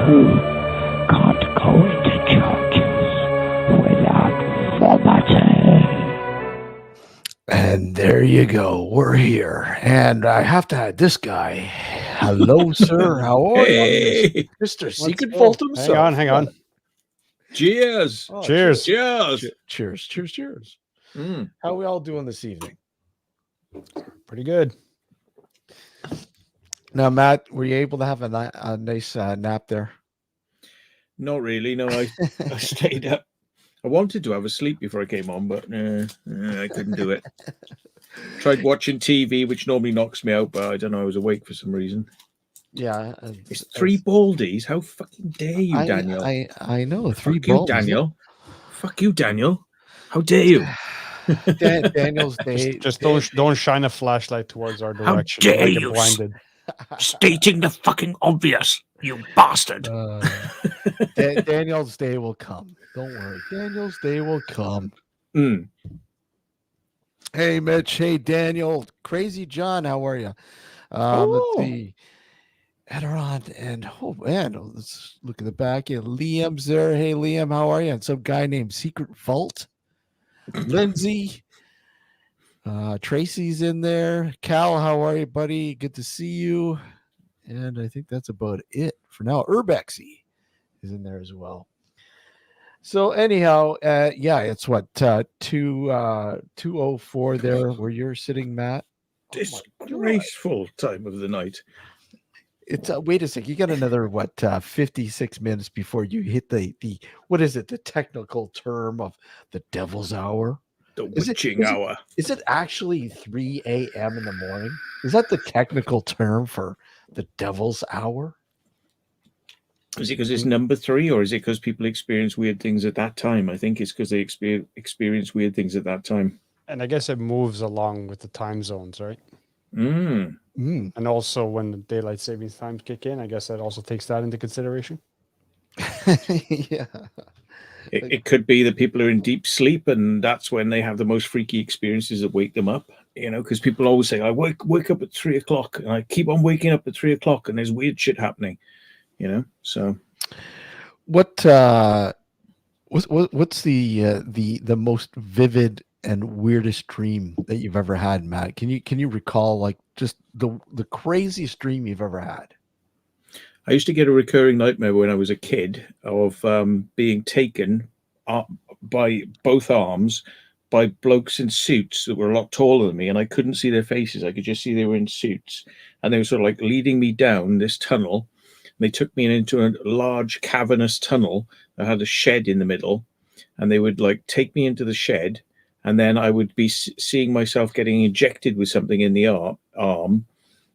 who can't go into churches without vomiting. And there you go. We're here. And I have to add this guy. Hello, sir. How are you? Mr. Secret Vault himself. Hang on. Cheers. Oh, Cheers. Cheers. How are we all doing this evening? Pretty good. Now, Matt, were you able to have a nice nap there? Not really. No, I stayed up. I wanted to have a sleep before I came on, but I couldn't do it. Tried watching TV, which normally knocks me out, but I don't know. I was awake for some reason. Yeah. It's three baldies. How fucking dare you, Daniel? I know. Three Fuck you, balls. Daniel. Fuck you, Daniel. How dare you? Daniel's day. Just don't shine a flashlight towards our direction. How dare I get you? blinded. Stating the fucking obvious, you bastard. Daniel's day will come. Don't worry. Daniel's day will come. Hey, Mitch. Hey, Daniel. Crazy John. How are you? Let's see. Aderon and let's look at the back. Yeah, Liam's there. Hey, Liam. How are you? And some guy named Secret Vault. Lindsay. Tracy's in there. Cal, how are you, buddy? Good to see you. And I think that's about it for now. Urbexy is in there as well. So anyhow, it's what 2:04 there where you're sitting, Matt. Disgraceful time of the night. It's wait a sec. You got another 56 minutes before you hit the what is it? The technical term of the devil's hour. The witching hour. Is it actually 3 a.m. in the morning? Is that the technical term for the devil's hour? Is it because it's number 3, or is it because people experience weird things at that time? I think it's because they experience weird things at that time. And I guess it moves along with the time zones, right? And also when the daylight savings times kick in, I guess that also takes that into consideration. Yeah. It could be that people are in deep sleep, and that's when they have the most freaky experiences that wake them up. Because people always say, "I wake up at 3 o'clock," and I keep on waking up at 3 o'clock, and there's weird shit happening. So what's the most vivid and weirdest dream that you've ever had, Matt? Can you recall like just the craziest dream you've ever had? I used to get a recurring nightmare when I was a kid of being taken by both arms by blokes in suits that were a lot taller than me, and I couldn't see their faces. I could just see they were in suits, and they were sort of like leading me down this tunnel. And they took me into a large cavernous tunnel that had a shed in the middle, and they would like take me into the shed, and then I would be seeing myself getting injected with something in the arm,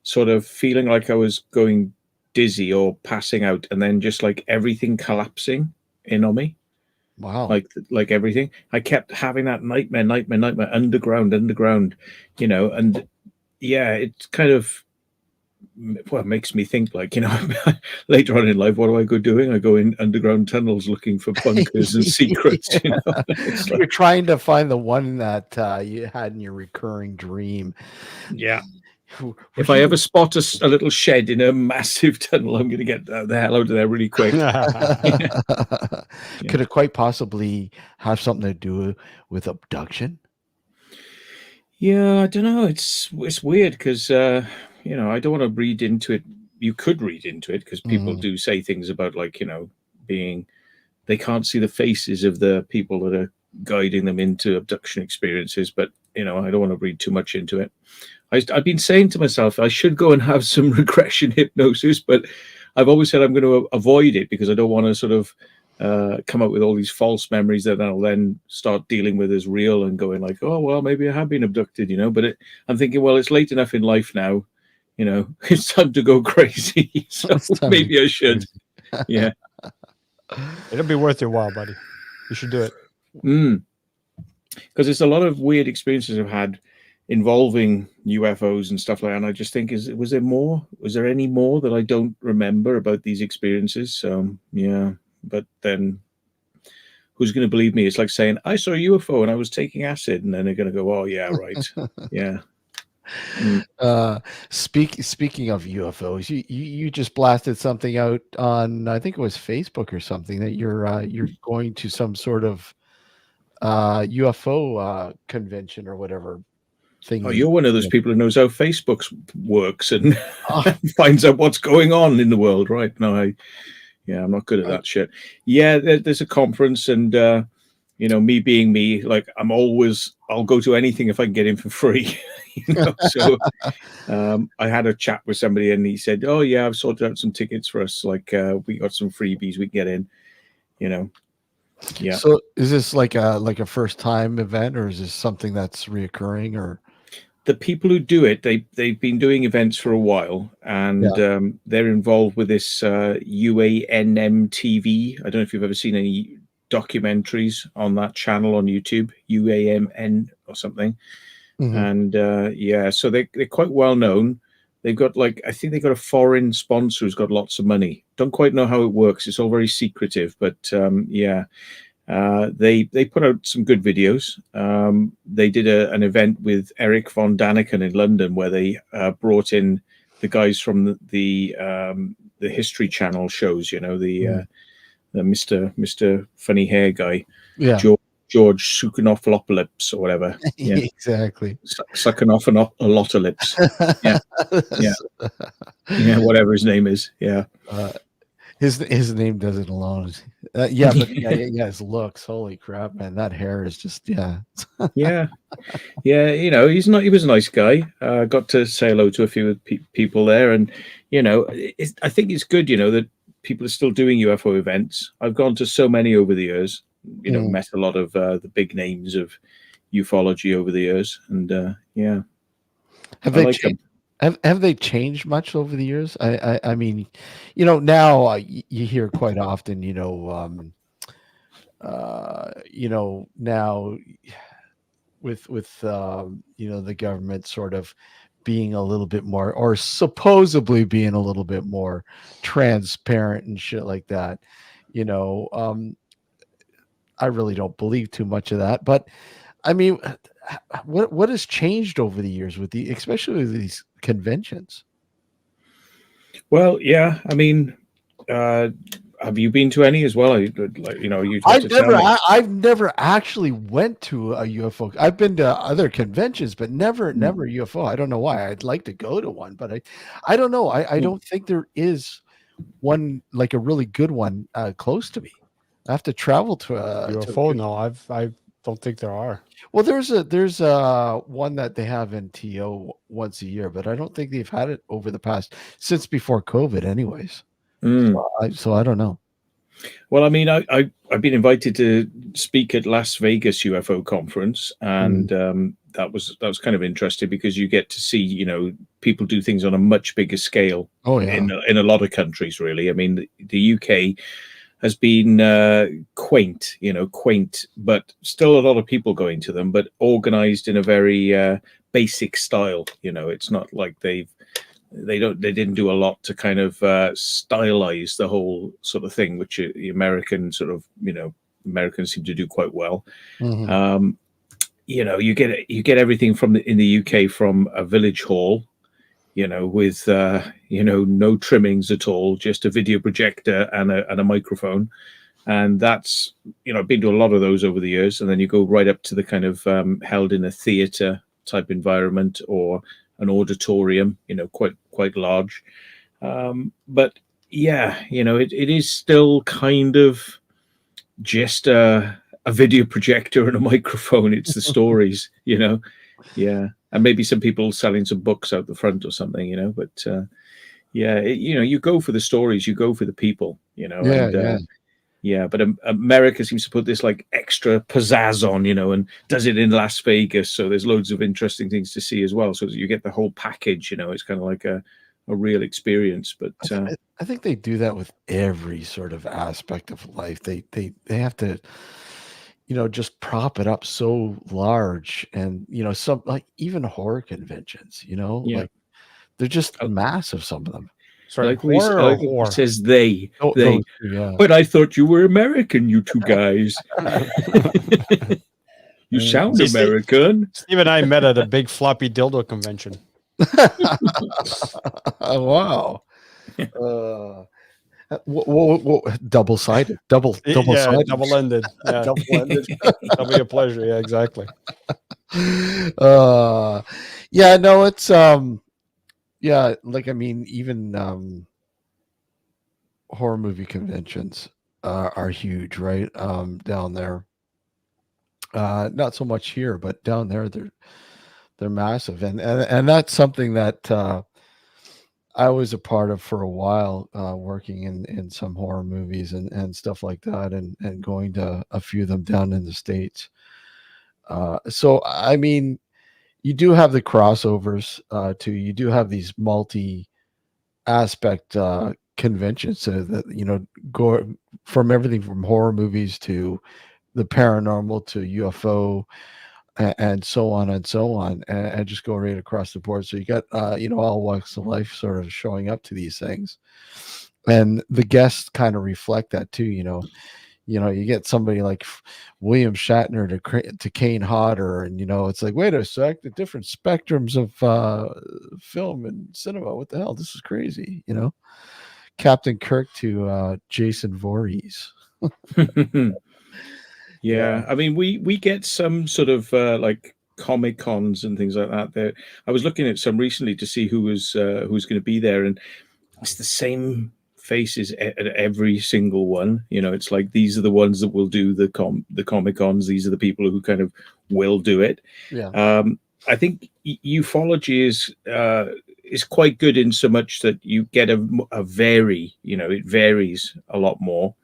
sort of feeling like I was going dizzy or passing out, and then just like everything collapsing in on me. Wow. Like everything. I kept having that nightmare, underground, and it's kind of, well, it makes me think like, later on in life, what do I go doing? I go in underground tunnels looking for bunkers and secrets. It's like, you're trying to find the one that you had in your recurring dream. Yeah. If I ever spot a little shed in a massive tunnel, I'm going to get the hell out of there really quick. Could it quite possibly have something to do with abduction? Yeah, I don't know. It's weird because, I don't want to read into it. You could read into it because people do say things about like, they can't see the faces of the people that are guiding them into abduction experiences. But, I don't want to read too much into it. I've been saying to myself, I should go and have some regression hypnosis, but I've always said I'm going to avoid it because I don't want to sort of come up with all these false memories that I'll then start dealing with as real and going like, oh, well, maybe I have been abducted, But I'm thinking, well, it's late enough in life now, it's time to go crazy. So maybe I should. Yeah. It'll be worth your while, buddy. You should do it. Because there's a lot of weird experiences I've had involving UFOs and stuff like that. And I just think, was there more? Was there any more that I don't remember about these experiences? So, yeah. But then who's going to believe me? It's like saying, I saw a UFO and I was taking acid. And then they're going to go, oh, yeah, right. Yeah. Mm. Speaking of UFOs, you just blasted something out on, I think it was Facebook or something, that you're going to some sort of UFO convention or whatever Oh, thingy. you're one of those people who knows how Facebook works and Oh, finds out what's going on in the world, right? No, I'm not good at right. that shit. Yeah, there's a conference, and me being me, like I'll go to anything if I can get in for free. So I had a chat with somebody, and he said, "Oh yeah, I've sorted out some tickets for us. Like we got some freebies we can get in." Yeah. So is this like a first time event, or is this something that's reoccurring, or? The people who do it, they've been doing events for a while, and Yeah. they're involved with this UANM TV. I don't know if you've ever seen any documentaries on that channel on YouTube, UAMN or something. Mhm. And so they're quite well known. They've got I think they've got a foreign sponsor who's got lots of money. Don't quite know how it works. It's all very secretive, but they put out some good videos. They did an event with Eric von Daniken in London where they brought in the guys from the History Channel shows. The Mr. Funny Hair guy, Yeah. George Sukanopoulos or whatever. Yeah, Exactly. sucking off a lot of lips. Yeah, yeah, yeah. Whatever his name is. Yeah. His name does it alone. Yeah, but yeah, his looks. Holy crap, man! That hair is just Yeah. Yeah, he was a nice guy. Got to say hello to a few people there, and I think it's good, that people are still doing UFO events. I've gone to so many over the years. Mm. Met a lot of the big names of ufology over the years, and Have I they like changed? them. Have they changed much over the years? I mean, now you hear quite often, now with the government sort of being a little bit more, or supposedly being a little bit more transparent and shit like that. I really don't believe too much of that, but I mean, what has changed over the years with especially with these conventions? Well, yeah. I mean, have you been to any as well? You'd have to tell me. I've never actually went to a UFO. I've been to other conventions, but never Mm, UFO. I don't know why. I'd like to go to one, but I don't know. I mm. don't think there is one, like a really good one, close to me. I have to travel to UFO? No, I don't think there are. well, there's one that they have in TO once a year, but I don't think they've had it over the past, since before COVID, anyways. Mm. So I don't know. Well, I mean, I've been invited to speak at Las Vegas UFO conference, and that was kind of interesting because you get to see people do things on a much bigger scale. Oh yeah. In a lot of countries, really. I mean, the UK has been quaint, but still a lot of people going to them, but organized in a very basic style. It's not like they didn't do a lot to kind of stylize the whole sort of thing, which the American sort of, Americans seem to do quite well. Mhm. You get everything in the UK from a village hall, with no trimmings at all, just a video projector and a microphone. And that's, I've been to a lot of those over the years. And then you go right up to the kind of held in a theater type environment or an auditorium, quite large. But yeah, it is still kind of just a video projector and a microphone. It's the stories, yeah, and maybe some people selling some books out the front or something, but yeah, you go for the stories, you go for the people, Yeah, and yeah. yeah, but America seems to put this like extra pizzazz on, and does it in Las Vegas, so there's loads of interesting things to see as well, so you get the whole package. It's kind of like a real experience. But I think they do that with every sort of aspect of life. They have to, just prop it up so large, and some, like, even horror conventions, yeah, like they're just massive. Some of them. Sorry, I horror or like he whore? says they. Oh, those two, yeah. But I thought you were American, you two guys. You sound See, American. Steve and I met at a big floppy dildo convention. Wow. Double-sided. Double-sided. Double-ended. Yeah. Double-ended. That'll be a pleasure. Yeah, exactly. Yeah, no, it's yeah, like I mean, even horror movie conventions are huge, right? Down there. Not so much here, but down there they're massive. And that's something that I was a part of for a while, working in some horror movies and stuff like that, and going to a few of them down in the States. So I mean, you do have the crossovers too. You do have these multi aspect conventions, so that go from everything from horror movies to the paranormal to UFO and so on and so on, and just go right across the board. So you got all walks of life sort of showing up to these things, and the guests kind of reflect that too. You get somebody like William Shatner to Kane Hodder, and it's like, wait a sec, the different spectrums of film and cinema. What the hell? This is crazy. Captain Kirk to Jason Voorhees. Yeah, I mean, we get some sort of like Comic Cons and things like that. There, I was looking at some recently to see who's going to be there, and it's the same faces at every single one. It's like these are the ones that will do the Comic Cons. These are the people who kind of will do it. Yeah. I think ufology is quite good in so much that you get a vary. It varies a lot more.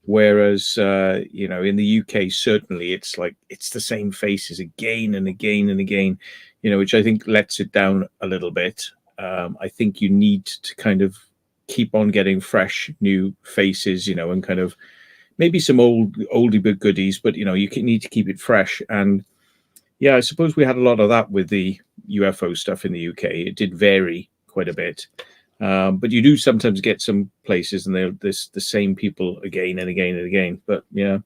Whereas, in the UK, certainly it's like it's the same faces again and again and again, which I think lets it down a little bit. I think you need to kind of keep on getting fresh new faces, and kind of maybe some oldie but goodies, but, you need to keep it fresh. And yeah, I suppose we had a lot of that with the UFO stuff in the UK. It did vary quite a bit. But you do sometimes get some places and they're the same people again and again and again. But yeah,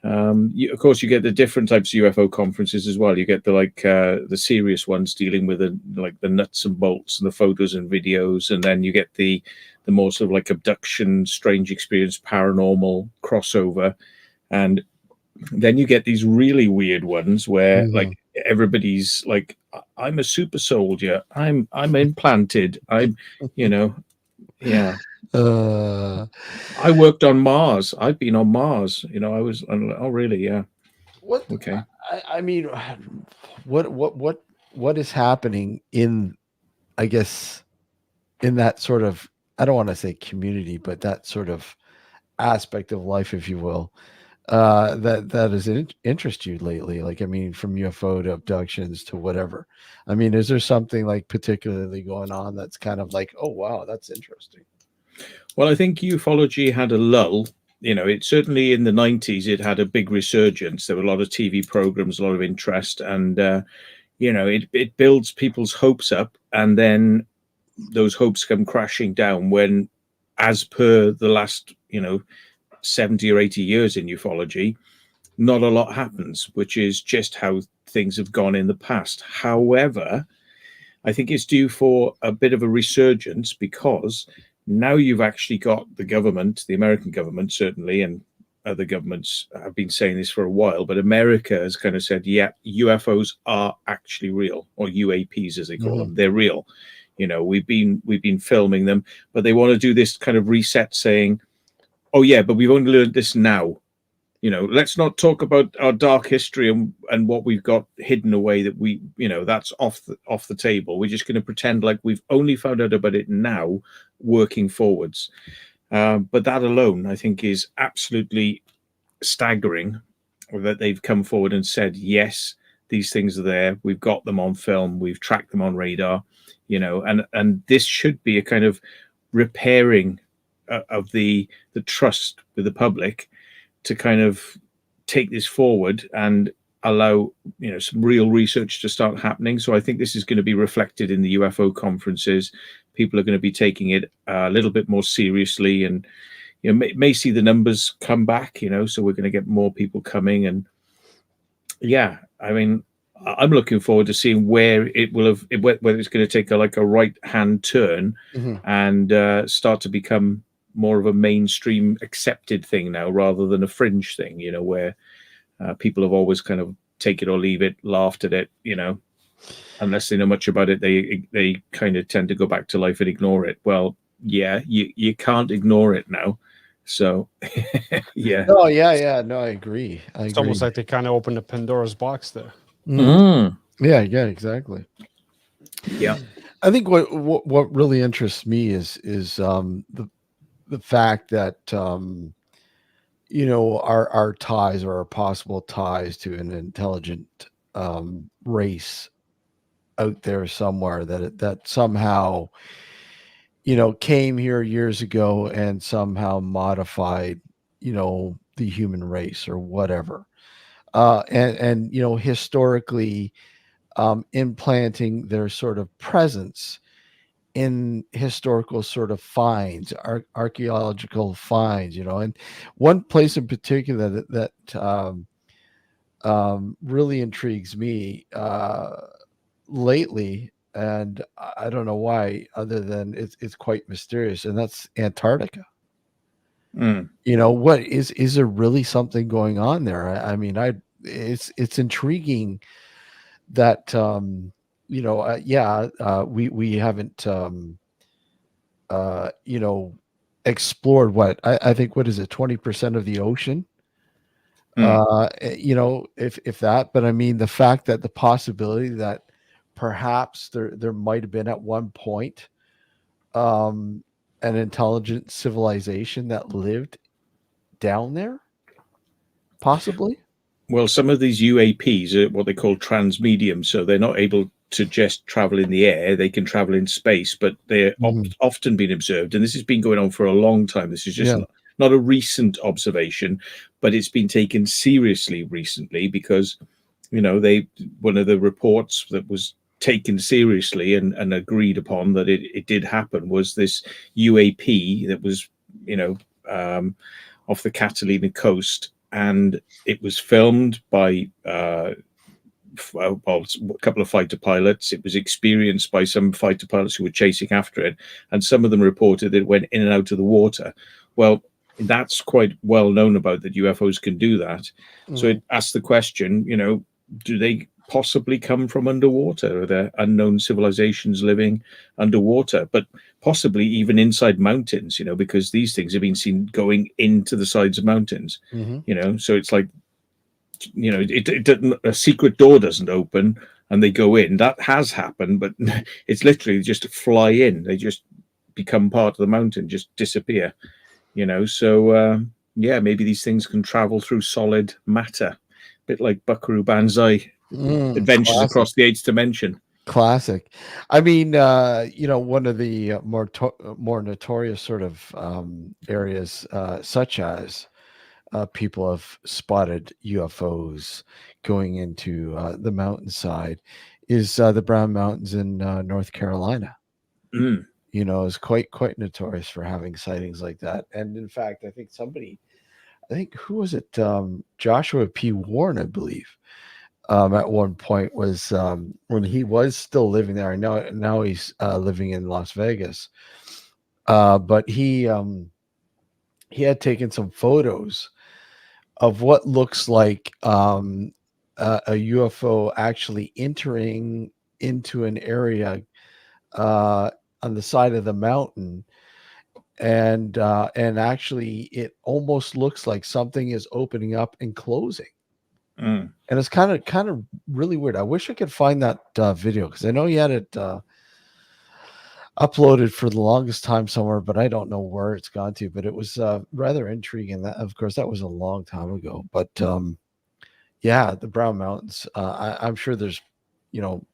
of course, you get the different types of UFO conferences as well. You get the serious ones dealing with the nuts and bolts and the photos and videos, and then you get the more sort of like abduction, strange experience, paranormal crossover, and then you get these really weird ones where like everybody's like, I'm a super soldier, I'm implanted, I'm yeah. I worked on Mars, I've been on Mars, I was, oh really? Yeah. What? Okay. I mean, what is happening in, I guess, in that sort of, I don't want to say community, but that sort of aspect of life, if you will, that has interest you lately? Like, I mean, from UFO to abductions to whatever. I mean, is there something like particularly going on that's kind of like, oh wow, that's interesting? Well, I think ufology had a lull. It certainly in the 90s, it had a big resurgence. There were a lot of TV programs, a lot of interest, and it builds people's hopes up, and then those hopes come crashing down when, as per the last 70 or 80 years in ufology, not a lot happens, which is just how things have gone in the past. However, I think it's due for a bit of a resurgence, because now you've actually got the government, the American government certainly, and other governments have been saying this for a while, but America has kind of said, yeah, UFOs are actually real, or UAPs as they call them. They're real. We've been filming them, but they want to do this kind of reset, saying, oh yeah, but we've only learned this now. Let's not talk about our dark history and what we've got hidden away, that that's off the table. We're just going to pretend like we've only found out about it now, working forwards. But that alone, I think, is absolutely staggering, that they've come forward and said, yes, these things are there. We've got them on film. We've tracked them on radar, and this should be a kind of repairing of the trust with the public, to kind of take this forward and allow some real research to start happening. So I think this is going to be reflected in the UFO conferences. People are going to be taking it a little bit more seriously, and may see the numbers come back. So we're going to get more people coming, and yeah, I mean, I'm looking forward to seeing where it will have, whether it's going to take a right hand turn Mhm. and start to become more of a mainstream accepted thing now rather than a fringe thing, where people have always kind of take it or leave it, laughed at it, unless they know much about it, they kind of tend to go back to life and ignore it. Well, yeah, you can't ignore it now. So, yeah. No, yeah. No, I agree. It's almost like they kind of opened a Pandora's box there. Mhm. Mm, Yeah, exactly. yeah. I think what really interests me is the fact that our ties or our possible ties to an intelligent race out there somewhere that somehow came here years ago and somehow modified the human race or whatever, and historically implanting their sort of presence in historical sort of finds, archaeological finds, and one place in particular that really intrigues me lately, and I don't know why, other than it's quite mysterious, and that's Antarctica. Mm. What is there really something going on there? I mean, it's intriguing that we haven't uh, you know, explored I think what is it, 20% of the ocean? Mm. If that, but I mean the fact that the possibility that perhaps there might have been at one point um an intelligent civilization that lived down there, possibly. Well, some of these UAPs are what they call transmedium, so they're not able to just travel in the air; they can travel in space. But they're Mhm. often been observed, and this has been going on for a long time. This is just Yeah. not a recent observation, but it's been taken seriously recently because they one of the reports that was taken seriously and agreed upon that it did happen was this UAP that was you know um, off the Catalina coast, and it was filmed by well, a couple of fighter pilots. It was experienced by some fighter pilots who were chasing after it, and some of them reported that it went in and out of the water. Well, that's quite well known about that UFOs can do that. So Mhm. it asks the question, do they possibly come from underwater? Are there unknown civilizations living underwater, but possibly even inside mountains? Because these things have been seen going into the sides of mountains. Mhm. So it's like it doesn't, a secret door doesn't open and they go in. That has happened, but it's literally just fly in. They just become part of the mountain, just disappear. So yeah, maybe these things can travel through solid matter, a bit like Buckaroo Banzai Adventures Classic. Across the Eighth Dimension. Classic. I mean, one of the more notorious sort of areas, such as people have spotted UFOs going into the mountainside, is the Brown Mountains in North Carolina. Mm. Is quite notorious for having sightings like that. And in fact, I think who was it? Joshua P. Warren, I believe. At one point was when he was still living there. Now he's living in Las Vegas. But he had taken some photos of what looks like a UFO actually entering into an area uh, on the side of the mountain, and actually it almost looks like something is opening up and closing, Mm. and it's kind of really weird. I wish I could find that video because I know he had it uploaded for the longest time somewhere, but I don't know where it's gone to. But it was rather intriguing. That, of course, that was a long time ago. But yeah, the Brown Mountains. I'm sure there's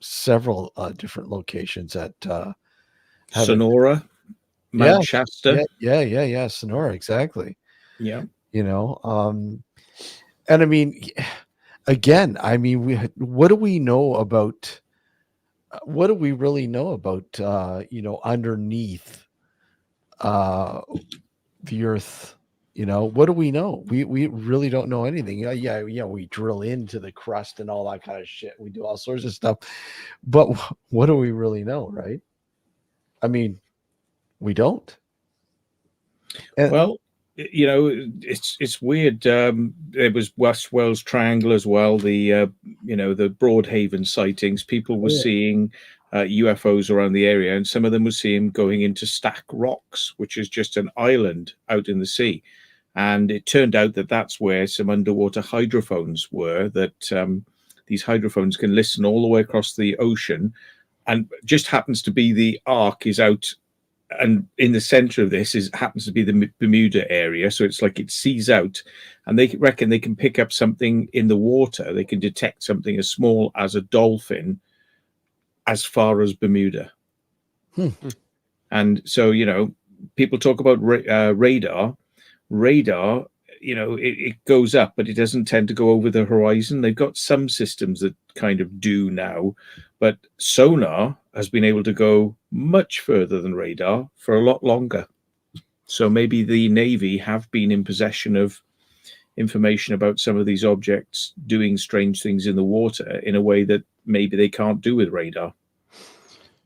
several different locations that haven't. Sonora, Yeah, Mount Shasta. yeah. Sonora, exactly. Yeah. You know, and I mean, again, I mean, what do we know about? What do we really know about? Underneath uh, the Earth, What do we know? We really don't know anything. Yeah, we drill into the crust and all that kind of shit. We do all sorts of stuff, but what do we really know, right? I mean, we don't. And, Well, it's weird. There was West Wales Triangle as well. The the Broadhaven sightings. People were seeing UFOs around the area, and some of them were seeing going into Stack Rocks, which is just an island out in the sea. And it turned out that that's where some underwater hydrophones were. That these hydrophones can listen all the way across the ocean, and just happens to be the arc is out. And in the center of this happens to be the Bermuda area, so it's like it sees out, and they reckon they can pick up something in the water. They can detect something as small as a dolphin as far as Bermuda. And so people talk about radar. Radar, it goes up, but it doesn't tend to go over the horizon. They've got some systems that kind of do now, but sonar has been able to go much further than radar for a lot longer. So maybe the Navy have been in possession of information about some of these objects doing strange things in the water in a way that maybe they can't do with radar.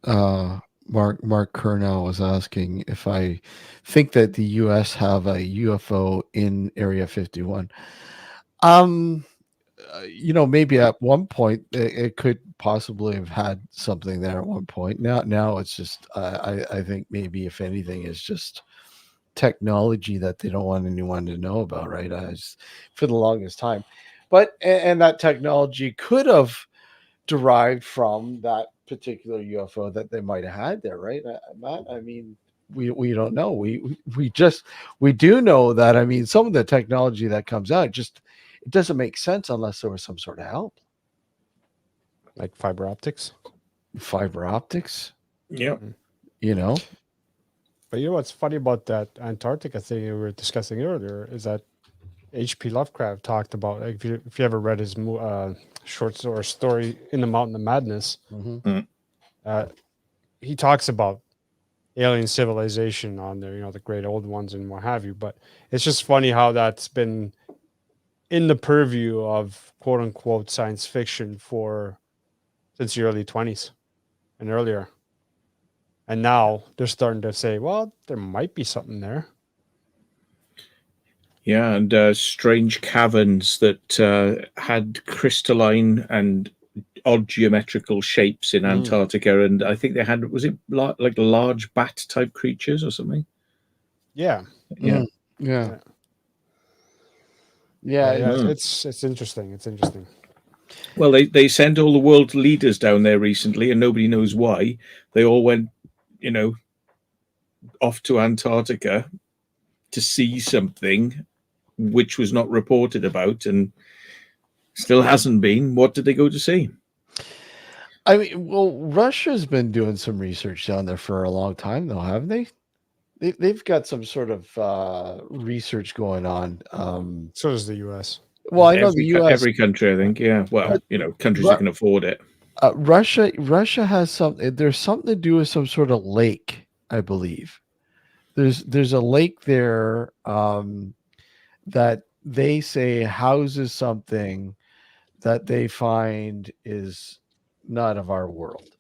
Mark Kernow was asking if I think that the U.S. have a UFO in Area 51. Maybe at one point it could possibly have had something there at one point. Now it's just I think maybe if anything is just technology that they don't want anyone to know about, right? For the longest time, but and that technology could have derived from that particular UFO that they might have had there, right, Matt? I mean, we don't know. We do know that. I mean, some of the technology that comes out it doesn't make sense unless there was some sort of help, like fiber optics. Yeah, But what's funny about that Antarctica thing we were discussing earlier is that H.P. Lovecraft talked about, like, if you ever read his short story In the Mountain of Madness, he talks about alien civilization on there, the great old ones and what have you. But it's just funny how that's been in the purview of quote unquote science fiction since the early 20s and earlier. And now they're starting to say, well, there might be something there. Yeah, and strange caverns that had crystalline and odd geometrical shapes in Antarctica. And I think they had, was it like large bat type creatures or something? Yeah. Yeah. It's interesting. It's interesting. Well, they sent all the world leaders down there recently, and nobody knows why. They all went, off to Antarctica to see something which was not reported about and still hasn't been. What did they go to see? I mean, well, Russia's been doing some research down there for a long time, though, haven't they? They've got some sort of research going on. So does the U.S. Well, I know the U.S. Every country, I think, yeah. Well, countries that can afford it. Russia has something. There's something to do with some sort of lake, I believe. There's a lake there that they say houses something that they find is not of our world.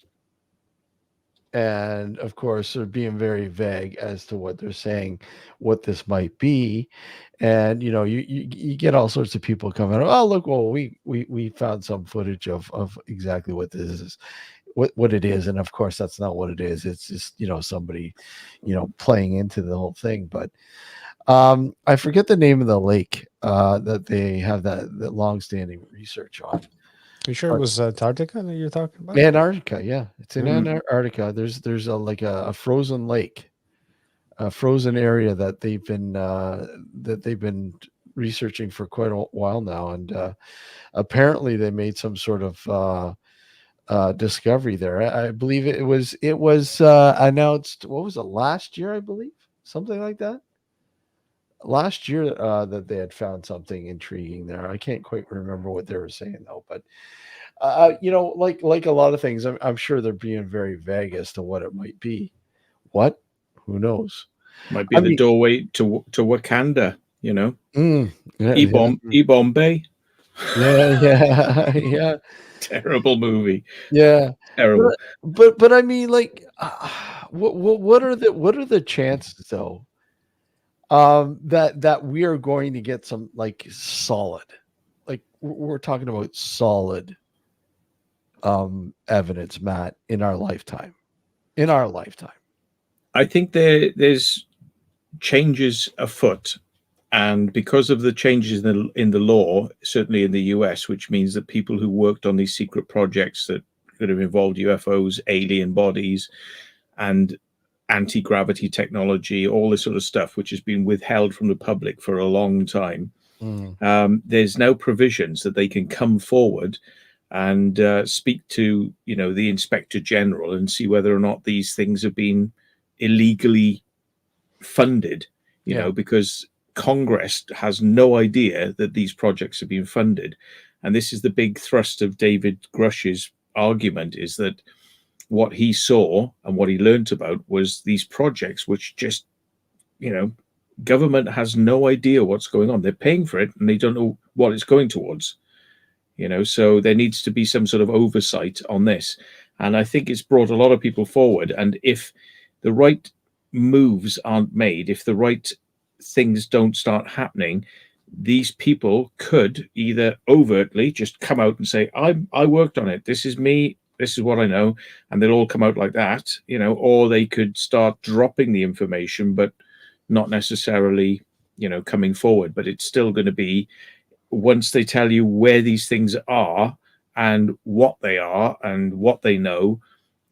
And of course, they're being very vague as to what they're saying, what this might be. And you get all sorts of people coming. Oh, look! Well, we found some footage of exactly what this is, what it is. And of course, that's not what it is. It's just somebody, playing into the whole thing. But I forget the name of the lake that they have that long-standing research on. You sure it was Antarctica that you're talking about? Antarctica, yeah, it's in Antarctica. There's a frozen lake, a frozen area that they've been researching for quite a while now, and apparently they made some sort of discovery there. I believe it was announced. What was it, last year? I believe something like that. Last year that they had found something intriguing there. I can't quite remember what they were saying though, but like a lot of things, I'm sure they're being very vague as to what it might be. What? Who knows? Might be the doorway to Wakanda. You know, Yeah, E-Bombay, yeah, yeah, terrible movie, yeah. terrible. But I mean, like, what are the chances though, that we are going to get some like solid, like we're talking about solid, evidence, Matt, in our lifetime, in our lifetime. I think there's changes afoot, and because of the changes in the law, certainly in the US, which means that people who worked on these secret projects that could have involved UFOs, alien bodies, and anti-gravity technology, all this sort of stuff, which has been withheld from the public for a long time. Mm. There's now provisions that they can come forward and speak to, the inspector general and see whether or not these things have been illegally funded, Yeah. because Congress has no idea that these projects have been funded. And this is the big thrust of David Grush's argument, is that what he saw and what he learned about was these projects, which just, government has no idea what's going on. They're paying for it and they don't know what it's going towards, so there needs to be some sort of oversight on this. And I think it's brought a lot of people forward. And if the right moves aren't made, if the right things don't start happening, these people could either overtly just come out and say, I worked on it, this is me, this is what I know, and they'll all come out like that, or they could start dropping the information, but not necessarily, coming forward. But it's still going to be, once they tell you where these things are and what they are and what they know,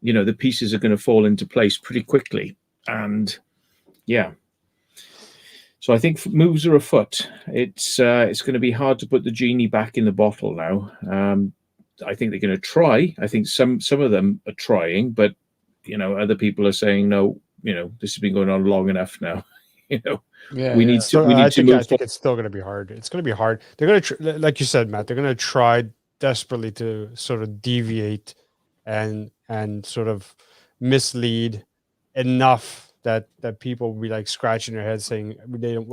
the pieces are going to fall into place pretty quickly. And yeah, so I think moves are afoot. It's going to be hard to put the genie back in the bottle now. I think they're going to try. I think some of them are trying, but other people are saying no. This has been going on long enough now. We need to move. I think it's still going to be hard. It's going to be hard. They're going to, like you said, Matt. They're going to try desperately to sort of deviate and sort of mislead enough that people will be like scratching their heads saying,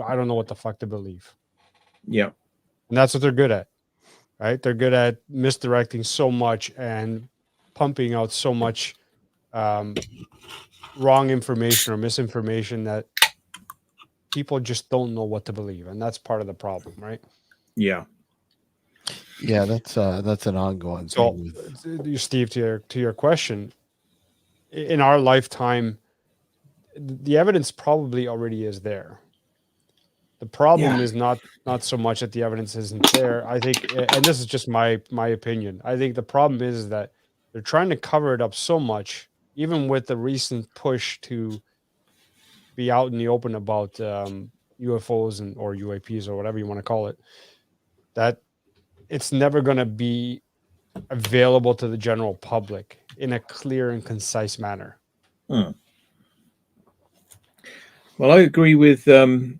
I don't know what the fuck to believe. Yeah. And that's what they're good at, right? They're good at misdirecting so much and pumping out so much wrong information or misinformation that people just don't know what to believe. And that's part of the problem, right? Yeah. Yeah, that's an ongoing thing. So, Steve, to your question, in our lifetime, the evidence probably already is there. The problem is not so much that the evidence isn't there. I think, and this is just my opinion, I think the problem is that they're trying to cover it up so much, even with the recent push to be out in the open about UFOs or UAPs or whatever you want to call it, that it's never going to be available to the general public in a clear and concise manner. Well, I agree with the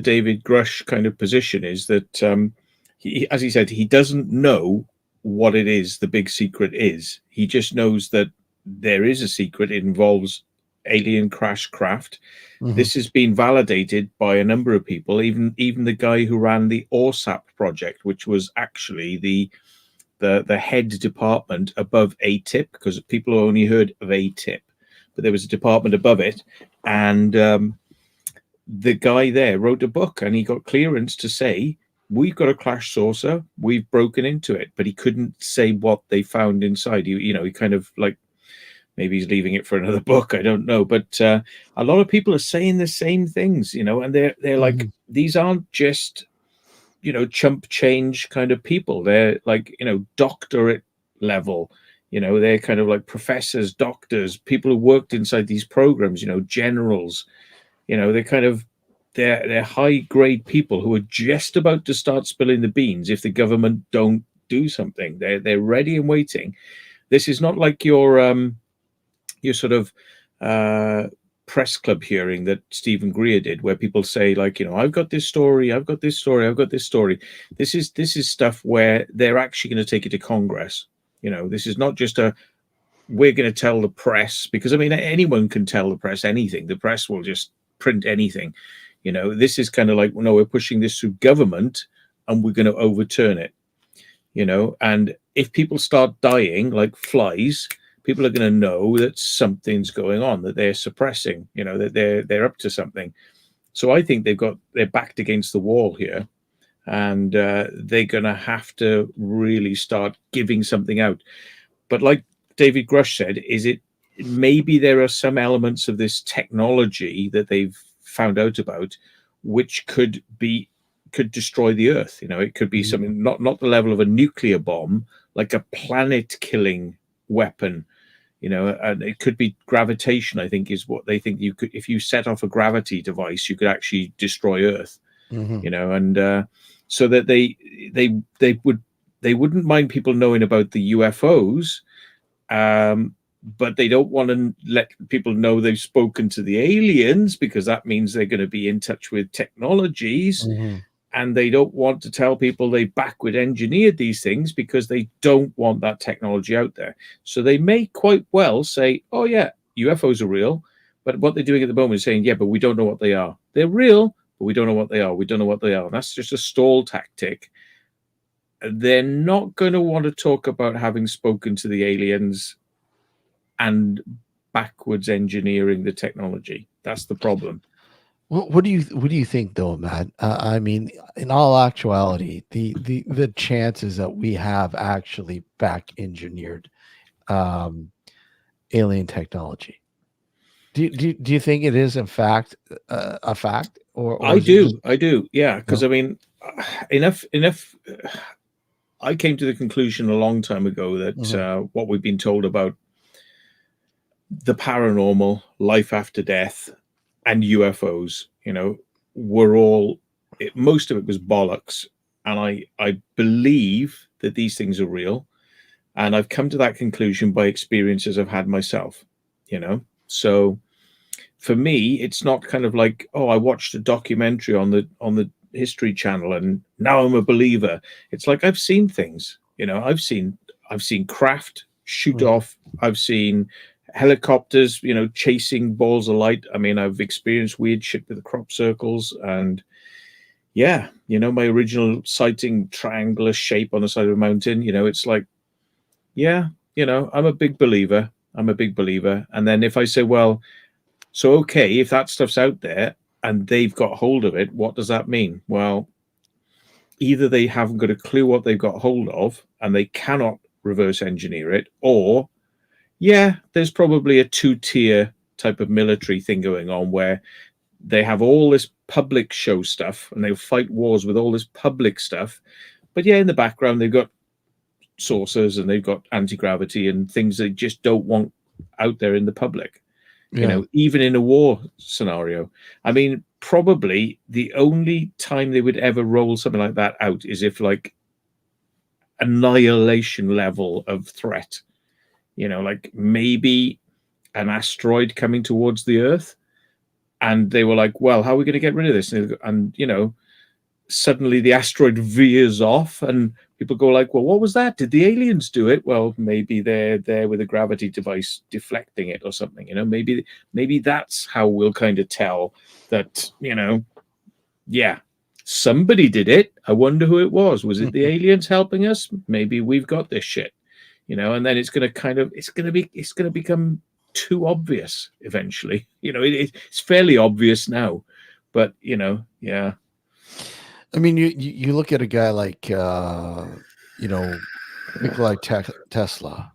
David Grush kind of position, is that he, as he said, he doesn't know what it is the big secret is. He just knows that there is a secret. It involves alien crash craft. Mm-hmm. This has been validated by a number of people, even the guy who ran the ORSAP project, which was actually the head department above ATIP, because people only heard of ATIP, but there was a department above it. And the guy there wrote a book, and he got clearance to say, we've got a crash saucer, we've broken into it, but he couldn't say what they found inside. He kind of like, maybe he's leaving it for another book, I don't know. But a lot of people are saying the same things, and they're like, these aren't just, chump change kind of people. They're like, doctorate level. They're kind of like professors, doctors, people who worked inside these programs, generals. They're high grade people who are just about to start spilling the beans if the government don't do something. They're ready and waiting. This is not like your sort of press club hearing that Stephen Greer did, where people say like, I've got this story, I've got this story, I've got this story. This is stuff where they're actually going to take it to Congress. This is not just we're going to tell the press, because I mean, anyone can tell the press anything. The press will just print anything. You know, this is kind of like, no, we're pushing this through government and we're going to overturn it. You know, and if people start dying like flies, people are going to know that something's going on, that they're suppressing, you know, that they're up to something. So I think they're backed against the wall here, and they're going to have to really start giving something out. But like David Grush said, maybe there are some elements of this technology that they've found out about, which could destroy the Earth. You know, it could be something not the level of a nuclear bomb, like a planet-killing weapon. You know, and it could be gravitation. I think is what they think you could. If you set off a gravity device, you could actually destroy Earth. You know, and so that they wouldn't mind people knowing about the UFOs, but they don't want to let people know they've spoken to the aliens, because that means they're going to be in touch with technologies. And they don't want to tell people they backward engineered these things, because they don't want that technology out there. So they may quite well say, oh yeah, UFOs are real. But what they're doing at the moment is saying, yeah, but we don't know what they are. They're real, but we don't know what they are. We don't know what they are. And that's just a stall tactic. They're not going to want to talk about having spoken to the aliens and backwards engineering the technology. That's the problem. What do you think though, Matt? I mean, in all actuality, the chances that we have actually back engineered alien technology. Do you think it is in fact a fact, or I do, yeah. Because No? I mean, enough. I came to the conclusion a long time ago that what we've been told about the paranormal, life after death, and UFOs, you know, most of it was bollocks. And I believe that these things are real. And I've come to that conclusion by experiences I've had myself, you know. So for me, it's not kind of like, oh, I watched a documentary on the History Channel and now I'm a believer. It's like I've seen things, you know. I've seen craft shoot off. I've seen helicopters, you know, chasing balls of light. I mean, I've experienced weird shit with the crop circles, and yeah, you know, my original sighting, triangular shape on the side of a mountain. You know, it's like, yeah, you know, I'm a big believer. And then if I say, well, so okay, if that stuff's out there and they've got hold of it, what does that mean? Well, either they haven't got a clue what they've got hold of and they cannot reverse engineer it, or yeah, there's probably a two-tier type of military thing going on where they have all this public show stuff and they'll fight wars with all this public stuff. But yeah, in the background, they've got saucers and they've got anti-gravity and things they just don't want out there in the public. You know, even in a war scenario. I mean, probably the only time they would ever roll something like that out is if like annihilation level of threat. You know, like maybe an asteroid coming towards the Earth, and they were like, well, how are we going to get rid of this? And you know, suddenly the asteroid veers off and people go like, well, what was that? Did the aliens do it? Well, maybe they're there with a gravity device deflecting it or something. You know, maybe that's how we'll kind of tell that, you know, yeah, somebody did it. I wonder who it was. Was it the aliens helping us? Maybe we've got this shit. You know, and then it's going to become too obvious eventually. You know, it's fairly obvious now, but you know, yeah. I mean, you look at a guy like you know, Nikola Tesla,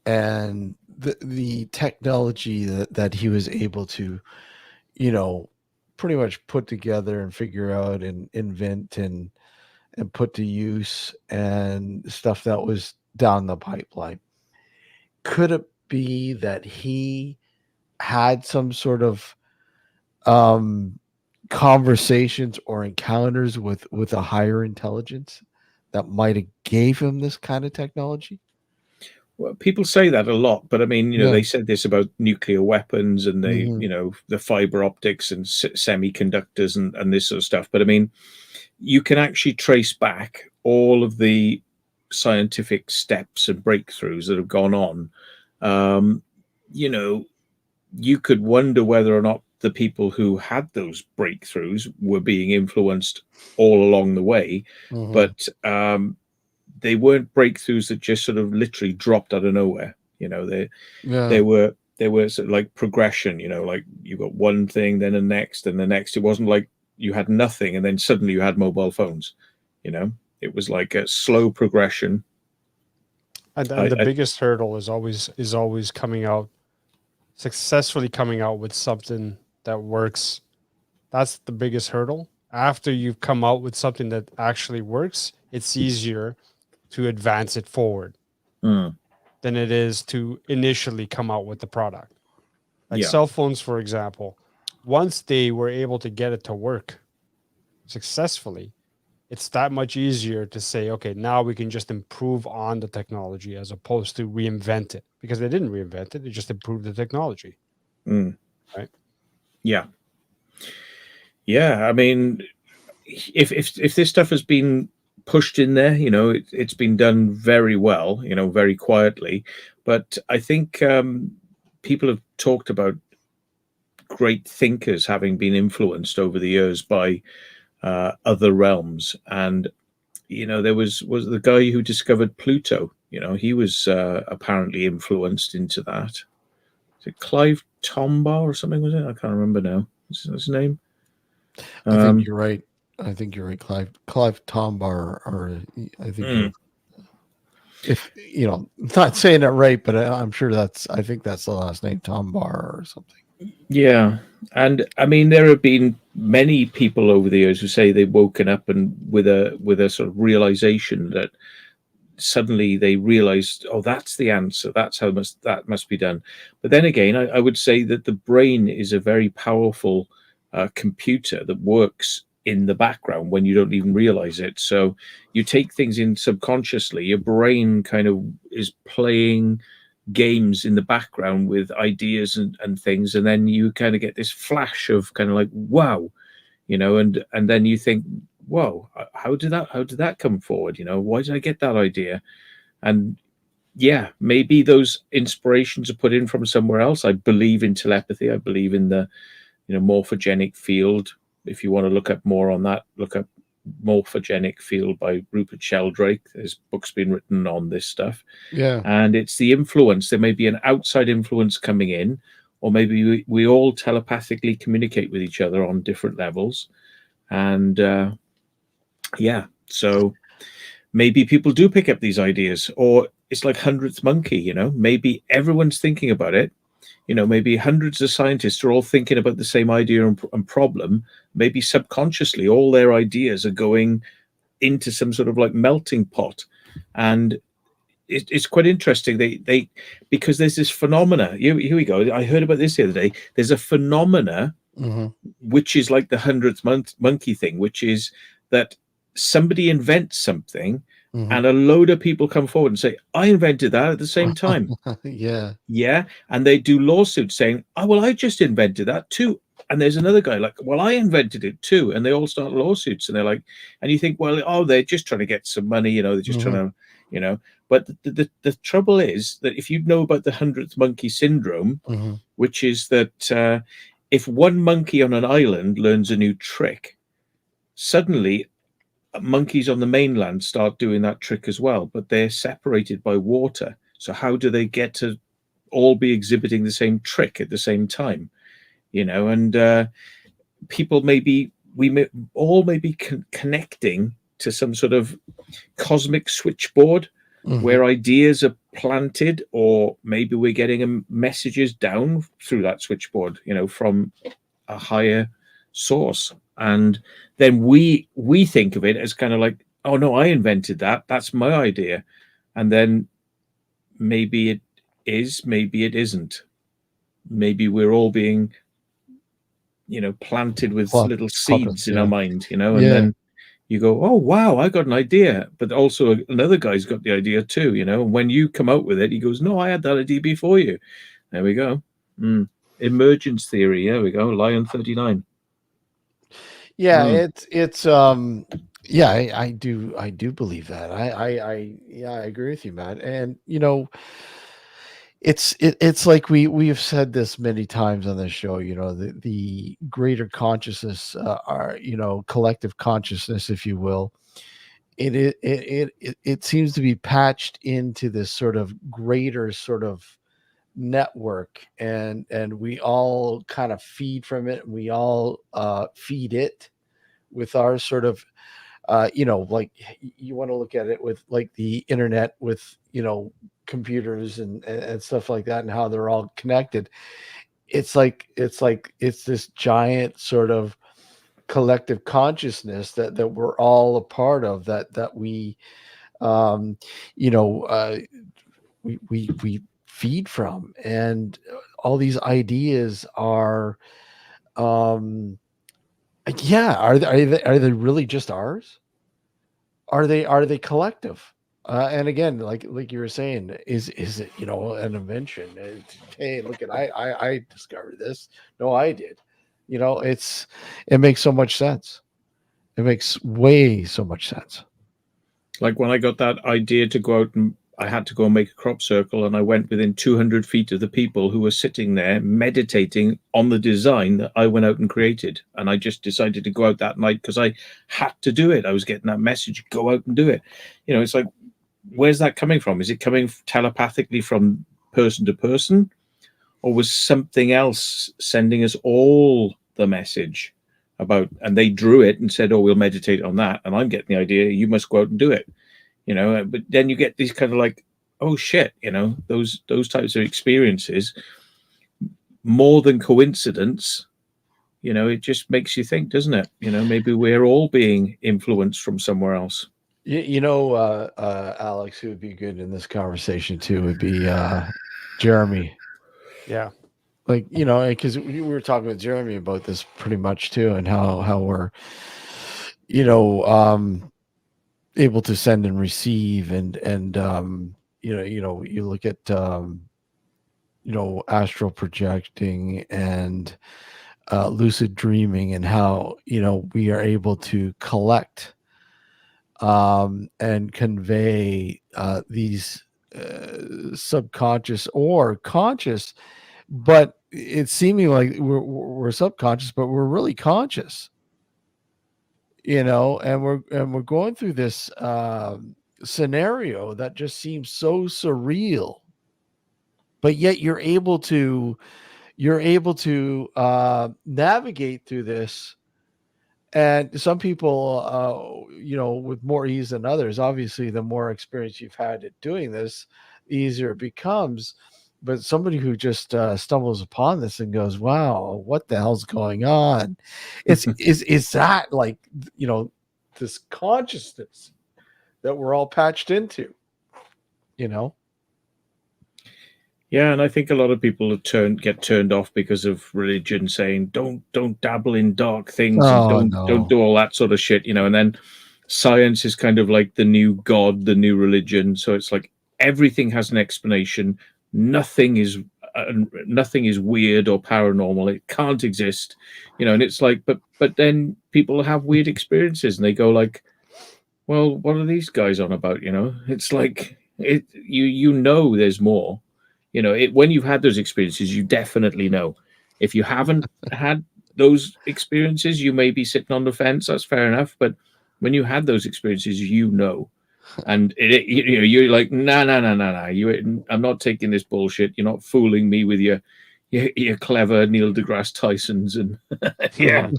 and the technology that he was able to, you know, pretty much put together and figure out and invent and put to use, and stuff that was down the pipeline. Could it be that he had some sort of conversations or encounters with a higher intelligence that might have gave him this kind of technology? Well, people say that a lot, but I mean, you know, they said this about nuclear weapons and they, you know, the fiber optics and semiconductors and this sort of stuff. But I mean, you can actually trace back all of the scientific steps and breakthroughs that have gone on. You know, you could wonder whether or not the people who had those breakthroughs were being influenced all along the way, but they weren't breakthroughs that just sort of literally dropped out of nowhere. They were sort of like progression. Like you got one thing, then the next, and the next. It wasn't like you had nothing and then suddenly you had mobile phones. It was like a slow progression. And the biggest hurdle is always successfully coming out with something that works. That's the biggest hurdle. After you've come out with something that actually works, it's easier to advance it forward than it is to initially come out with the product. Like cell phones, for example, once they were able to get it to work successfully, it's that much easier to say, okay, now we can just improve on the technology as opposed to reinvent it, because they didn't reinvent it. They just improved the technology. Right. Yeah. I mean, if this stuff has been pushed in there, it's been done very well, very quietly. But I think people have talked about great thinkers having been influenced over the years by other realms. And, there was the guy who discovered Pluto. He was apparently influenced into that. Is it Clive Tombaugh or something, was it? I can't remember now. What's his name? I think you're right. Clive Tombaugh, or I think if not saying it right, but I'm sure I think that's the last name, Tombaugh or something. Yeah. And I mean, there have been many people over the years who say they've woken up and with a sort of realization that suddenly they realized, oh, that's the answer. That's how that must be done. But then again, I would say that the brain is a very powerful computer that works in the background when you don't even realize it. So you take things in subconsciously, your brain kind of is playing games in the background with ideas and things, and then you kind of get this flash of kind of like, wow, and then you think, whoa, how did that come forward? Why did I get that idea? And maybe those inspirations are put in from somewhere else. I believe in telepathy. I believe in the morphogenic field. If you want to look up more on that, look up Morphogenic Field by Rupert Sheldrake. There's books been written on this stuff. And it's the influence. There may be an outside influence coming in, or maybe we all telepathically communicate with each other on different levels. And so maybe people do pick up these ideas, or it's like 100th Monkey, maybe everyone's thinking about it. Maybe hundreds of scientists are all thinking about the same idea and problem. Maybe subconsciously, all their ideas are going into some sort of like melting pot. And it's quite interesting. They because there's this phenomena. Here we go. I heard about this the other day. There's a phenomena which is like the 100th monkey thing, which is that somebody invents something. And a load of people come forward and say, I invented that at the same time. Yeah. And they do lawsuits saying, oh, well, I just invented that too. And there's another guy like, well, I invented it too. And they all start lawsuits. And they're like, and you think, well, oh, they're just trying to get some money. They're just trying to, But the trouble is that if you know about the 100th monkey syndrome, which is that if one monkey on an island learns a new trick, suddenly monkeys on the mainland start doing that trick as well, but they're separated by water. So how do they get to all be exhibiting the same trick at the same time? And people we may all be connecting to some sort of cosmic switchboard where ideas are planted, or maybe we're getting messages down through that switchboard, from a higher source. And then we think of it as kind of like, oh no, I invented that. That's my idea. And then maybe it is, maybe it isn't. Maybe we're all being, planted with little seeds in our mind, and then you go, oh wow, I got an idea. But also another guy's got the idea too, and when you come out with it, he goes, no, I had that idea before you. There we go. Emergence theory. There we go. Lion 39. I do believe that. I agree with you, Matt. And it's like we have said this many times on this show. The greater consciousness, our collective consciousness, if you will. It seems to be patched into this sort of greater sort of network, and we all kind of feed from it, and we all feed it with our sort of like you want to look at it with like the internet with computers and stuff like that, and how they're all connected. It's this giant sort of collective consciousness that we're all a part of, that we you know we feed from, and all these ideas are yeah, are they really just ours? Are they collective? And again, like you were saying, is it an invention? Hey, look at I discovered this. No, I did. It makes so much sense. It makes way so much sense. Like when I got that idea to go out, and I had to go and make a crop circle, and I went within 200 feet of the people who were sitting there meditating on the design that I went out and created. And I just decided to go out that night because I had to do it. I was getting that message, go out and do it. It's like, where's that coming from? Is it coming telepathically from person to person? Or was something else sending us all the message about, and they drew it and said, oh, we'll meditate on that. And I'm getting the idea, you must go out and do it. But then you get these kind of like, oh shit, those types of experiences, more than coincidence, it just makes you think, doesn't it? Maybe we're all being influenced from somewhere else. Alex, who would be good in this conversation too would be Jeremy. Yeah. Because we were talking with Jeremy about this pretty much too, and how we're, able to send and receive, and you look at astral projecting and lucid dreaming, and how we are able to collect and convey these subconscious or conscious, but it's seeming like we're subconscious, but we're really conscious. And we're going through this scenario that just seems so surreal, but yet you're able to navigate through this. And some people with more ease than others. Obviously, the more experience you've had at doing this, the easier it becomes. But somebody who just stumbles upon this and goes, wow, what the hell's going on? Is that like, this consciousness that we're all patched into, Yeah, and I think a lot of people get turned off because of religion, saying don't dabble in dark things, and don't do all that sort of shit, and then science is kind of like the new god, the new religion. So it's like everything has an explanation. Nothing is weird or paranormal. It can't exist, and it's like, but then people have weird experiences, and they go like, well, what are these guys on about? It's like there's more. When you've had those experiences, you definitely know. If you haven't had those experiences, you may be sitting on the fence. That's fair enough. But when you had those experiences, and you're like, no. I'm not taking this bullshit. You're not fooling me with your clever Neil deGrasse Tysons and yeah.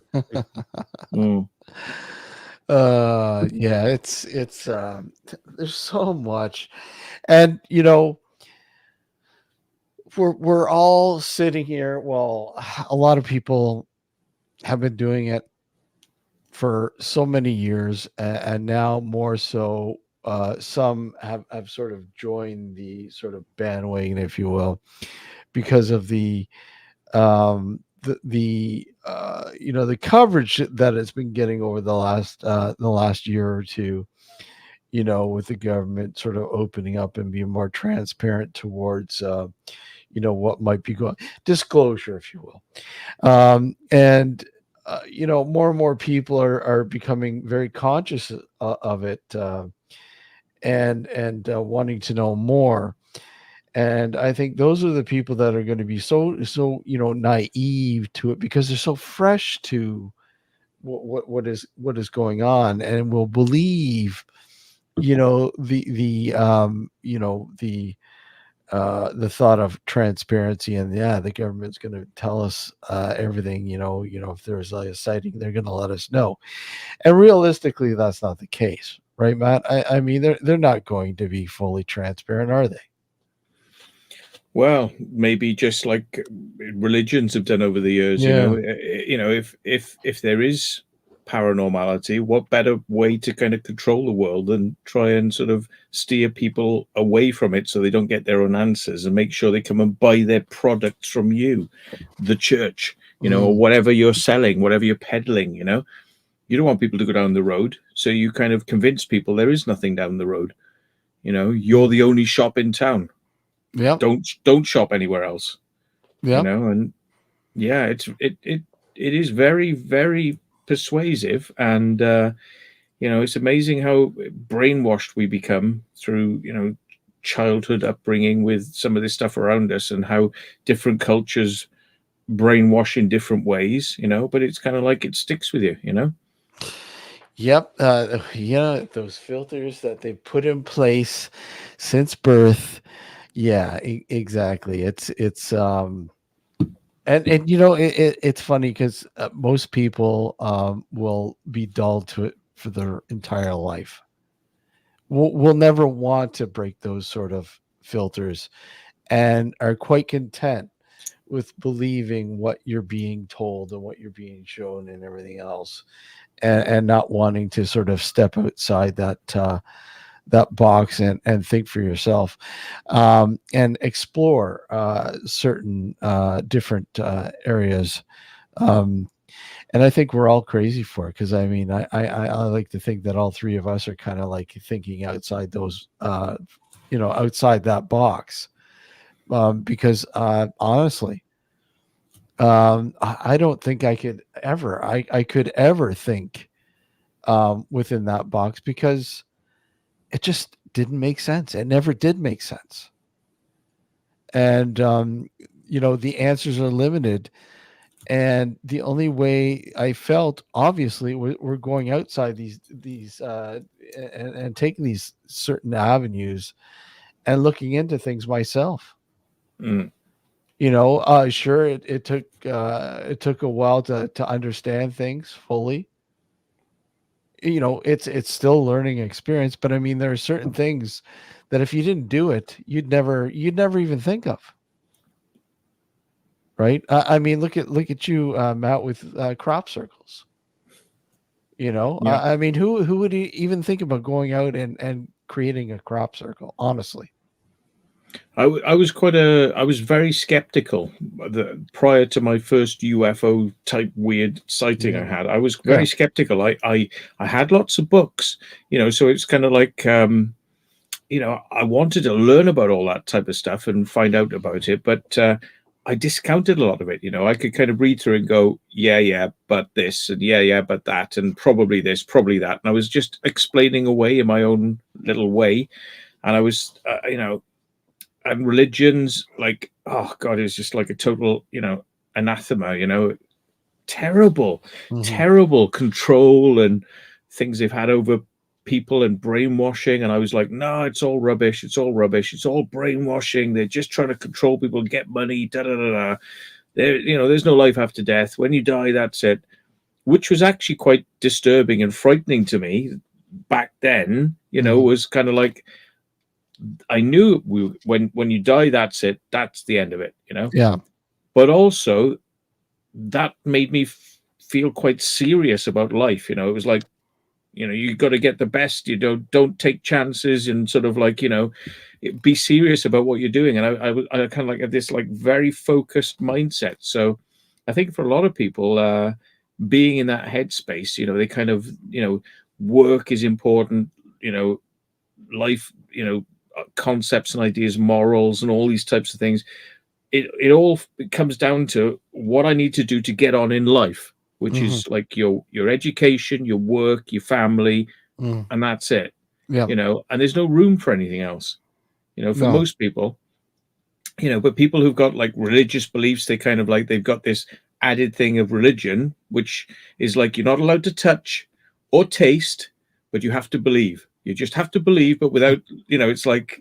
Yeah, it's there's so much, and we're all sitting here. Well, a lot of people have been doing it for so many years, and now more so, some have sort of joined the sort of bandwagon, if you will, because of the coverage that it's been getting over the last year or two, with the government sort of opening up and being more transparent towards what might be going, disclosure, if you will. And more and more people are becoming very conscious of it, and wanting to know more. And I think those are the people that are going to be so naive to it because they're so fresh to what is going on, and will believe the thought of transparency, and the government's going to tell us everything. If there's a sighting, they're going to let us know. And realistically, that's not the case, right, Matt? I mean, they're not going to be fully transparent, are they? Well, maybe just like religions have done over the years, Yeah. if there is paranormality, what better way to kind of control the world than try and sort of steer people away from it so they don't get their own answers, and make sure they come and buy their products from you, the church, or whatever you're selling, whatever you're peddling. You don't want people to go down the road, so you kind of convince people there is nothing down the road. You're the only shop in town. Yeah. Don't shop anywhere else. Yeah. And yeah, it is very, very persuasive, and it's amazing how brainwashed we become through childhood upbringing with some of this stuff around us, and how different cultures brainwash in different ways. But it's kind of like it sticks with you. Yep. Those filters that they put in place since birth. Yeah, exactly. And it's funny because most people will be dull to it for their entire life. We'll never want to break those sort of filters, and are quite content with believing what you're being told and what you're being shown and everything else, and not wanting to sort of step outside that box and think for yourself, and explore certain different areas. And I think we're all crazy for it, because I mean, I like to think that all three of us are kind of like thinking outside those, outside that box, because honestly, I don't think I could ever think within that box, because it just didn't make sense. It never did make sense. And the answers are limited, and the only way I felt, obviously, we're going outside these and taking these certain avenues and looking into things myself. Mm. Sure, it took a while to understand things fully. It's still a learning experience, but I mean, there are certain things that if you didn't do it, you'd never even think of. Right? I mean, look at you, Matt, with crop circles. Yeah. I mean, who would even think about going out and creating a crop circle? Honestly. I was very skeptical prior to my first UFO type weird sighting I had. I was very skeptical. I had lots of books, so it's kind of like, I wanted to learn about all that type of stuff and find out about it, but I discounted a lot of it. I could kind of read through and go, yeah, but this, and yeah, but that, and probably this, probably that. And I was just explaining away in my own little way. And I was, and religions, like, oh God, it's just like a total, anathema, terrible, terrible control and things they've had over people, and brainwashing. And I was like, no, it's all rubbish. It's all rubbish. It's all brainwashing. They're just trying to control people and get money. There's no life after death. When you die, that's it. Which was actually quite disturbing and frightening to me back then. Was kind of like, I knew when you die, that's it. That's the end of it. Yeah. But also, that made me feel quite serious about life. It was like, you got to get the best. You don't take chances, and sort of like, be serious about what you're doing. And I kind of like had this like very focused mindset. So I think for a lot of people, being in that headspace, they kind of, work is important, life, concepts and ideas, morals, and all these types of things. It all comes down to what I need to do to get on in life, which is like your education, your work, your family, and that's it. Yeah. And there's no room for anything else. For most people, but people who've got like religious beliefs, they kind of like they've got this added thing of religion, which is like you're not allowed to touch or taste, but you have to believe. You just have to believe, but without, it's like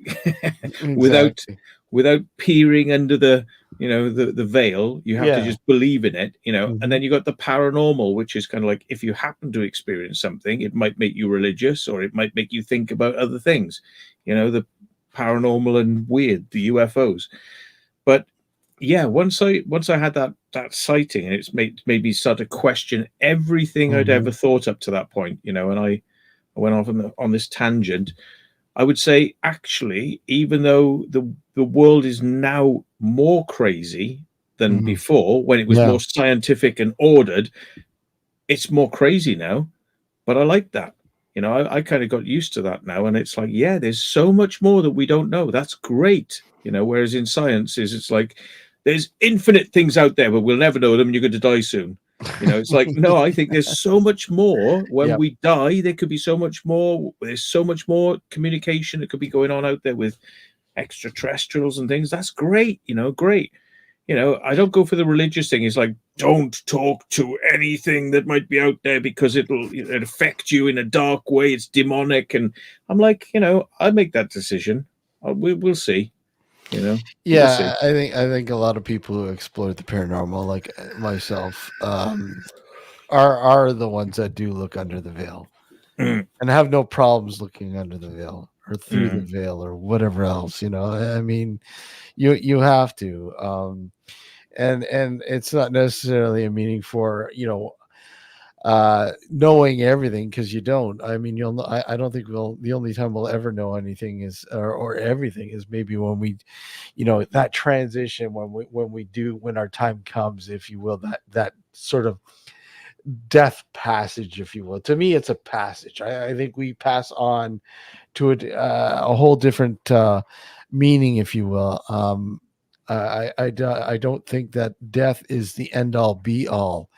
without Exactly. without peering under the veil. You have to Yeah. just believe in it, and Mhm. then you got the paranormal, which is kind of like if you happen to experience something, it might make you religious or it might make you think about other things, the paranormal and weird, the UFOs. But yeah, once I had that sighting, and it's made me start to question everything I'd ever Mhm. thought up to that point, and I went off on this tangent. I would say actually, even though the world is now more crazy than Mhm. before, when it was Yeah. more scientific and ordered, it's more crazy now. But I like that. I kind of got used to that now, and it's like, yeah, there's so much more that we don't know. That's great. Whereas in science, it's like there's infinite things out there, but we'll never know them, and you're going to die soon. It's like, no, I think there's so much more. When Yep. we die, there could be so much more. There's so much more communication that could be going on out there with extraterrestrials and things. That's great. Great. I don't go for the religious thing. It's like, don't talk to anything that might be out there because it affect you in a dark way. It's demonic. And I'm like, I make that decision. We'll see. We'll see. Yeah, I think a lot of people who explore the paranormal, like myself, are the ones that do look under the veil Mm, and have no problems looking under the veil or through the mm, veil or whatever else. I mean, you have to, and it's not necessarily a meaning for knowing everything, because you don't. I mean, I don't think the only time we'll ever know anything is or everything is maybe when we, that transition, when our time comes, if you will, that sort of death passage, if you will. To me, it's a passage. I think we pass on to a whole different meaning, if you will. I don't think that death is the end all be all.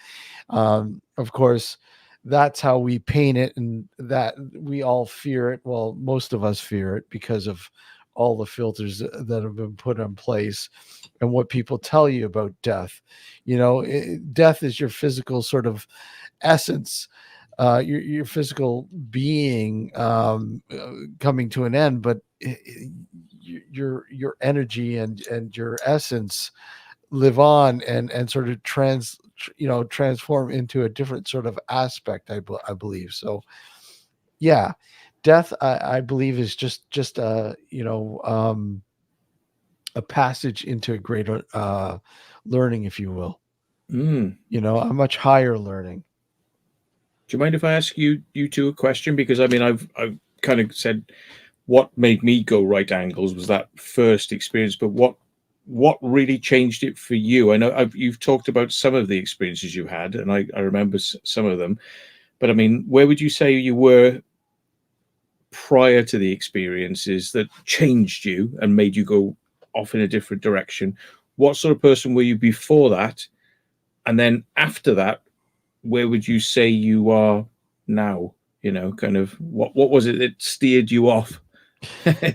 Of course, that's how we paint it, and that we all fear it. Well, most of us fear it because of all the filters that have been put in place and what people tell you about death. Death is your physical sort of essence, your physical being coming to an end, but your energy and your essence live on and sort of transform into a different sort of aspect. I believe so. Yeah, death, I believe, is just a passage into a greater learning, if you will. mm. A much higher learning. Do you mind if I ask you two a question? Because I mean, I've kind of said what made me go right angles was that first experience, but what really changed it for you? I know you've talked about some of the experiences you had, and I remember some of them. But I mean, where would you say you were prior to the experiences that changed you and made you go off in a different direction? What sort of person were you before that? And then after that, where would you say you are now? Kind of what was it that steered you off?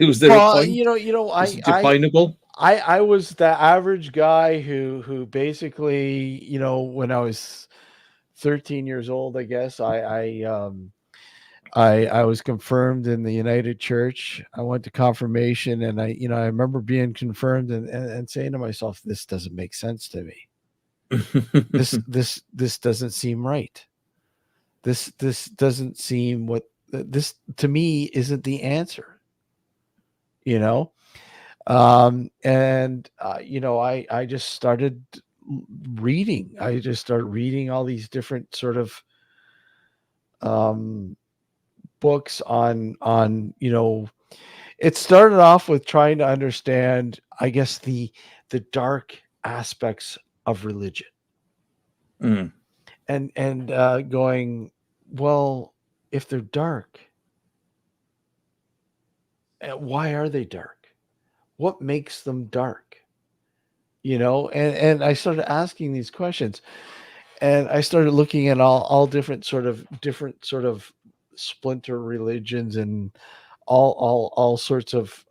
Was there a Well, point? Is it I definable? I was the average guy who basically, when I was 13 years old, I guess I was confirmed in the United Church. I went to confirmation, and I remember being confirmed and saying to myself, this doesn't make sense to me. This doesn't seem right. This doesn't seem what this to me isn't the answer, you know? And I just started reading. I just started reading all these different sort of um books on it started off with trying to understand, I guess, the dark aspects of religion, Mm, and going, well, if they're dark, why are they dark? What makes them dark? And I started asking these questions, and I started looking at all different sort of splinter religions and all sorts of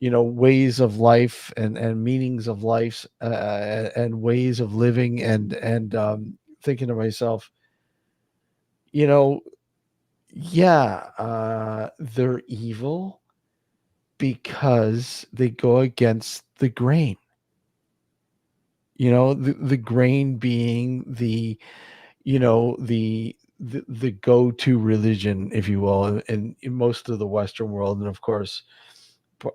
ways of life and meanings of life, and ways of living, and thinking to myself, you know, yeah, they're evil because they go against the grain. The grain being the go-to religion, if you will, in most of the Western world, and of course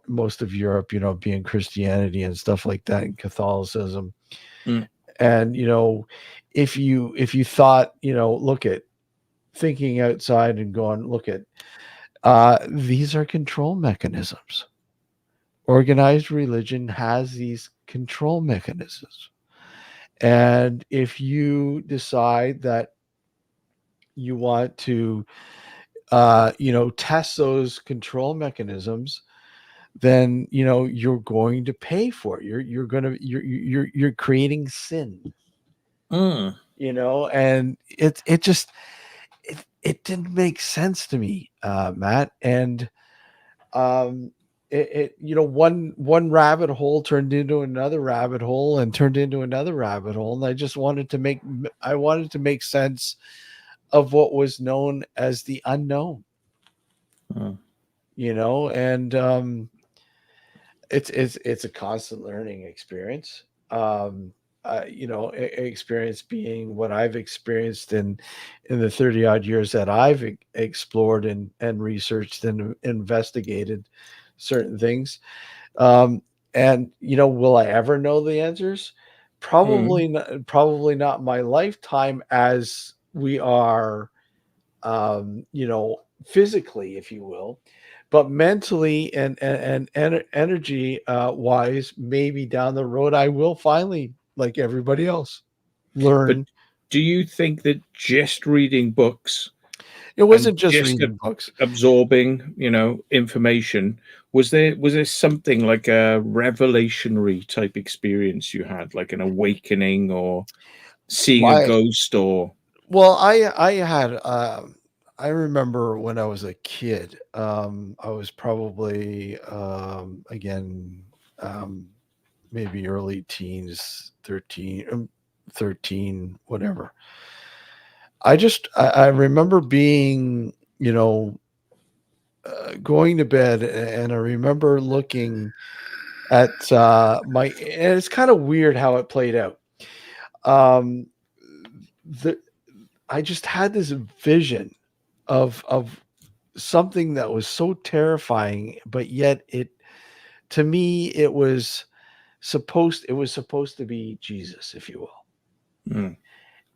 most of Europe, being Christianity and stuff like that, and Catholicism. Mm. And if you thought, look at thinking outside and going, look at these are control mechanisms. Organized religion has these control mechanisms. And if you decide that you want to test those control mechanisms, then you're going to pay for it. You're creating sin. Mm. And it didn't make sense to me, Matt. And one rabbit hole turned into another rabbit hole and turned into another rabbit hole, and I wanted to make sense of what was known as the unknown. Mm. And it's a constant learning experience. Experience being what I've experienced in the 30 odd years that I've explored and researched and investigated certain things. And will I ever know the answers? Mm. Probably not my lifetime, as we are, physically, if you will, but mentally and energy wise, maybe down the road, I will finally, like everybody else, But learn. do you think that just reading books It and wasn't just just reading books. absorbing, information, was there something like a revelationary type experience you had, like an awakening or seeing a My ghost or? Well, I had I remember when I was a kid, I was probably again, um maybe early teens, 13, whatever. I remember being, going to bed, and I remember looking at and it's kind of weird how it played out. Um the I just had this vision of something that was so terrifying, but yet to me it was supposed to be Jesus, if you will. Mm.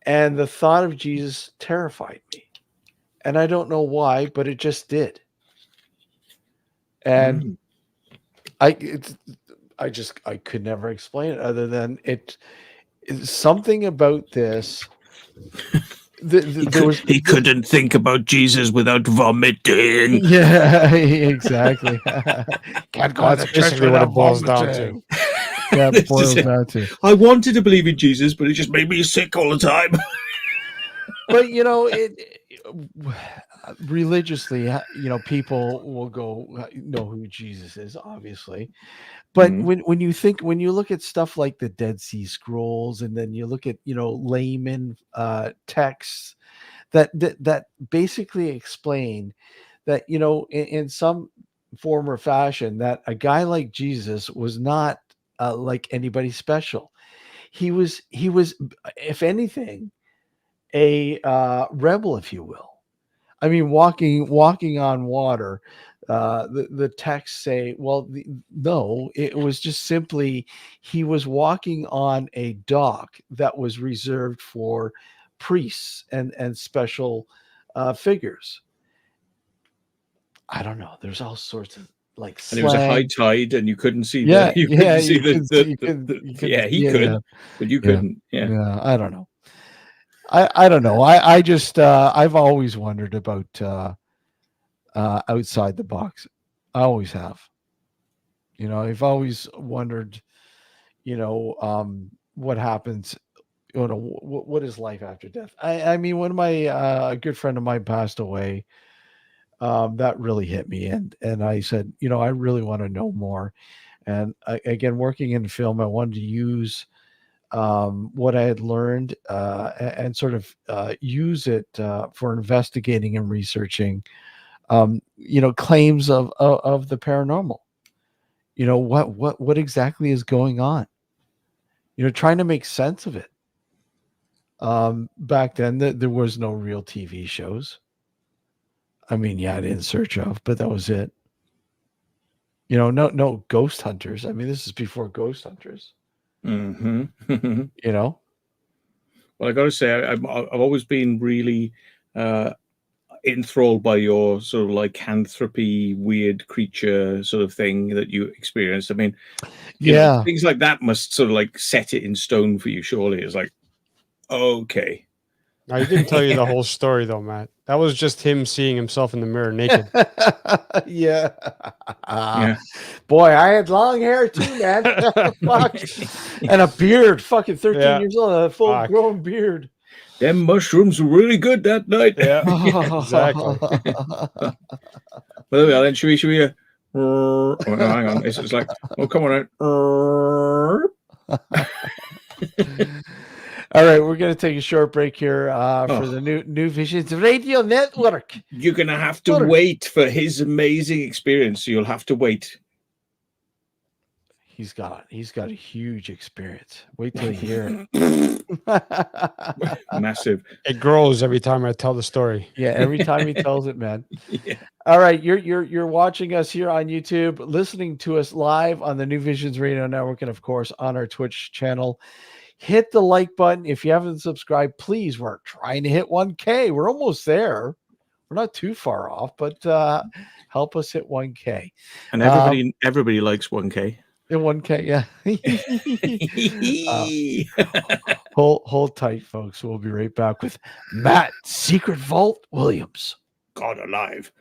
And the thought of Jesus terrified me. And I don't know why, but it just did. And Mm. I it's I could never explain it other than it's something about this. There was He couldn't think about Jesus without vomiting. yeah, exactly. Can't go to That's the church basically what it without boils down to. vomiting. Yeah, it This is boils it. down to. I wanted to believe in Jesus, but it just made me sick all the time. But religiously, people will go know who Jesus is, obviously. But Mm. when you look at stuff like the Dead Sea Scrolls, and then you look at layman texts that basically explain that in some form or fashion, that a guy like Jesus was not like anybody special. He was, if anything, a rebel, if you will. I mean, walking on water. The texts say, well, no, it was just simply he was walking on a dock that was reserved for priests and special figures. I don't know. There's all sorts of like And it was a high slang. tide, and you couldn't see the Yeah, you yeah. couldn't see You couldn't see. You couldn't yeah, he see any of. could, but you Yeah, couldn't. Yeah. yeah. I don't know. I don't know. I just I've always wondered about outside the box. I always have. I've always wondered. What happens. What is life after death? I mean, when my a good friend of mine passed away, that really hit me. And I said, you know, I really want to know more. And again, working in film, I wanted to use what I had learned and sort of use it for investigating and researching, you know, claims of the paranormal. You know, what exactly is going on? You know, trying to make sense of it. Back then, there was no real TV shows. I mean, yeah, I didn't search of, but that was it. You know, no ghost hunters. I mean, this is before ghost hunters. Mm-hmm. You know. Well, I got to say, I've always been really enthralled by your sort of lycanthropy, weird creature sort of thing that you experienced. I mean, you know, things like that must sort of like set it in stone for you. Surely, it's like, okay. Now, he didn't tell you the whole story, though, Matt. That was just him seeing himself in the mirror naked. Yeah. Boy, I had long hair too, man. Fuck. And a beard. Fucking 13 years old, a full-grown beard. Them mushrooms were really good that night. Yeah, exactly. Well, then should we oh, no, hang on. It's like, oh, come on out. All right, we're going to take a short break here for the New Visions Radio Network. You're going to have to wait for his amazing experience. So you'll have to wait. He's got a huge experience. Wait till you hear it. Massive. It grows every time I tell the story. Yeah, every time he tells it, man. Yeah. All right, you're watching us here on YouTube, listening to us live on the New Visions Radio Network, and of course on our Twitch channel. Hit the like button if you haven't subscribed. Please, we're trying to hit 1K. We're almost there. We're not too far off, but help us hit 1K. And everybody likes 1K. In 1K, yeah. Hold tight, folks. We'll be right back with Matt Secret Vault Williams. God alive.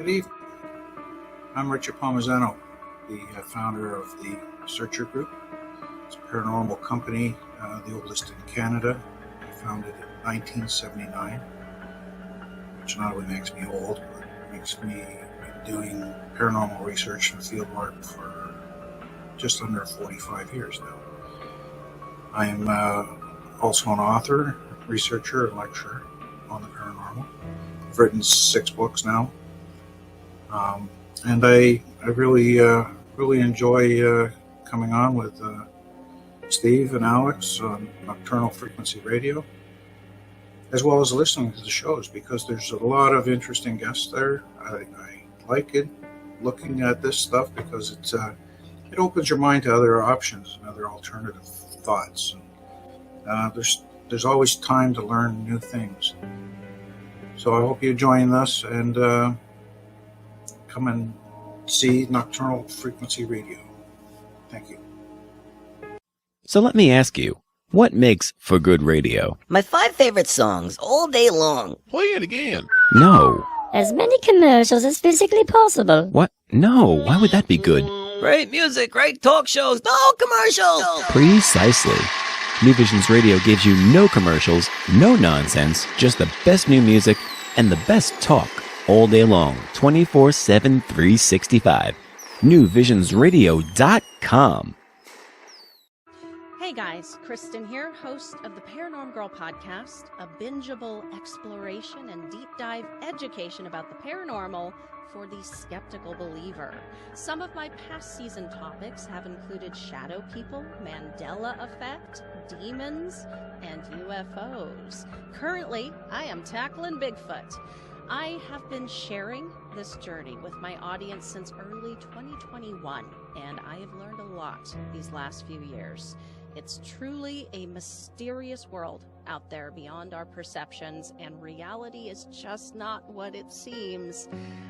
Good evening. I'm Richard Palmisano, the founder of the Searcher Group. It's a paranormal company, the oldest in Canada. I founded it in 1979, which not only makes me old, but makes me doing paranormal research and field work for just under 45 years now. I am also an author, researcher, and lecturer on the paranormal. I've written 6 books now. And I really enjoy coming on with Steve and Alex on Nocturnal Frequency Radio, as well as listening to the shows, because there's a lot of interesting guests there. I like it, looking at this stuff, because it opens your mind to other options and other alternative thoughts. And, there's always time to learn new things. So I hope you join us and come and see Nocturnal Frequency Radio. Thank you. So let me ask you, what makes for good radio? My 5 favorite songs all day long. Play it again. No. As many commercials as physically possible. What? No, why would that be good? Great music, great talk shows, no commercials! Precisely. New Visions Radio gives you no commercials, no nonsense, just the best new music and the best talk all day long, 24/7, 365. NewVisionsRadio.com. Hey guys, Kristen here, host of the Paranormal Girl podcast, a bingeable exploration and deep dive education about the paranormal for the skeptical believer. Some of my past season topics have included shadow people, Mandela effect, demons, and UFOs. Currently, I am tackling Bigfoot. I have been sharing this journey with my audience since early 2021, and I have learned a lot these last few years. It's truly a mysterious world out there beyond our perceptions, and reality is just not what it seems.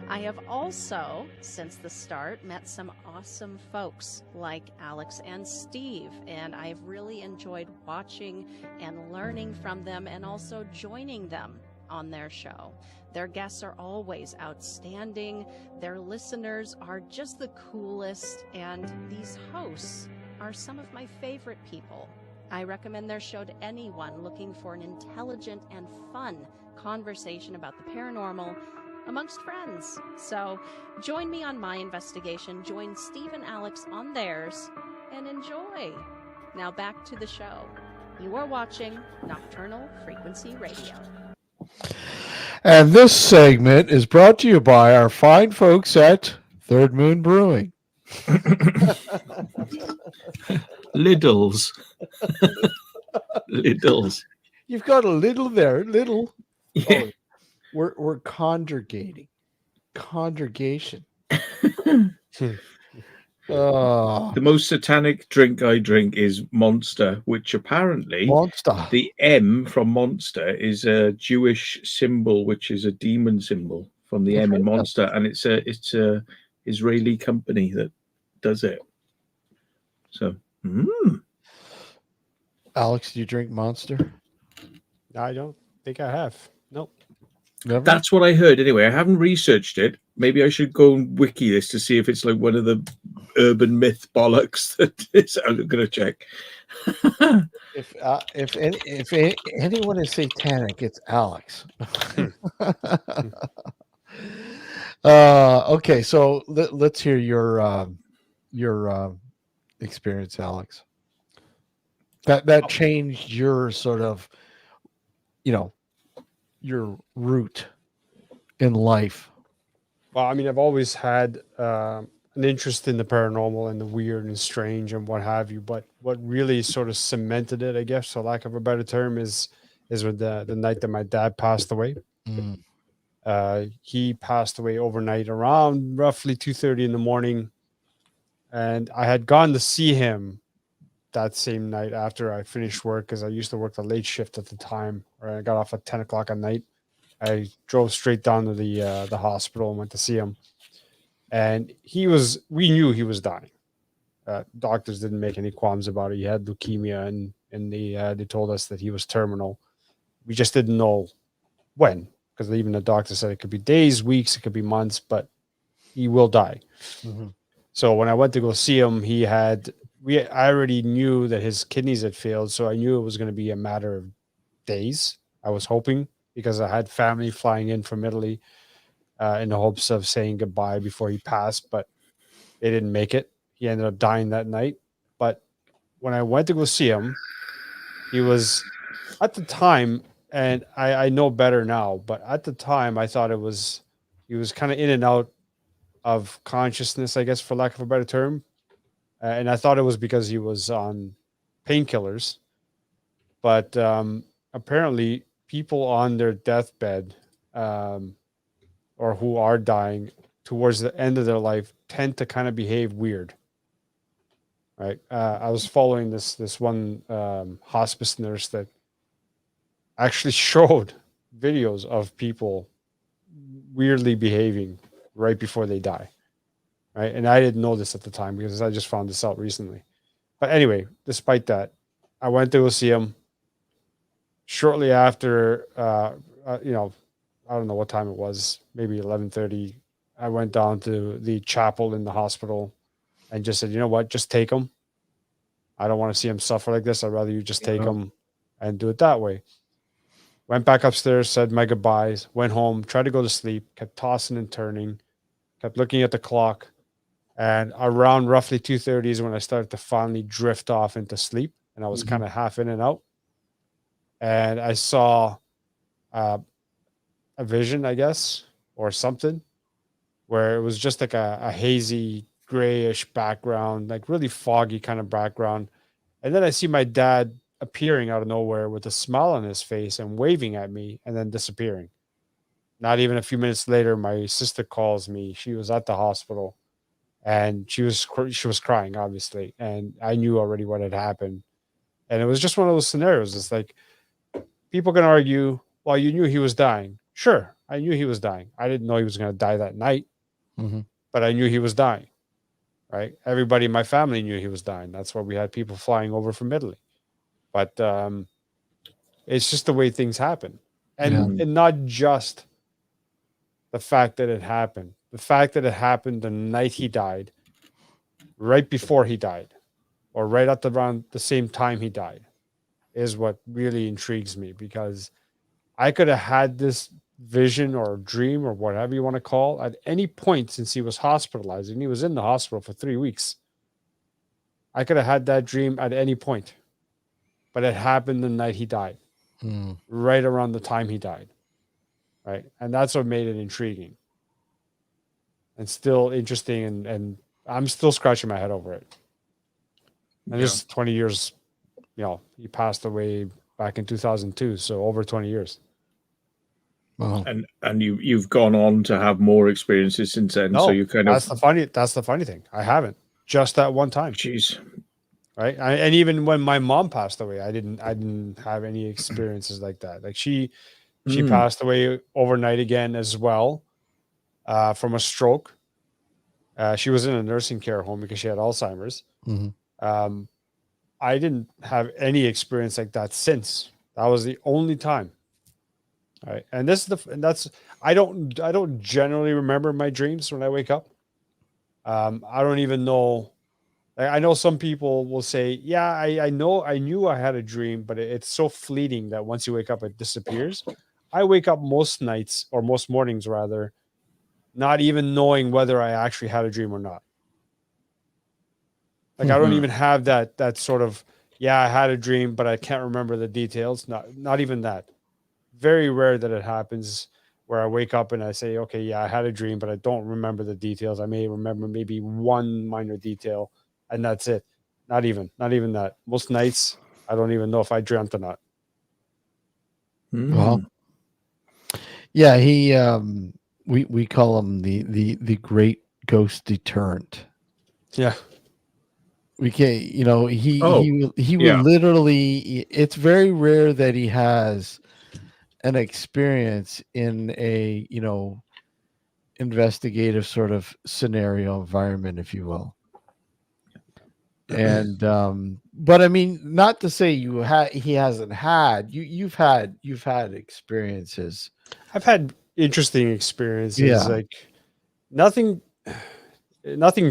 I have also, since the start, met some awesome folks like Alex and Steve, and I've really enjoyed watching and learning from them and also joining them on their show. Their guests are always outstanding, their listeners are just the coolest, and these hosts are some of my favorite people. I recommend their show to anyone looking for an intelligent and fun conversation about the paranormal amongst friends. So join me on my investigation, join Steve and Alex on theirs, and enjoy. Now back to the show. You are watching Nocturnal Frequency Radio. And this segment is brought to you by our fine folks at Third Moon Brewing. Liddles. Liddles. You've got a little there, little. Yeah. Oh, we're congregation. The most satanic drink I drink is Monster, which apparently the M from Monster is a Jewish symbol, which is a demon symbol from the M in Monster, and it's a Israeli company that does it. So, Alex, do you drink Monster? I don't think I have. Nope. Never? That's what I heard anyway. I haven't researched it. Maybe I should go and wiki this to see if it's like one of the urban myth bollocks that is. I'm going to check. If anyone is satanic, it's Alex. Okay, so let's hear your experience, Alex. That changed your sort of, your route in life. Well, I mean, I've always had an interest in the paranormal and the weird and strange and what have you. But what really sort of cemented it, I guess, for lack of a better term, is with the night that my dad passed away. He passed away overnight around roughly 2:30 in the morning. And I had gone to see him that same night after I finished work, because I used to work the late shift at the time, or I got off at 10 o'clock at night. I drove straight down to the hospital and went to see him. And we knew he was dying. Doctors didn't make any qualms about it. He had leukemia, and they told us that he was terminal. We just didn't know when. because even the doctor said it could be days, weeks, it could be months, but he will die. Mhm. So when I went to go see him, I already knew that his kidneys had failed, so I knew it was going to be a matter of days. I was hoping, because I had family flying in from Italy in the hopes of saying goodbye before he passed, but they didn't make it. He ended up dying that night. But when I went to go see him, he was at the time, and I know better now, but at the time I thought he was kind of in and out of consciousness, I guess, for lack of a better term. And I thought it was because he was on painkillers. But apparently, people on their deathbed or who are dying towards the end of their life tend to kind of behave weird. Right. I was following this one hospice nurse that actually showed videos of people weirdly behaving right before they die. Right. And I didn't know this at the time because I just found this out recently. But anyway, despite that, I went to go see him. Shortly after, you know, I don't know what time it was, maybe 11:30. I went down to the chapel in the hospital and just said, you know what, just take him. I don't want to see him suffer like this. I'd rather you just take him and do it that way. Went back upstairs, said my goodbyes, went home, tried to go to sleep, kept tossing and turning, kept looking at the clock. And around roughly 2:30 is when I started to finally drift off into sleep. And I was kind of half in and out. And I saw a vision, I guess, or something, where it was just like a hazy, grayish background, like really foggy kind of background. And then I see my dad appearing out of nowhere with a smile on his face and waving at me and then disappearing. Not even a few minutes later, my sister calls me. She was at the hospital and she was crying, obviously. And I knew already what had happened. And it was just one of those scenarios. It's like people can argue, well, you knew he was dying. Sure, I knew he was dying. I didn't know he was going to die that night, but I knew he was dying. Right? Everybody in my family knew he was dying. That's why we had people flying over from Italy. But it's just the way things happen. And not just the fact that it happened. The fact that it happened the night he died, right before he died, or right at around the same time he died, is what really intrigues me, because I could have had this vision or dream or whatever you want to call at any point since he was hospitalized, and he was in the hospital for 3 weeks. I could have had that dream at any point, but it happened the night he died, right around the time he died. Right. And that's what made it intriguing and still interesting. And I'm still scratching my head over it. And this is 20 years, you know, he passed away back in 2002. So over 20 years. Wow. And you've gone on to have more experiences since then. No, So you kind that's the funny thing. I haven't, just that one time. Jeez. Right. And even when my mom passed away, I didn't have any experiences like that. Like she passed away overnight again as well, from a stroke. She was in a nursing care home because she had Alzheimer's. I didn't have any experience like that since. That was the only time. All right. And I don't generally remember my dreams when I wake up. I don't even know. I know some people will say, yeah, I knew I had a dream, but it's so fleeting that once you wake up, it disappears. I wake up most nights, or most mornings rather, not even knowing whether I actually had a dream or not. Like I don't even have that sort of, yeah, I had a dream, but I can't remember the details. Not even that. Very rare that it happens where I wake up and I say, okay, yeah, I had a dream, but I don't remember the details. I may remember maybe one minor detail, and that's it. Not even that. Most nights, I don't even know if I dreamt or not. Well, yeah, he we call him the great ghost deterrent. Yeah. We can't, you know, he will literally, it's very rare that he has an experience in a, you know, investigative sort of scenario environment, if you will. And but I mean, not to say he hasn't had, you've had experiences. I've had interesting experiences, Yeah. like nothing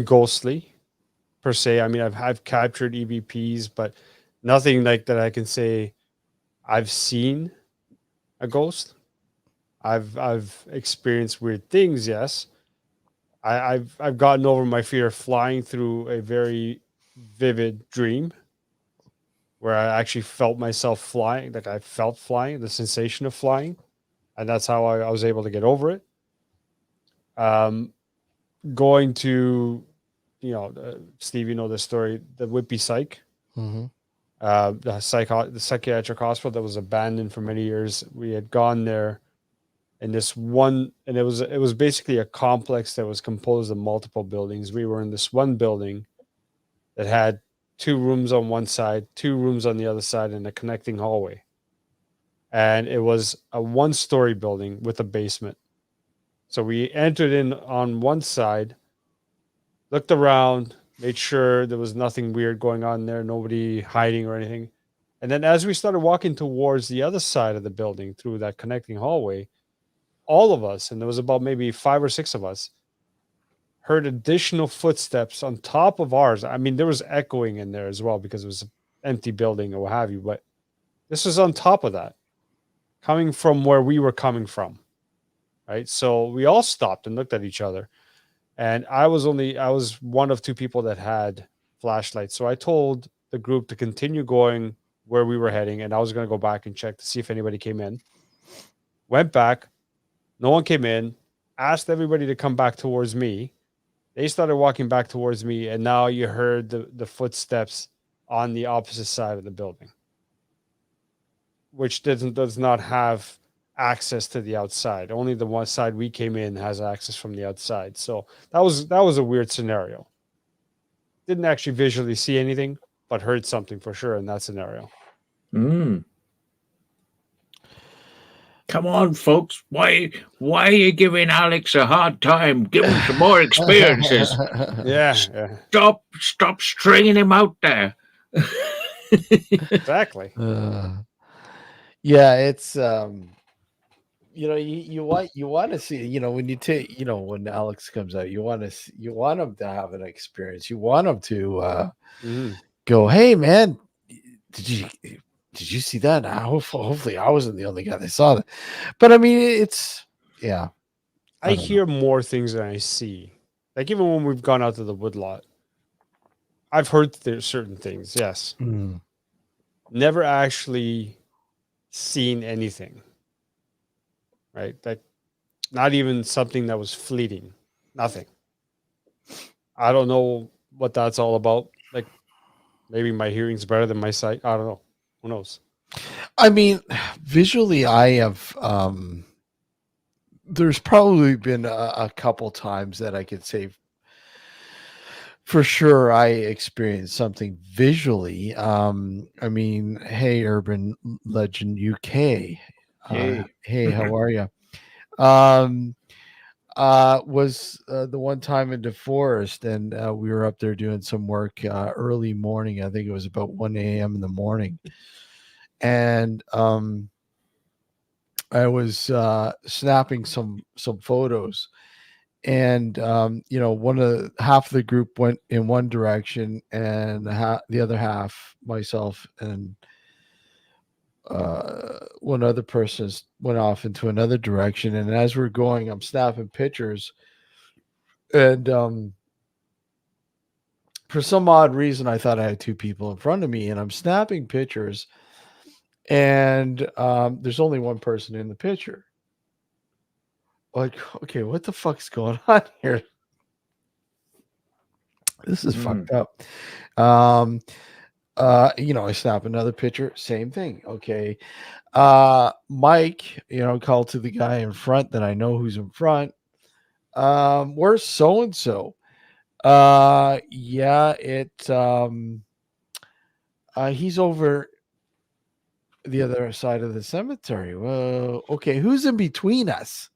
ghostly per se. I mean, I've captured EVPs, but nothing like that I can say I've seen a ghost. I've experienced weird things, yes. I've gotten over my fear of flying through a very vivid dream where I actually felt myself flying, like I felt flying, the sensation of flying, and that's how I was able to get over it. Um, Going to, Steve, you know the story, the Whitby Psych, Mm-hmm. the psychiatric hospital that was abandoned for many years. We had gone there, and it was basically a complex that was composed of multiple buildings. We were in this one building that had 2 rooms on one side, 2 rooms on the other side, and a connecting hallway. And it was a 1-story building with a basement. So we entered in on one side, looked around, made sure there was nothing weird going on there, nobody hiding or anything. And then as we started walking towards the other side of the building through that connecting hallway, all of us, and there was about maybe 5 or 6 of us, heard additional footsteps on top of ours. I mean, there was echoing in there as well because it was an empty building or what have you, but this was on top of that, coming from where we were coming from. Right. So we all stopped and looked at each other. And I was one of 2 people that had flashlights. So I told the group to continue going where we were heading, and I was going to go back and check to see if anybody came in. Went back, no one came in, asked everybody to come back towards me. They started walking back towards me, and now you heard the footsteps on the opposite side of the building, which does not have access to the outside. Only the one side we came in has access from the outside. So that was a weird scenario. Didn't actually visually see anything, but heard something for sure in that scenario. Come on, folks. Why are you giving Alex a hard time? Give him some more experiences. Yeah. Stop stringing him out there. Exactly. Yeah, it's you want to see, when you take, when Alex comes out, you want him to have an experience. You want him to go, hey man, did you see that? Hopefully I wasn't the only guy that saw that. But I mean, it's I hear more things than I see. Like even when we've gone out to the woodlot, I've heard there's certain things. Yes. Never actually seen anything. Right? Like not even something that was fleeting. Nothing. I don't know what that's all about. Like maybe my hearing's better than my sight. I don't know. Who knows? I mean, visually, I have. There's probably been a couple times that I could say for sure I experienced something visually. I mean, hey, Urban Legend UK. Hey, how are you? Was the one time in DeForest, and we were up there doing some work early morning. I think it was about 1 a.m. in the morning. And I was snapping some photos, and half of the group went in one direction, and the other half, myself and one other person, went off into another direction. And as we're going, I'm snapping pictures, and for some odd reason, I thought I had 2 people in front of me, and I'm snapping pictures, and there's only one person in the picture. Like, okay, what the fuck's going on here? This is fucked up. I snap another picture, same thing. Okay. Mike, called to the guy in front that I know who's in front. Where's so and so? Yeah, he's over the other side of the cemetery. Well, okay, who's in between us?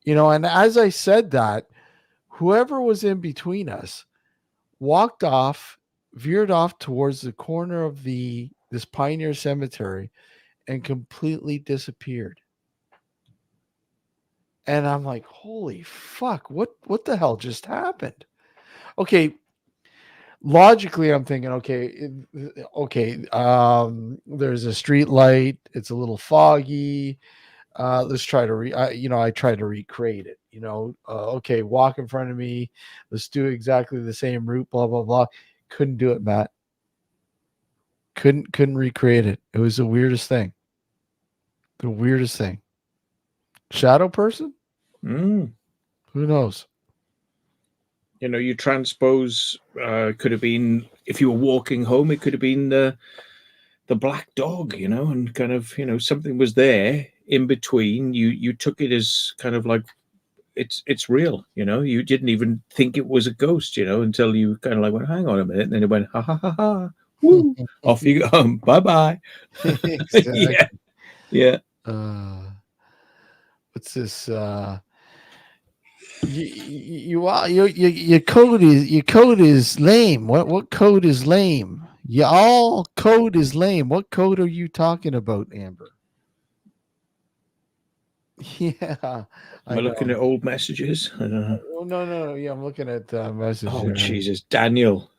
And as I said that, whoever was in between us walked off veered off towards the corner of this Pioneer Cemetery and completely disappeared. And I'm like, holy fuck, what the hell just happened? Okay, logically I'm thinking, there's a street light, it's a little foggy. Let's try to I tried to recreate it, okay, walk in front of me, let's do exactly the same route, blah blah blah. Couldn't do it, Matt. Couldn't recreate it. It was the weirdest thing. Shadow person? Mm. Who knows? You transpose, could have been, if you were walking home, it could have been the black dog, and kind of, something was there in between. You took it as kind of like it's real, you didn't even think it was a ghost, until you kind of like went, hang on a minute, and then it went, ha ha ha ha, woo, off you go, bye bye. Exactly. Yeah. What's this? Your code is lame. What code is lame? Y'all code is lame. What code are you talking about, Amber? Yeah, Am I looking at old messages? I don't know. Oh, no. Yeah, I'm looking at messages. Oh, Jesus, Daniel.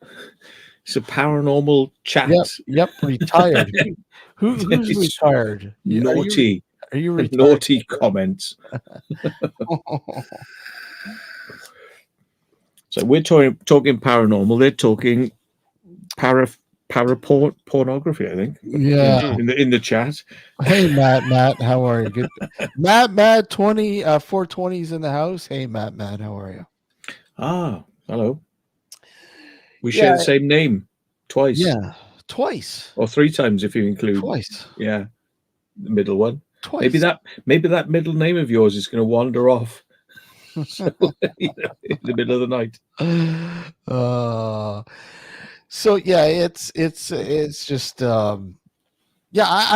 It's a paranormal chat. Yep, retired. Who's retired? Naughty. Are you retired? Naughty comments. So we're talking paranormal. They're talking pornography, I think. Yeah. In the chat. Hey Matt, how are you? Good. Matt 20 420's in the house. Hey Matt, how are you? Ah, hello. We share the same name twice. Yeah, twice. Or 3 times if you include twice. Yeah. The middle one. Twice. Maybe that middle name of yours is going to wander off. So, in the middle of the night. So yeah, it's just I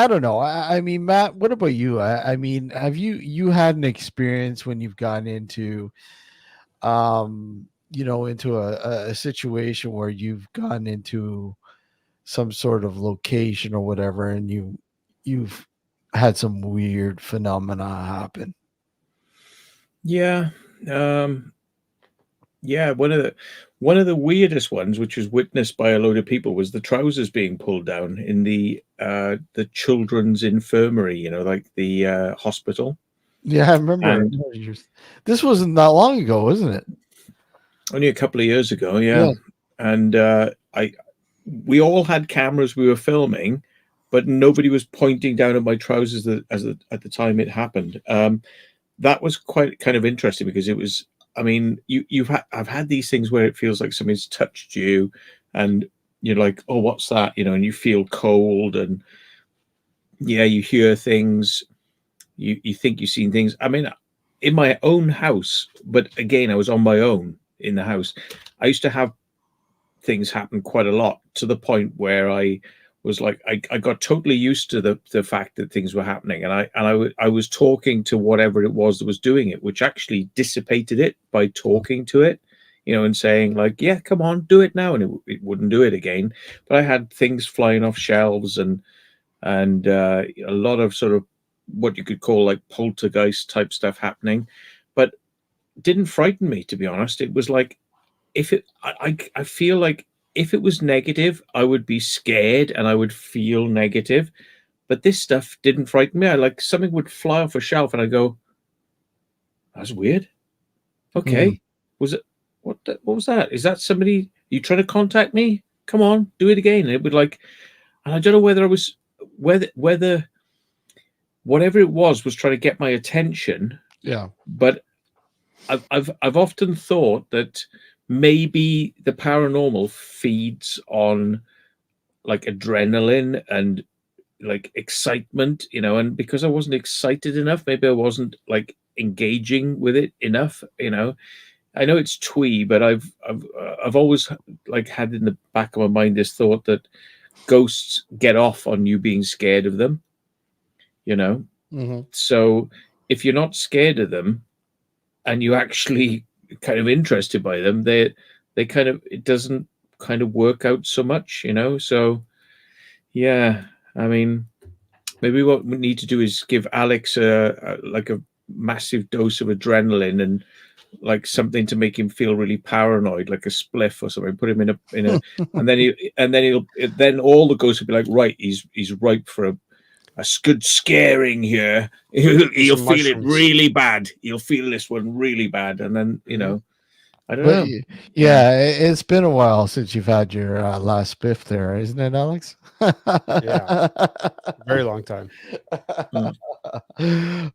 don't know. I mean, Matt, what about you? I mean, have you had an experience when you've gotten into into a situation where you've gone into some sort of location or whatever, and you've had some weird phenomena happen? Yeah. Yeah, one of the weirdest ones, which was witnessed by a load of people, was the trousers being pulled down in the children's infirmary, like the hospital. Yeah, I remember. This wasn't that long ago, wasn't it? Only a couple of years ago, yeah. And we all had cameras we were filming, but nobody was pointing down at my trousers at the time it happened. That was quite kind of interesting because it was, I mean, I've had these things where it feels like somebody's touched you and you're like, oh, what's that? And you feel cold, and you hear things, you think you've seen things. I mean, in my own house, but again, I was on my own in the house. I used to have things happen quite a lot, to the point where I was like, I got totally used to the fact that things were happening, and I was talking to whatever it was that was doing it, which actually dissipated it by talking to it, and saying like, yeah, come on, do it now, and it wouldn't do it again. But I had things flying off shelves and a lot of sort of what you could call like poltergeist type stuff happening, but it didn't frighten me, to be honest. It was like, I feel like if it was negative, I would be scared and I would feel negative. But this stuff didn't frighten me. I like something would fly off a shelf and I go, that's weird. Okay. Was it, what was that? Is that somebody, you trying to contact me? Come on, do it again. And it would like, and I don't know whether I was, whether whatever it was trying to get my attention. Yeah. But I've often thought that maybe the paranormal feeds on like adrenaline and like excitement, and because I wasn't excited enough, maybe I wasn't like engaging with it enough. I know it's twee, but I've always like had in the back of my mind this thought that ghosts get off on you being scared of them. So if you're not scared of them and you actually kind of interested by them, they kind of, it doesn't kind of work out so much, you know. So yeah, I mean, maybe what we need to do is give Alex like a massive dose of adrenaline and like something to make him feel really paranoid, like a spliff or something. Put him in a, and then all the ghosts will be like, right, he's ripe for a good scaring here. He'll Some feel it mushrooms. really bad. He'll feel this one really bad, and then you know, I don't But know. yeah, it's been a while since you've had your last spiff there, isn't it, Alex? Yeah. Very long time.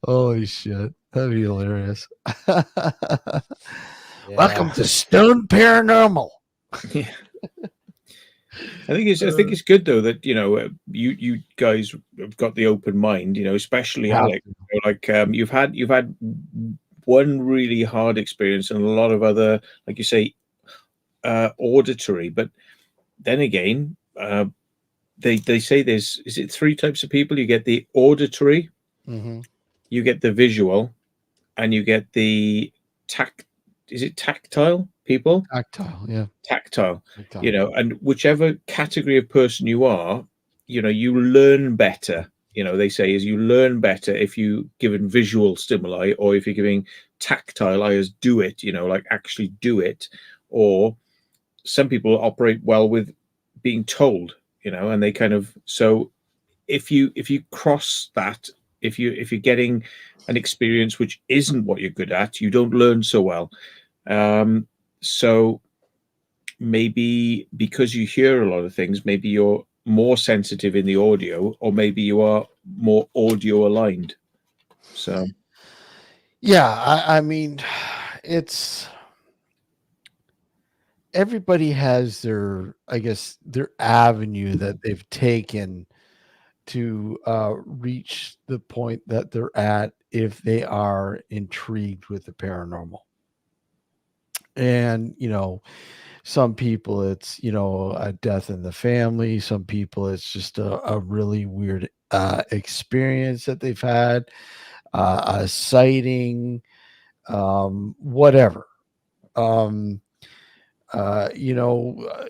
Holy shit. That'd be hilarious. Yeah. Welcome to Stone Paranormal. Yeah. I think it's good though that, you know, you guys have got the open mind, you know, especially Have Alex. You know, like you've had one really hard experience and a lot of other, like you say, auditory. But then again, they say is it 3 types of people? You get the auditory, you get the visual, and you get the is it tactile people? Tactile, yeah. Tactile, you know, and whichever category of person you are, you know, you learn better. You know, they say is you learn better if you given visual stimuli, or if you're giving tactile, as do it, you know, like actually do it. Or some people operate well with being told, you know, and they kind of, so if you cross that, if you're getting an experience which isn't what you're good at, you don't learn so well. So maybe because you hear a lot of things, maybe you're more sensitive in the audio, or maybe you are more audio aligned. So yeah, I mean, it's everybody has their, I guess, their avenue that they've taken to reach the point that they're at if they are intrigued with the paranormal. And, you know, some people it's, you know, a death in the family. Some people it's just a really weird experience that they've had, a sighting, whatever. Um, you know,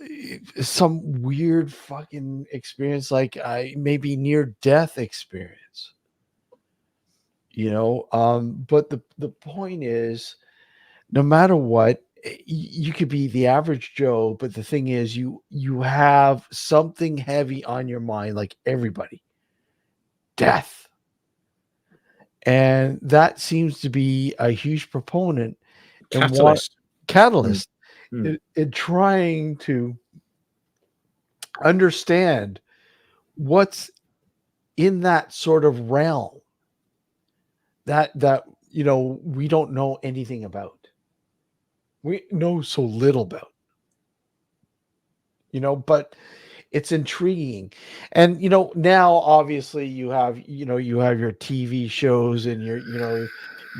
some weird fucking experience, like maybe near death experience, you know. But the point is, no matter what, you could be the average Joe, but the thing is, you have something heavy on your mind, like everybody, death. And that seems to be a huge proponent in what catalyst in trying to understand what's in that sort of realm that you know we don't know anything about. We know so little about, you know, but it's intriguing. And you know, now obviously you have, you know, you have your TV shows and your, you know,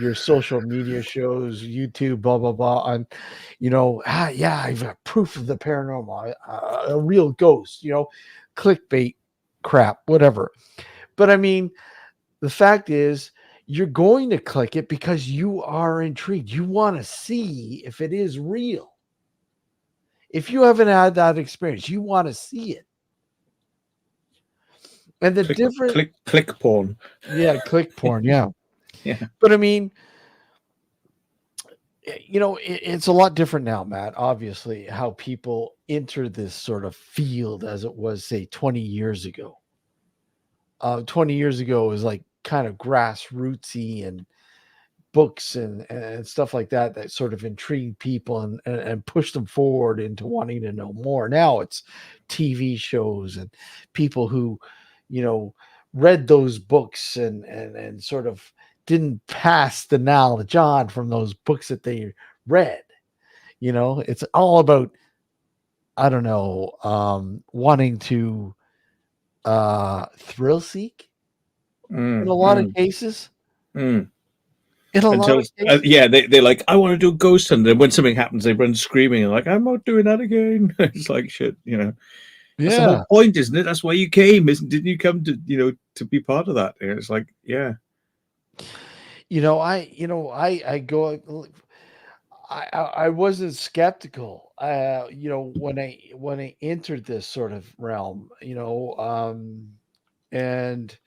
your social media shows, YouTube, blah blah blah, and you know, yeah, I've got proof of the paranormal, a real ghost, you know, clickbait crap, whatever. But I mean, the fact is, you're going to click it because you are intrigued. You want to see if it is real. If you haven't had that experience, you want to see it. And the click porn. Yeah, click porn. Yeah. Yeah. But I mean, you know, it's a lot different now, Matt. Obviously, how people enter this sort of field as it was, say, 20 years ago. 20 years ago, it was like kind of grassrootsy, and books and stuff like that that sort of intrigue people and push them forward into wanting to know more. Now it's TV shows and people who, you know, read those books and sort of didn't pass the knowledge on from those books that they read. You know, it's all about, I don't know, wanting to thrill seek in a lot of cases. Until yeah, they're like, I want to do a ghost hunt. And when something happens, they run screaming and like, I'm not doing that again. It's like shit, you know. That's the whole point, isn't it? That's why you came, didn't you come to, you know, to be part of that? And it's like, yeah. You know, I go, I wasn't skeptical, when I entered this sort of realm, and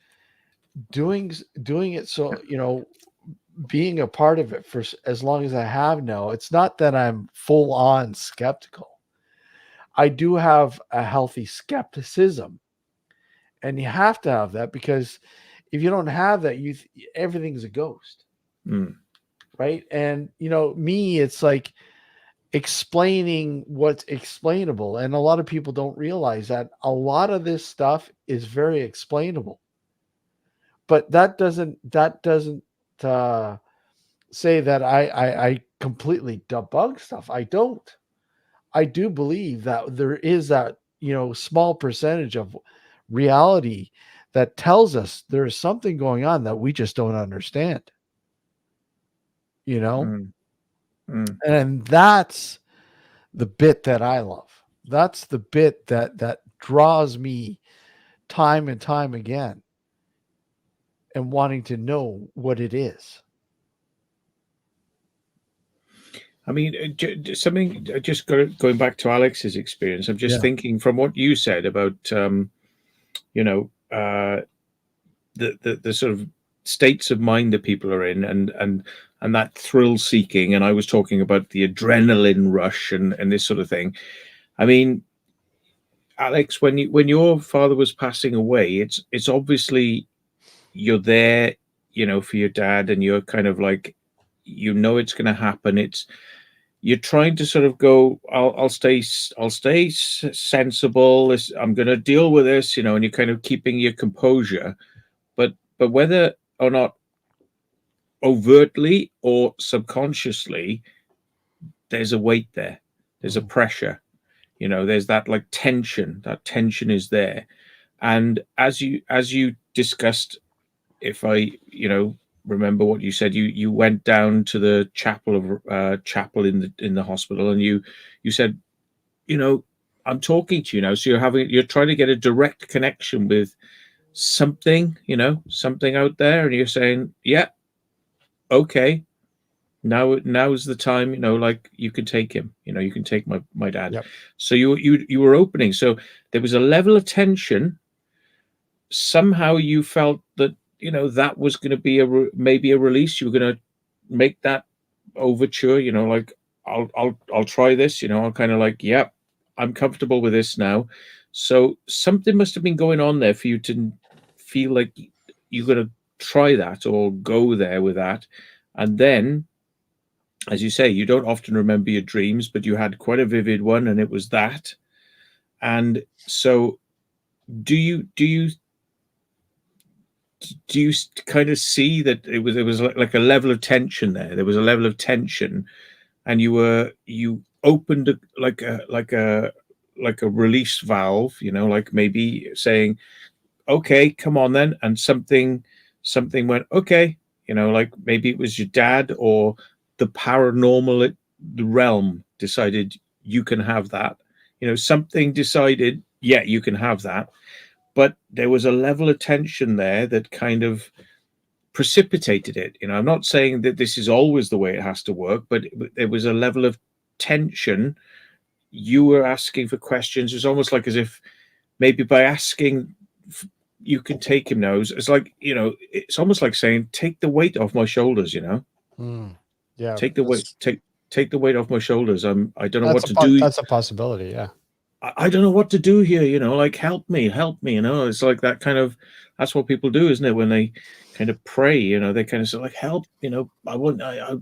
doing it. So, being a part of it for as long as I have now, it's not that I'm full on skeptical. I do have a healthy skepticism, and you have to have that, because if you don't have that, everything's a ghost, right? And me, it's like explaining what's explainable, and a lot of people don't realize that a lot of this stuff is very explainable, but that doesn't say that I completely debug stuff. I do believe that there is that small percentage of reality that tells us there is something going on that we just don't understand, and that's the bit that I love. That's the bit that draws me time and time again, and wanting to know what it is. I mean, something just going back to Alex's experience. I'm just thinking from what you said about, the sort of states of mind that people are in, and that thrill seeking. And I was talking about the adrenaline rush and this sort of thing. I mean, Alex, when your father was passing away, it's obviously you're there, for your dad, and you're kind of like, it's going to happen. You're trying to sort of go, I'll stay sensible. I'm going to deal with this, and you're kind of keeping your composure. But whether or not overtly or subconsciously, there's a weight there. There's a pressure. There's that like tension. That tension is there. And as you discussed, if I remember what you said, you went down to the chapel in the hospital, and you said, I'm talking to you now. So you're trying to get a direct connection with something, something out there, and you're saying, yeah, okay, now's the time, like you can take him, you can take my dad. Yep. So you were opening. So there was a level of tension. Somehow you felt that that was going to be maybe a release. You were going to make that overture, like I'll try this, I'll kind of like, yeah, I'm comfortable with this now. So something must have been going on there for you to feel like you're going to try that or go there with that. And then, as you say, you don't often remember your dreams, but you had quite a vivid one, and it was that. And so do you kind of see that it was like a level of tension there? There was a level of tension, and you opened like a release valve, like maybe saying, okay, come on then. And something went, okay, like maybe it was your dad or the paranormal, the realm decided you can have that. Something decided, yeah, you can have that. But there was a level of tension there that kind of precipitated it. I'm not saying that this is always the way it has to work, but there was a level of tension. You were asking for questions. It was almost like as if maybe by asking, you can take him now. It's like, it's almost like saying, take the weight off my shoulders, Yeah. Take the weight, take the weight off my shoulders. I don't know what to do. That's a possibility. Yeah. I don't know what to do here, like, help me, it's like that kind of, that's what people do, isn't it? When they kind of pray, they kind of say like, help, I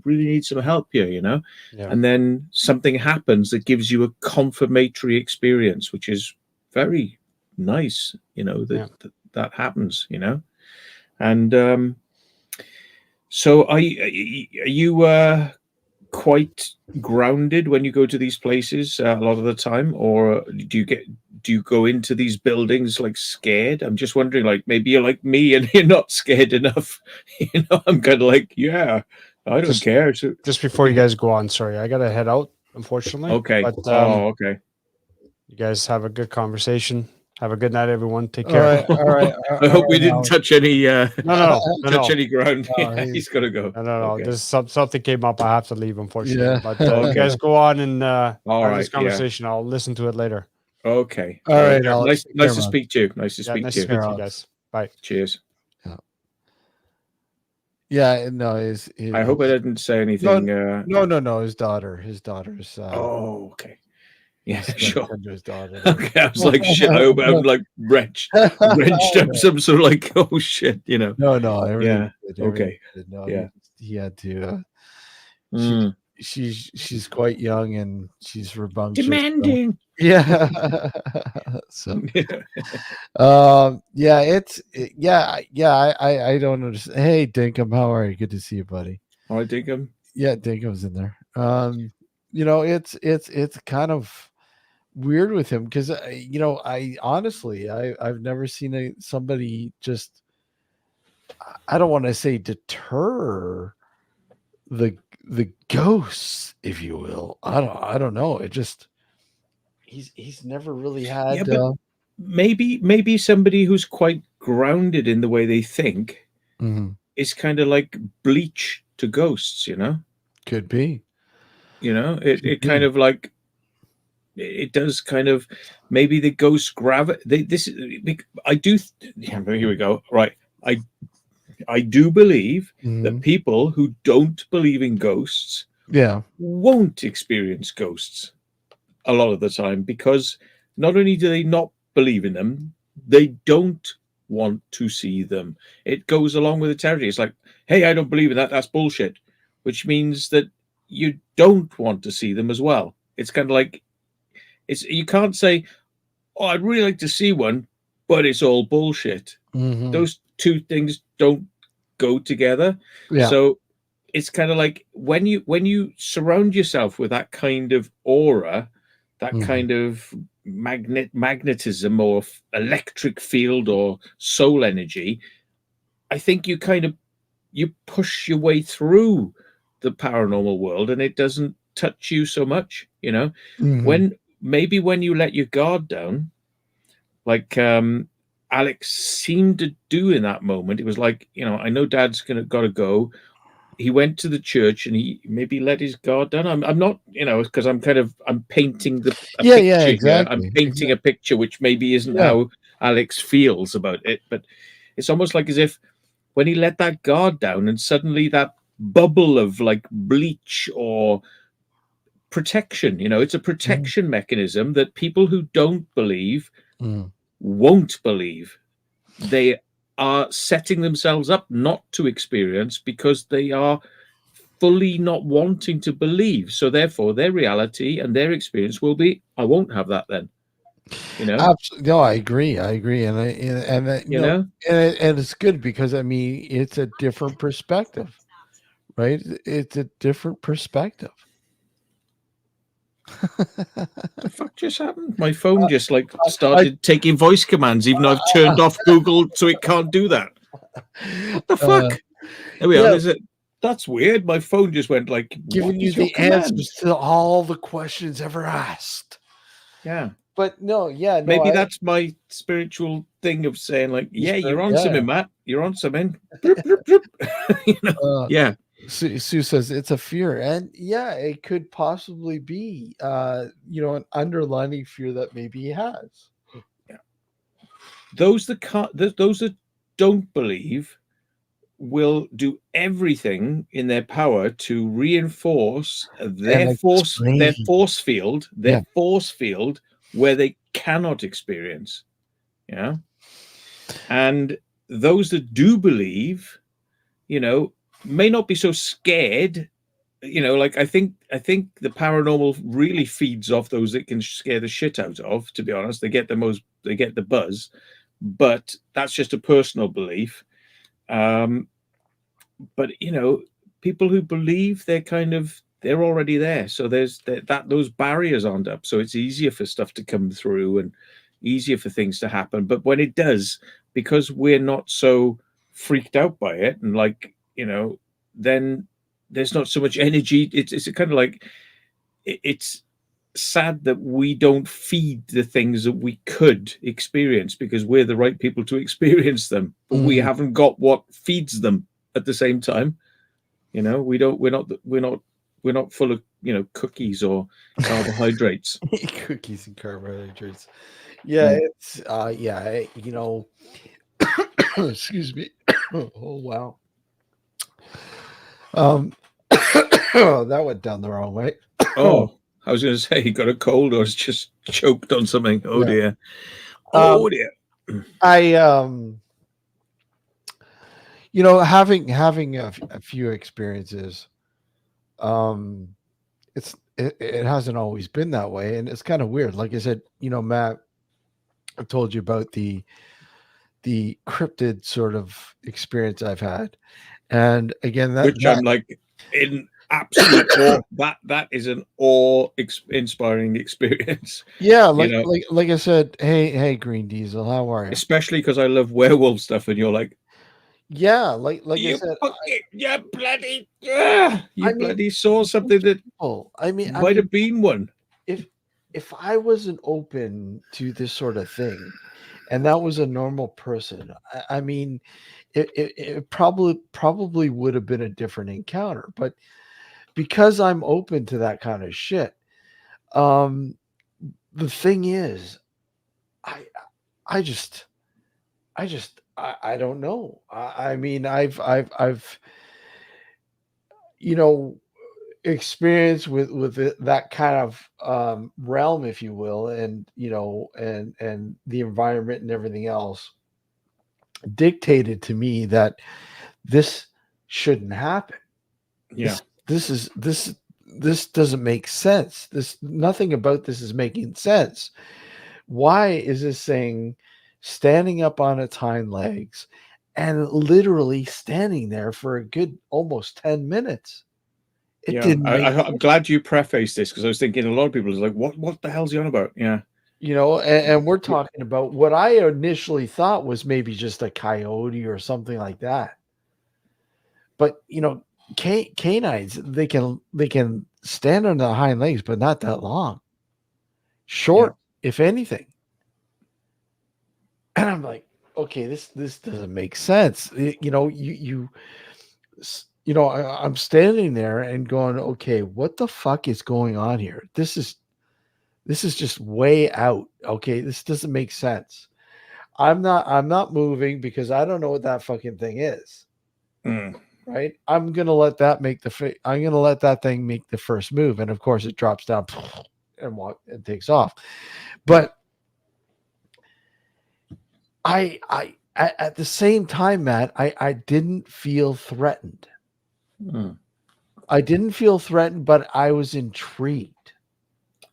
really need some help here, Yeah. And then something happens that gives you a confirmatory experience, which is very nice, that happens, and so are you quite grounded when you go to these places a lot of the time, or do you go into these buildings like scared? I'm just wondering, like, maybe you're like me and you're not scared enough. I'm kind of like, yeah, I don't care. So, just before you guys go on, sorry, I gotta head out, unfortunately. Okay. But, okay. you guys have a good conversation. Have a good night, everyone. Take All care. right, all right. I hope we all didn't right, touch any No. any ground. No, He's got to go. No. Okay. There's something came up. I have to leave, unfortunately. Yeah. But Okay. you guys go on and All have right, this conversation. I'll listen to it later. Okay. All right, Alex, take care, Nice to man. speak to you. Nice to Yeah, speak nice to to you. speak to you Alex. guys. Bye. Cheers. Yeah, no, I hope I didn't say anything. No. His daughter's. Oh, okay. Yeah, he's sure. turned to his daughter. Okay, I was like, shit. I hope I'm like wrenched up some sort of like, oh shit, you know. No, everything. Yeah. Good, everything Okay. good. No, Yeah. he had to. Mm. She's quite young and she's rambunctious. Demanding. So, yeah. So, I don't understand. Hey, Dinkum, how are you? Good to see you, buddy. All right, Dinkum. Yeah, Dinkum's in there. It's kind of weird with him because I honestly I've never seen somebody just, I don't want to say deter the ghosts, if you will. I don't know. It just he's never really had. Yeah, but maybe somebody who's quite grounded in the way they think is kind of like bleach to ghosts, you know. Could be. You know, it kind of like it does kind of, maybe the ghosts I do. Yeah, here we go. Right, I do believe that people who don't believe in ghosts, won't experience ghosts a lot of the time, because not only do they not believe in them, they don't want to see them. It goes along with the territory. It's like, hey, I don't believe in that. That's bullshit, which means that you don't want to see them as well. It's kind of like, you can't say, oh, I'd really like to see one, but it's all bullshit. Those two things don't go together. Yeah. So it's kind of like when you surround yourself with that kind of aura, that kind of magnetism or electric field or soul energy, I think you push your way through the paranormal world and it doesn't touch you so much, you know. When you let your guard down, like Alex seemed to do in that moment, it was like, you know, I know Dad's gotta go. He went to the church and he maybe let his guard down. I'm not, you know, because I'm painting a picture exactly. here. I'm painting a picture which maybe isn't how Alex feels about it, but it's almost like as if when he let that guard down and suddenly that bubble of like bleach or protection, you know, it's a protection mechanism that people who don't believe won't believe. They are setting themselves up not to experience because they are fully not wanting to believe. So therefore their reality and their experience will be, I won't have that then. You know? Absolutely. No, I agree. And you know, and it's good because I mean it's a different perspective, right? It's a different perspective. the fuck just happened? My phone just like started taking voice commands, even though I've turned off Google so it can't do that. What the fuck? There we are. Is it? That's weird. My phone just went like giving you the answers to all the questions ever asked. Yeah. But maybe that's my spiritual thing of saying like, yeah, you're on something, Matt. You're on something. You know? Yeah. Sue says it's a fear, and it could possibly be, an underlying fear that maybe he has. Yeah. Those that don't believe will do everything in their power to reinforce their force field where they cannot experience. Yeah. And those that do believe, you know, may not be so scared, you know, like I think the paranormal really feeds off those that can scare the shit out of, to be honest. They get the buzz, but that's just a personal belief. But you know, people who believe they're already there. So there's those barriers aren't up. So it's easier for stuff to come through and easier for things to happen. But when it does, because we're not so freaked out by it, and like, you know, then there's not so much energy. It's kind of like it's sad that we don't feed the things that we could experience because we're the right people to experience them, but we haven't got what feeds them at the same time. You know, we're not full of, you know, cookies or carbohydrates. Cookies and carbohydrates. Yeah, it's you know, excuse me. Oh wow. That went down the wrong way. Oh, I was going to say he got a cold or has just choked on something. Oh dear. Oh dear. I you know, having a few experiences, it hasn't always been that way, and it's kind of weird. Like I said, you know, Matt, I told you about the cryptid sort of experience I've had, and again, Which I'm like in absolute awe. That is an awe-inspiring experience. yeah, You know, like I said, hey, Green Diesel, how are you? especially because I love werewolf stuff, and you're like, Yeah, like I said, you bloody, you bloody saw something that might have been one. If I wasn't open to this sort of thing, and that was a normal person, I mean, it probably would have been a different encounter. But because I'm open to that kind of shit, the thing is, I just I don't know. I mean, I've you know, experience with that kind of realm, if you will, and you know, and the environment and everything else dictated to me that this shouldn't happen. Yeah. This doesn't make sense. This Nothing about this is making sense. Why is this thing standing up on its hind legs and literally standing there for a good almost 10 minutes? It didn't make I'm glad you prefaced this because I was thinking a lot of people is like, what the hell's he on about? Yeah. You know, and we're talking about what I initially thought was maybe just a coyote or something like that. But you know, canines, they can stand on the hind legs, but not that long. Short, if anything. And I'm like, okay, this doesn't make sense. You know, you know, I'm standing there and going, okay, what the fuck is going on here? This is just way out. Okay, this doesn't make sense. I'm not moving because I don't know what that fucking thing is. Right? I'm gonna let that thing make the first move, and of course it drops down and takes off. But I at the same time, Matt, I didn't feel threatened. I didn't feel threatened, but I was intrigued.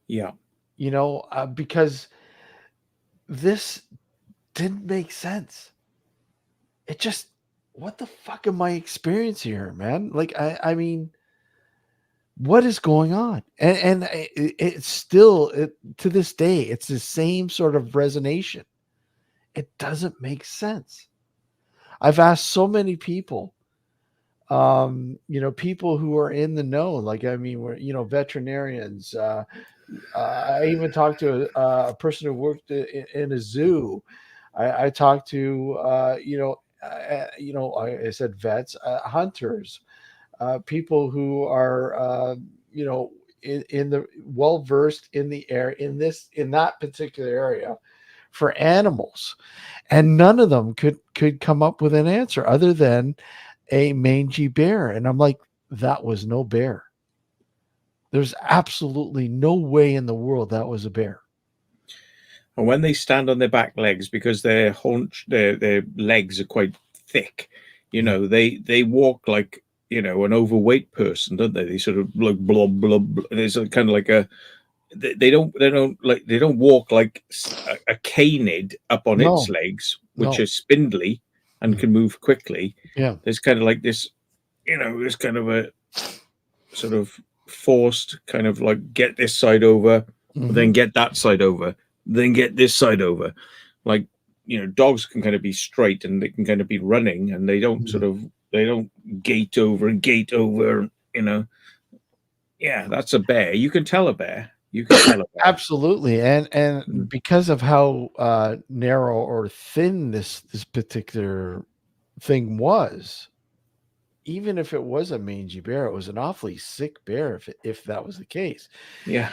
Yeah. You know, because this didn't make sense. It just, what the fuck am I experiencing here, man? Like, I mean, what is going on? And it's still, to this day, it's the same sort of resonation. It doesn't make sense. I've asked so many people, you know, people who are in the know, like, I mean, we're, you know, veterinarians. I even talked to a person who worked in a zoo. I talked to, you know, I said vets, hunters, people who are, you know, in the well versed in the air in that particular area for animals, and none of them could come up with an answer other than a mangy bear. And I'm like, that was no bear. There's absolutely no way in the world that was a bear. And when they stand on their back legs, because their legs are quite thick, you know, they walk like, you know, an overweight person, don't they? They sort of like blob blob. There's a kind of like a they don't walk like a canid up on its legs, which are spindly and can move quickly. Yeah, there's kind of like this, you know, there's kind of a sort of forced kind of like get this side over, then get that side over, then get this side over. Like, you know, dogs can kind of be straight and they can kind of be running and they don't they don't gate over, you know. Yeah, that's a bear. You can tell a bear, You could tell. Absolutely, and because of how narrow or thin this particular thing was, even if it was a mangy bear, it was an awfully sick bear. If that was the case, Yeah,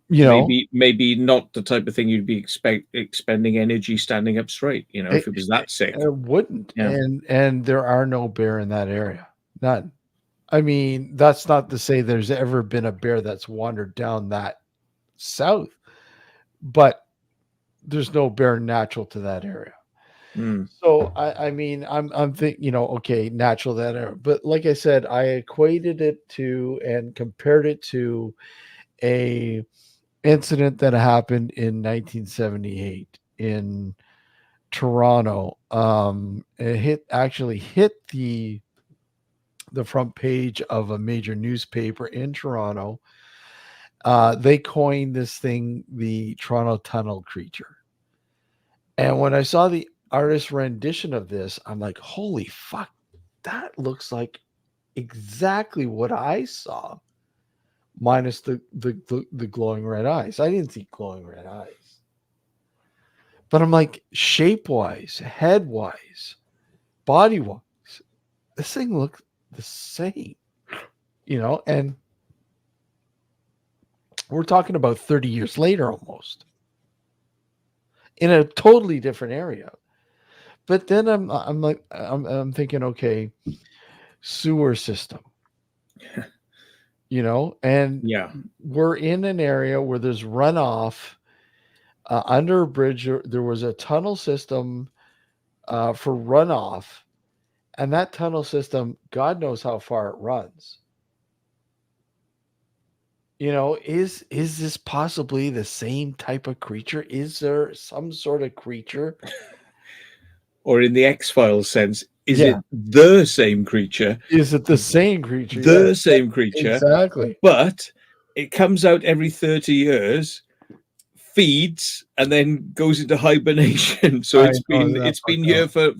you maybe not the type of thing you'd be expending energy standing up straight. If it was that sick, it wouldn't. Yeah. And there are no bear in that area. None. I mean, that's not to say there's ever been a bear that's wandered down that south, but there's no bear natural to that area. So I mean, I'm thinking, okay, natural that area. But like I said, I equated it to and compared it to a incident that happened in 1978 in Toronto. It actually hit the front page of a major newspaper in Toronto. They coined this thing the Toronto Tunnel Creature. And when I saw the artist rendition of this, I'm like, holy fuck, that looks like exactly what I saw, minus the glowing red eyes. I didn't see glowing red eyes. But I'm like, shape-wise, head-wise, body-wise, this thing looks the same, and we're talking about 30 years later almost in a totally different area. But then I'm thinking, okay, sewer system, and Yeah. we're in an area where there's runoff under a bridge. There was a tunnel system for runoff, and that tunnel system, God knows how far it runs. Is this possibly the same type of creature? Is there some sort of creature? Or in the X-Files sense, is it the same creature? Is it the same creature? The same creature. Exactly. But it comes out every 30 years, feeds, and then goes into hibernation. So it's been here for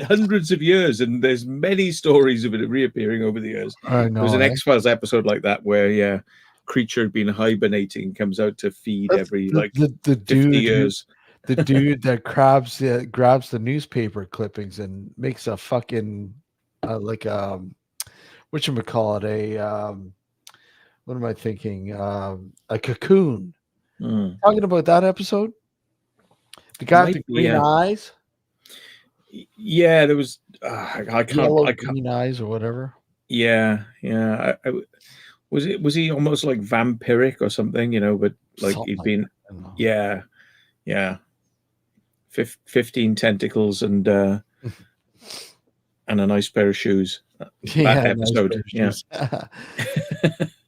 hundreds of years, and there's many stories of it reappearing over the years. I know. There was an X-Files episode like that where creature had been hibernating, comes out to feed every the 50 years. The dude that grabs the newspaper clippings and makes a fucking whatchamacallit, what am I thinking? A cocoon. Talking about that episode? The guy with the green eyes? Yeah, there was I can't green eyes or whatever. Yeah. Was he almost like vampiric or something, but like Something he'd been yeah. 15 tentacles and a nice pair of shoes. That episode. Nice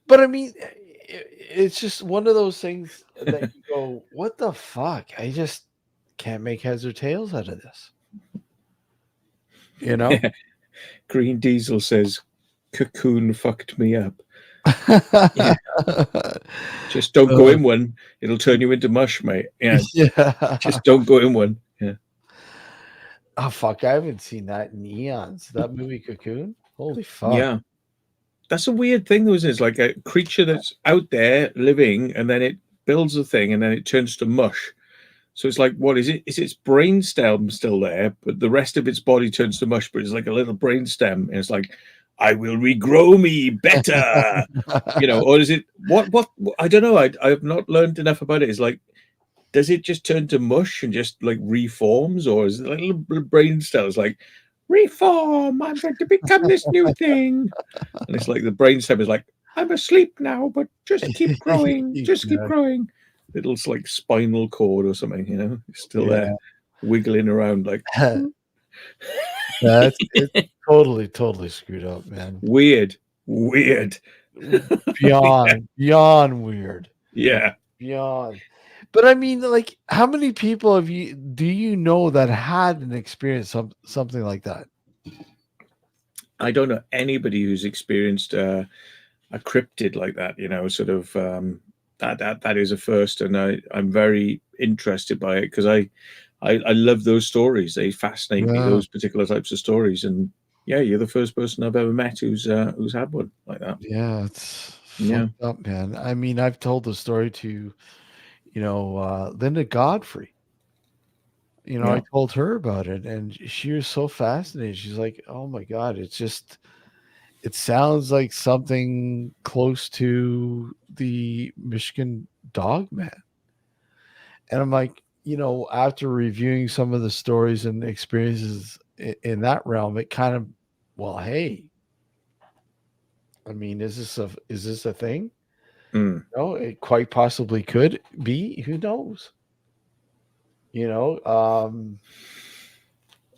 But I mean, it's just one of those things that you go, what the fuck? I just can't make heads or tails out of this. Green Diesel says, cocoon fucked me up. Just don't go in one. It'll turn you into mush, mate. Just don't go in one. Oh fuck, I haven't seen that in eons. That movie Cocoon, holy fuck. Yeah, that's a weird thing though, isn't it? It's like a creature that's out there living, and then it builds a thing, and then it turns to mush. So it's like, what is it? Is its brainstem still there, but the rest of its body turns to mush, but it's like a little brainstem, and it's like, I will regrow me better, or is it what? I don't know. I have not learned enough about it. It's like, does it just turn to mush and just like reforms, or is it like little brain cells like reform? I'm going to become this new thing, and it's like the brainstem is like, I'm asleep now, but just keep growing, just keep growing. Little like spinal cord or something, it's still there, wiggling around like. That's it's totally screwed up, man. Weird. Beyond weird. Yeah. Beyond. But I mean, like, how many people do you know that had an experience something like that? I don't know anybody who's experienced a cryptid like that, sort of that is a first, and I'm very interested by it because I love those stories. They fascinate me, those particular types of stories. And you're the first person I've ever met who's had one like that. Yeah, it's Yeah. Fucked up, man. I mean, I've told the story to, Linda Godfrey. Yeah. I told her about it, and she was so fascinated. She's like, "Oh my God, it sounds like something close to the Michigan Dog Man." And I'm like, after reviewing some of the stories and experiences in that realm, it kind of, well, hey, I mean, is this a thing? Mm. No, it quite possibly could be. Who knows? You know,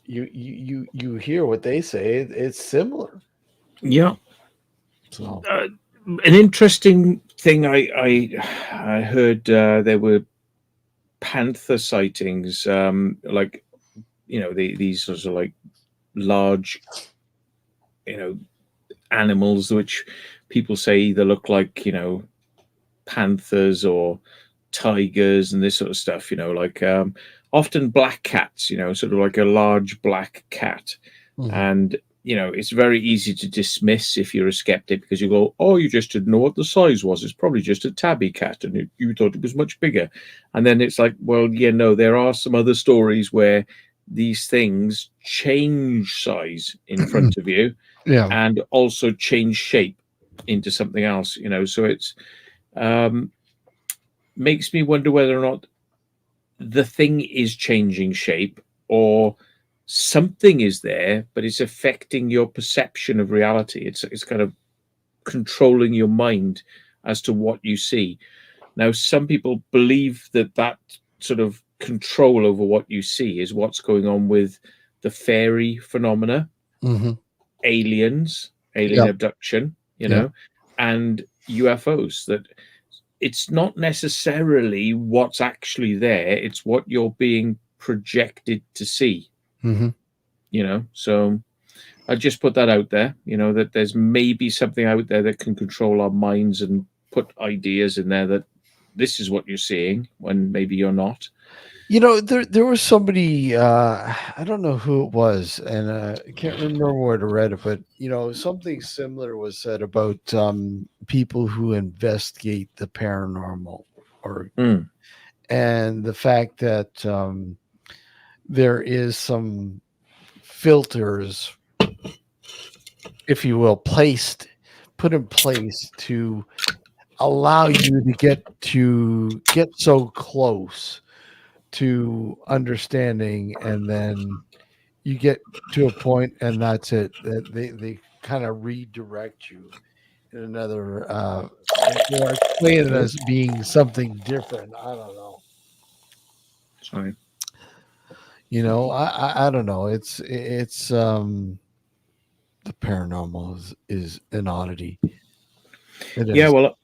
you hear what they say. It's similar. Yeah. So An interesting thing I heard, there were panther sightings, like these sorts of like large, you know animals which people say either look like panthers or tigers and this sort of stuff. Like often black cats. Sort of like a large black cat, mhm. and it's very easy to dismiss if you're a skeptic, because you go, oh, you just didn't know what the size was, it's probably just a tabby cat, and you thought it was much bigger. And then it's like, well, yeah, no, there are some other stories where these things change size in front of you Yeah. and also change shape into something else. So it's um makes me wonder whether or not the thing is changing shape, or something is there but it's affecting your perception of reality. It's kind of controlling your mind as to what you see. Now, some people believe that sort of control over what you see is what's going on with the fairy phenomena, Mm-hmm. alien Yep. abduction, Yep. and UFOs. That it's not necessarily what's actually there, it's what you're being projected to see. Mm-hmm. So I just put that out there, that there's maybe something out there that can control our minds and put ideas in there that this is what you're seeing when maybe you're not. There was somebody, I don't know who it was, and I can't remember where to read it, but something similar was said about people who investigate the paranormal, or Mm. and the fact that there is some filters, if you will, put in place to allow you to get so close to understanding, and then you get to a point and that's it, that they kind of redirect you in another or explain it as being something different. I don't know. Sorry. I don't know. It's the paranormal is an oddity. It Yeah, is. well,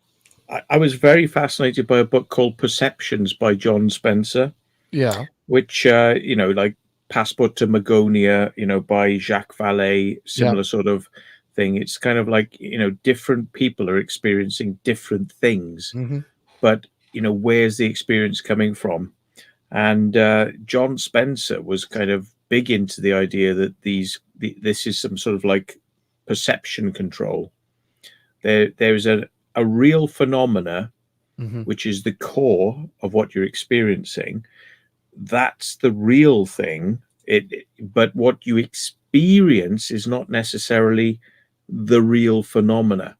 I was very fascinated by a book called Perceptions by John Spencer, Yeah. which like Passport to Magonia, by Jacques Vallée, Yeah. similar sort of thing. It's kind of like different people are experiencing different things, Mm-hmm. but where's the experience coming from? And John Spencer was kind of big into the idea that this is some sort of like perception control. There's a real phenomena, Mm-hmm. which is the core of what you're experiencing. That's the real thing. But what you experience is not necessarily the real phenomena.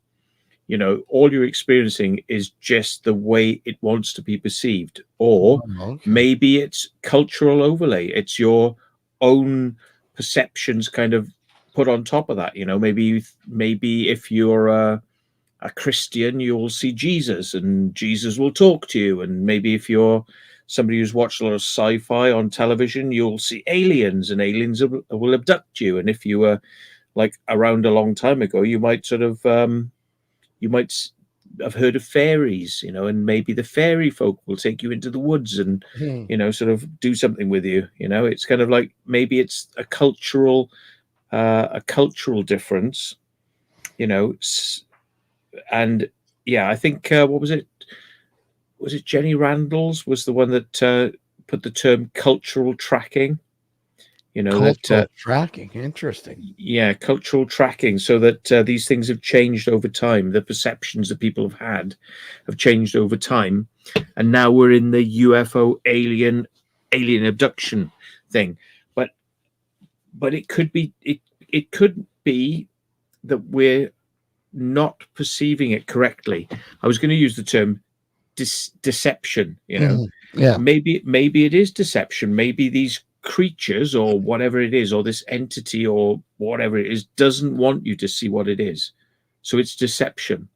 All you're experiencing is just the way it wants to be perceived. Or Okay. maybe it's cultural overlay. It's your own perceptions kind of put on top of that. Maybe if you're a Christian, you'll see Jesus and Jesus will talk to you. And maybe if you're somebody who's watched a lot of sci-fi on television, you'll see aliens and aliens will abduct you. And if you were like around a long time ago, you might sort of you might have heard of fairies, and maybe the fairy folk will take you into the woods and sort of do something with you. It's kind of like maybe it's a cultural difference, and yeah, I think what was it? Was it Jenny Randalls was the one that put the term cultural tracking You know, Cultural that tracking. Interesting. yeah, cultural tracking, so that these things have changed over time. The perceptions that people have changed over time, and now we're in the UFO alien abduction thing. But it could be it could be that we're not perceiving it correctly. I was going to use the term deception. You know, Yeah. maybe it is deception. Maybe these creatures or whatever it is, or this entity or whatever it is, doesn't want you to see what it is, so it's deception.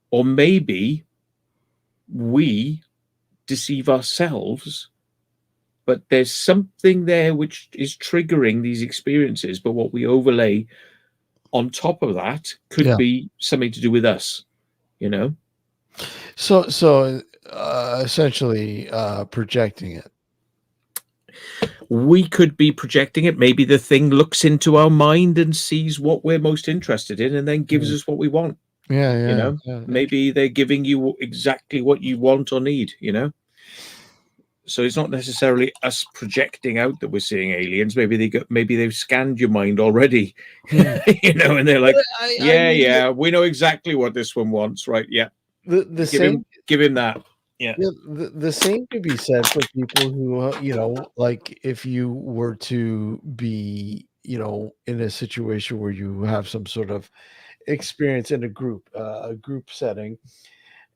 Or maybe we deceive ourselves, but there's something there which is triggering these experiences, but what we overlay on top of that could Yeah. be something to do with us, you know. So essentially projecting it. We could be projecting it. Maybe the thing looks into our mind and sees what we're most interested in and then gives us what we want. Yeah. You know, maybe they're giving you exactly what you want or need, you know. So it's not necessarily us projecting out that we're seeing aliens. Maybe they've scanned your mind already, you know, and they're like, yeah, we know exactly what this one wants, right? Yeah, give him that. Yeah. The same could be said for people who, you know, like if you were to be, you know, in a situation where you have some sort of experience in a group setting,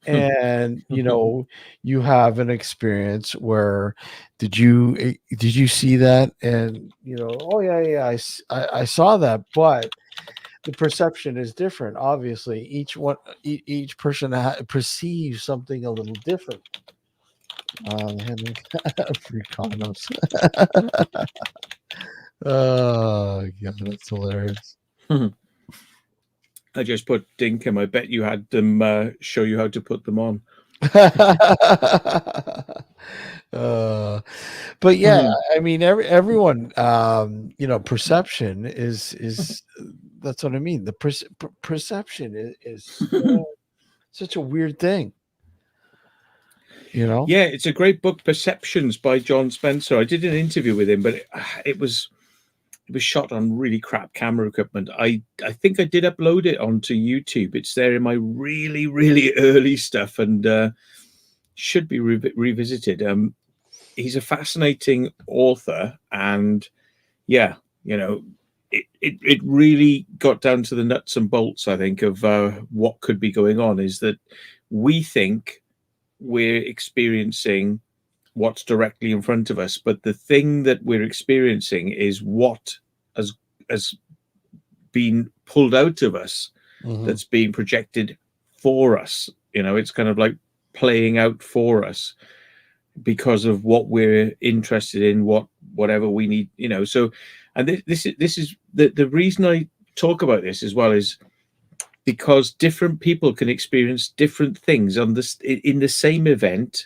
and you know you have an experience where did you see that, and you know, oh yeah, I saw that, but the perception is different. Obviously, each person perceives something a little different. Free condoms. Oh yeah, that's hilarious. I just put Dinkum. I bet you had them show you how to put them on. But yeah, I mean, everyone, you know, perception is that's what I mean. The perception is such a weird thing, you know. Yeah, it's a great book, Perceptions by John Spencer. I did an interview with him, but it was shot on really crap camera equipment. I think I did upload it onto YouTube. It's there in my really, really early stuff, and should be revisited. He's a fascinating author, and yeah, you know, it really got down to the nuts and bolts, I think, of what could be going on. Is that we think we're experiencing what's directly in front of us, but the thing that we're experiencing is what has been pulled out of us, that's being projected for us. You know, it's kind of like playing out for us because of what we're interested in, whatever we need, you know. So, and this is the reason I talk about this as well, is because different people can experience different things on this in the same event.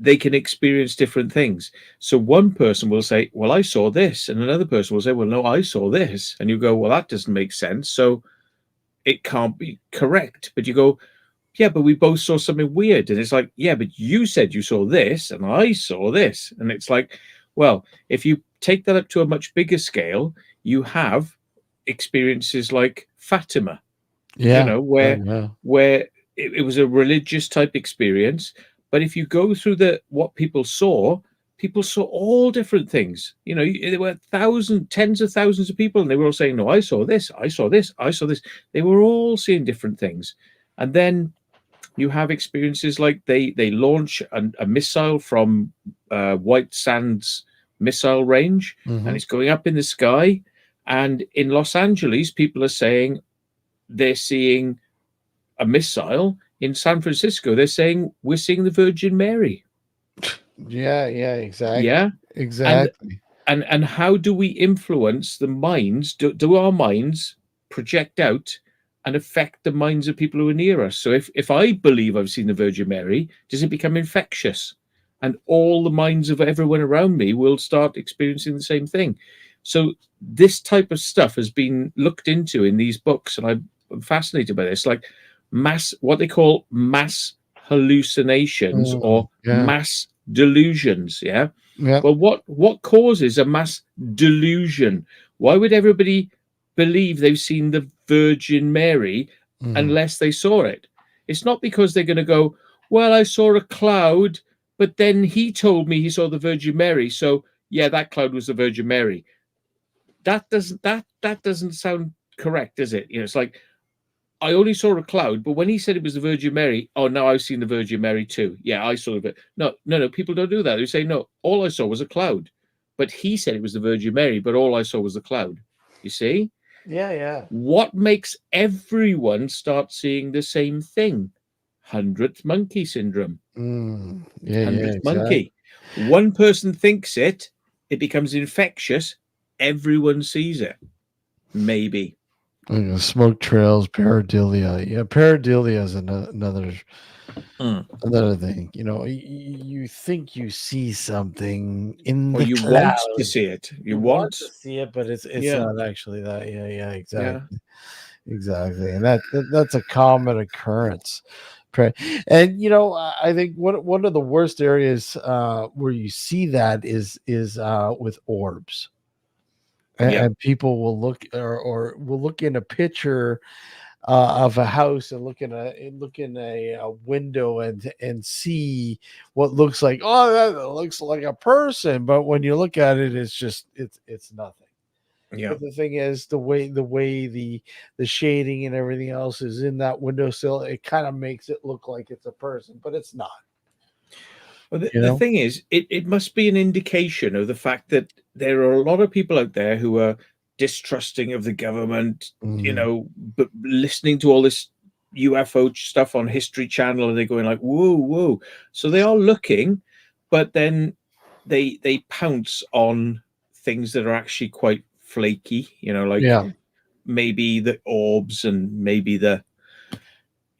They can experience different things. So one person will say, well, I saw this, and another person will say, well, no, I saw this, and you go, well, that doesn't make sense, so it can't be correct. But you go, yeah, but we both saw something weird. And it's like, yeah, but you said you saw this and I saw this. And it's like, well, if you take that up to a much bigger scale, you have experiences like Fatima, you know, where it was a religious type experience. But if you go through what people saw all different things. You know, there were tens of thousands of people, and they were all saying, no, I saw this, I saw this, I saw this. They were all seeing different things. And then you have experiences like they launch a missile from White Sands missile range, and it's going up in the sky. And in Los Angeles, people are saying they're seeing a missile. In San Francisco, they're saying we're seeing the Virgin Mary. Yeah, exactly. Yeah, exactly. And how do we influence the minds? Do our minds project out and affect the minds of people who are near us? So if I believe I've seen the Virgin Mary, does it become infectious? And all the minds of everyone around me will start experiencing the same thing. So this type of stuff has been looked into in these books, and I'm fascinated by this, like what they call mass hallucinations or mass delusions. Yeah. Yeah. Well, what causes a mass delusion? Why would everybody believe they've seen the Virgin Mary unless they saw it? It's not because they're going to go, well, I saw a cloud, but then he told me he saw the Virgin Mary, so yeah, that cloud was the Virgin Mary. That doesn't sound correct, does it? It's like, I only saw a cloud, but when he said it was the Virgin Mary, oh, now I've seen the Virgin Mary too. Yeah, I saw it. No, people don't do that. They say, no, all I saw was a cloud. But he said it was the Virgin Mary, but all I saw was the cloud. You see? Yeah. What makes everyone start seeing the same thing? 100th monkey syndrome. Yeah, 100th exactly. monkey. One person thinks it becomes infectious. Everyone sees it. Maybe. Smoke trails, pareidolia. Yeah, pareidolia is another thing. You think you see something in the you clouds. want to see it. You want to see it, but it's Yeah. not actually that. Yeah, exactly. Yeah. Exactly. And that's a common occurrence. And I think one of the worst areas where you see that is with orbs. And people will look or will look in a picture of a house and look in a window and see what looks like, oh, that looks like a person, but when you look at it, it's just it's nothing. Yeah. But the thing is, the way the shading and everything else is in that windowsill, it kind of makes it look like it's a person, but it's not. Well, the thing is, it must be an indication of the fact that there are a lot of people out there who are distrusting of the government, but listening to all this UFO stuff on History Channel, and they're going like, whoa. So they are looking, but then they pounce on things that are actually quite flaky, maybe the orbs and maybe the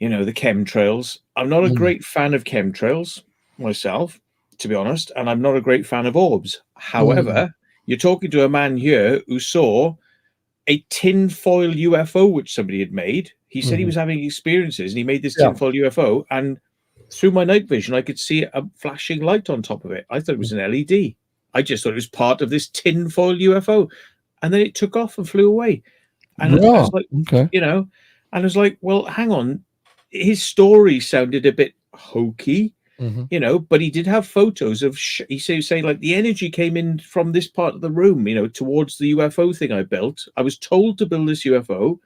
chemtrails. I'm not a great fan of chemtrails myself, to be honest, and I'm not a great fan of orbs. However, you're talking to a man here who saw a tinfoil UFO which somebody had made. He said he was having experiences and he made this tinfoil UFO, and through my night vision I could see a flashing light on top of it. I thought it was an LED. I just thought it was part of this tinfoil UFO, and then it took off and flew away. And I was like, and I was like, well, hang on, his story sounded a bit hokey, but he did have photos of he say like the energy came in from this part of the room, towards the UFO thing I built. I was told to build this UFO,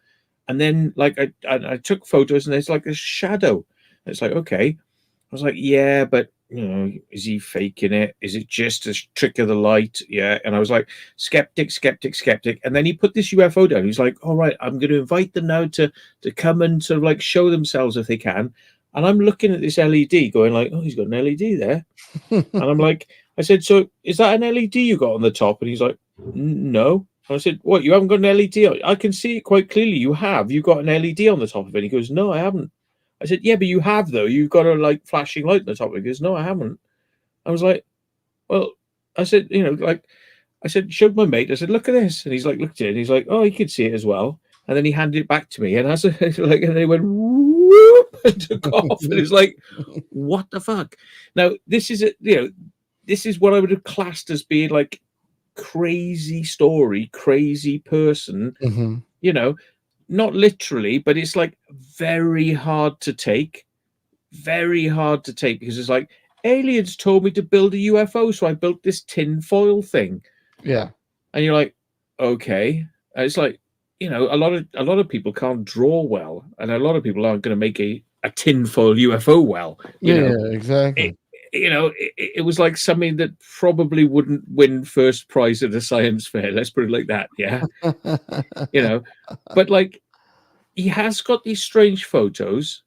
and then like I took photos and there's like a shadow. It's like, okay. I was like, yeah, but is he faking it? Is it just a trick of the light? Yeah. And I was like, skeptic. And then he put this UFO down. He's like, all right, I'm going to invite them now to come and sort of like show themselves if they can. And I'm looking at this LED going like, oh, he's got an LED there. And I'm like, I said, so is that an LED you got on the top? And he's like, no. And I said, what, you haven't got an LED? I can see it quite clearly. You have. You've got an LED on the top of it. And he goes, no, I haven't. I said, yeah, but you have, though. You've got a like flashing light on the top of it. He goes, no, I haven't. I was like, well, I said, I said, showed my mate. I said, look at this. And he's like, looked at it. And he's like, oh, he could see it as well. And then he handed it back to me. And as like, and they went, whoop, and took off. And it's like, what the fuck? Now, this is this is what I would have classed as being like crazy story, crazy person, not literally, but it's like very hard to take because it's like aliens told me to build a UFO, so I built this tin foil thing. Yeah. And you're like, okay. And it's like, a lot of people can't draw well, and a lot of people aren't going to make a tin foil UFO well. Yeah, exactly. It was like something that probably wouldn't win first prize at a science fair. Let's put it like that. Yeah. But like, he has got these strange photos.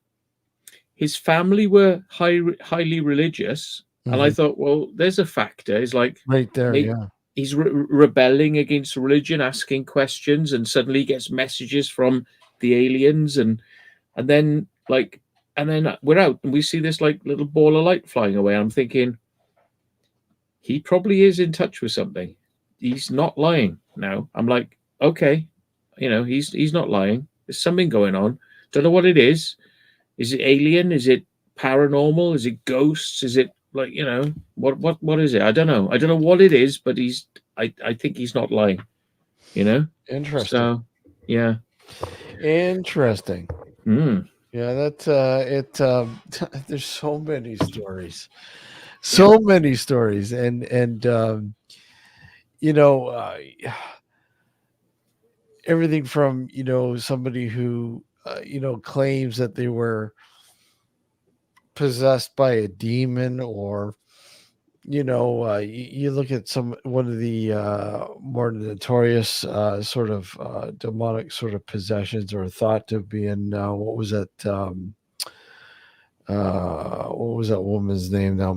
His family were highly religious. And I thought, well, there's a factor. It's like right there. Yeah. He's rebelling against religion, asking questions, and suddenly gets messages from the aliens. And then we're out and we see this like little ball of light flying away. I'm thinking, he probably is in touch with something. He's not lying now. I'm like, okay, he's not lying. There's something going on. Don't know what it is. Is it alien? Is it paranormal? Is it ghosts? Is it Like, what is it? I don't know. I don't know what it is, but I think he's not lying. Interesting. So, yeah. Interesting. Mm. Yeah, that there's so many stories. So many stories. And you know, everything from, somebody who claims that they were possessed by a demon, or you look at one of the more notorious sort of demonic sort of possessions, or thought to be in what was that woman's name now,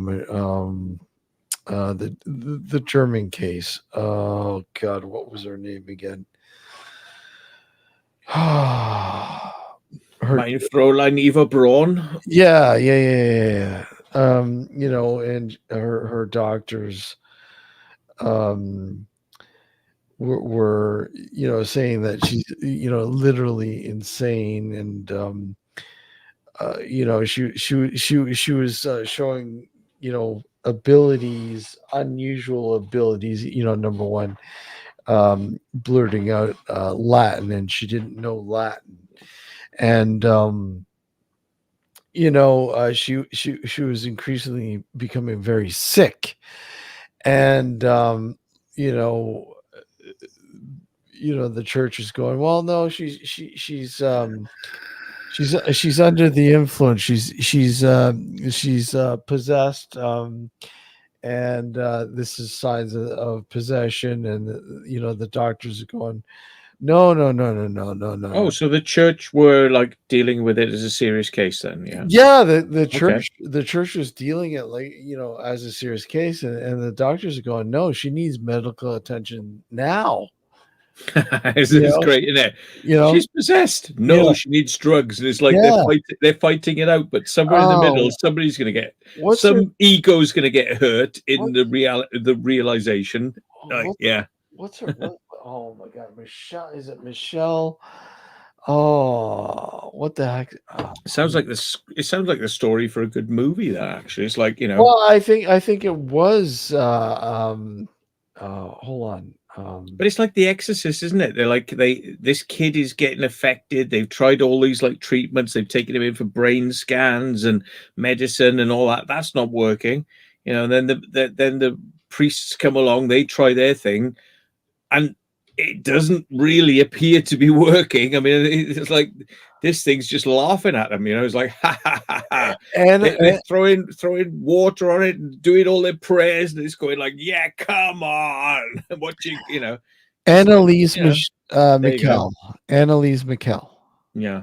the German case. Oh God, what was her name again? Her, Mein Fräulein Eva Braun. yeah. And her doctors were saying that she's literally insane, and she was showing abilities, unusual abilities, number one, blurting out Latin, and she didn't know Latin. And she was increasingly becoming very sick. And you know the church is going, well, no, she's under the influence, she's possessed, and this is signs of possession. And the doctors are going, no, no, no, no, no, no, no, Oh, no. so the church were like dealing with it as a serious case then, yeah. Yeah, the Okay. church was dealing it like, as a serious case, and the doctors are going, no, she needs medical attention now. This is great, isn't it? She's possessed. No, Yeah. she needs drugs. And it's like Yeah. they're fighting it out, but somewhere in the middle, somebody's gonna get What's her ego's gonna get hurt in what the realization. Like, what yeah. what's her what, oh my God, Michelle, is it Michelle? Oh, what the heck? It sounds like the story for a good movie, that actually. It's like, Well, I think it was hold on. But it's like The Exorcist, isn't it? They're like this kid is getting affected. They've tried all these like treatments. They've taken him in for brain scans and medicine and all that. That's not working. And then the priests come along. They try their thing, and it doesn't really appear to be working. I mean, it's like this thing's just laughing at them. It's like, ha ha ha ha. And They're throwing water on it and doing all their prayers, and it's going like, yeah, come on, what Annalise there you go. Mikkel. Annalise Mikkel. Yeah.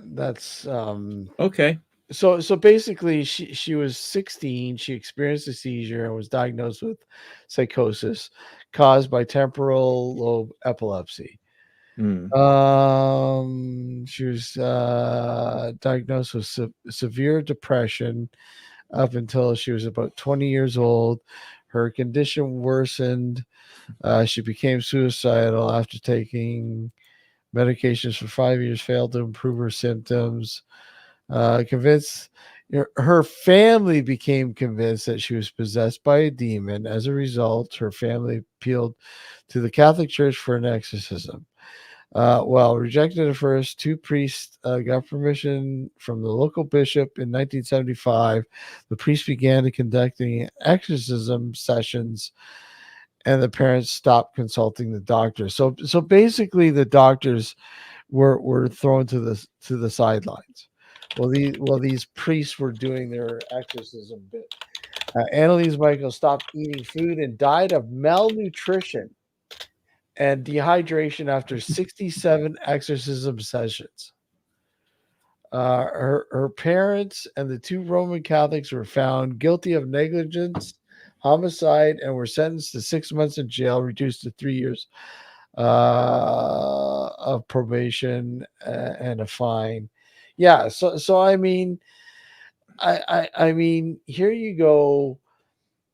That's Okay. So basically, she was 16. She experienced a seizure and was diagnosed with psychosis caused by temporal lobe epilepsy. Mm. She was diagnosed with severe depression up until she was about 20 years old. Her condition worsened. She became suicidal after taking medications for 5 years, failed to improve her symptoms. Convinced, her family became convinced that she was possessed by a demon. As a result, her family appealed to the Catholic Church for an exorcism. Well, rejected at first, two priests got permission from the local bishop in 1975. The priest began to conducting exorcism sessions, and the parents stopped consulting the doctors. So basically, the doctors were thrown to the sidelines. Well, these priests were doing their exorcism bit. Annalise Michael stopped eating food and died of malnutrition and dehydration after 67 exorcism sessions. Her parents and the two Roman Catholics were found guilty of negligence, homicide, and were sentenced to 6 months in jail, reduced to 3 years of probation and a fine. Yeah, so I mean, I mean, here you go.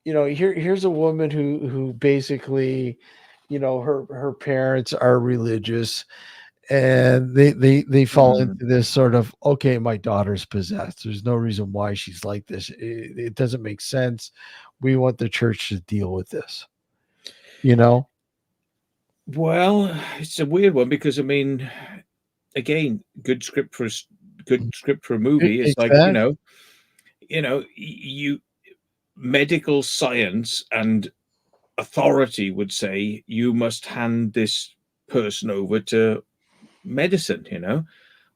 Here's a woman who basically, her parents are religious, and they fall into this sort of, okay, my daughter's possessed. There's no reason why she's like this. It doesn't make sense. We want the church to deal with this. Well, it's a weird one because I mean, again, good script for a movie. It's like Exactly. you medical science and authority would say you must hand this person over to medicine,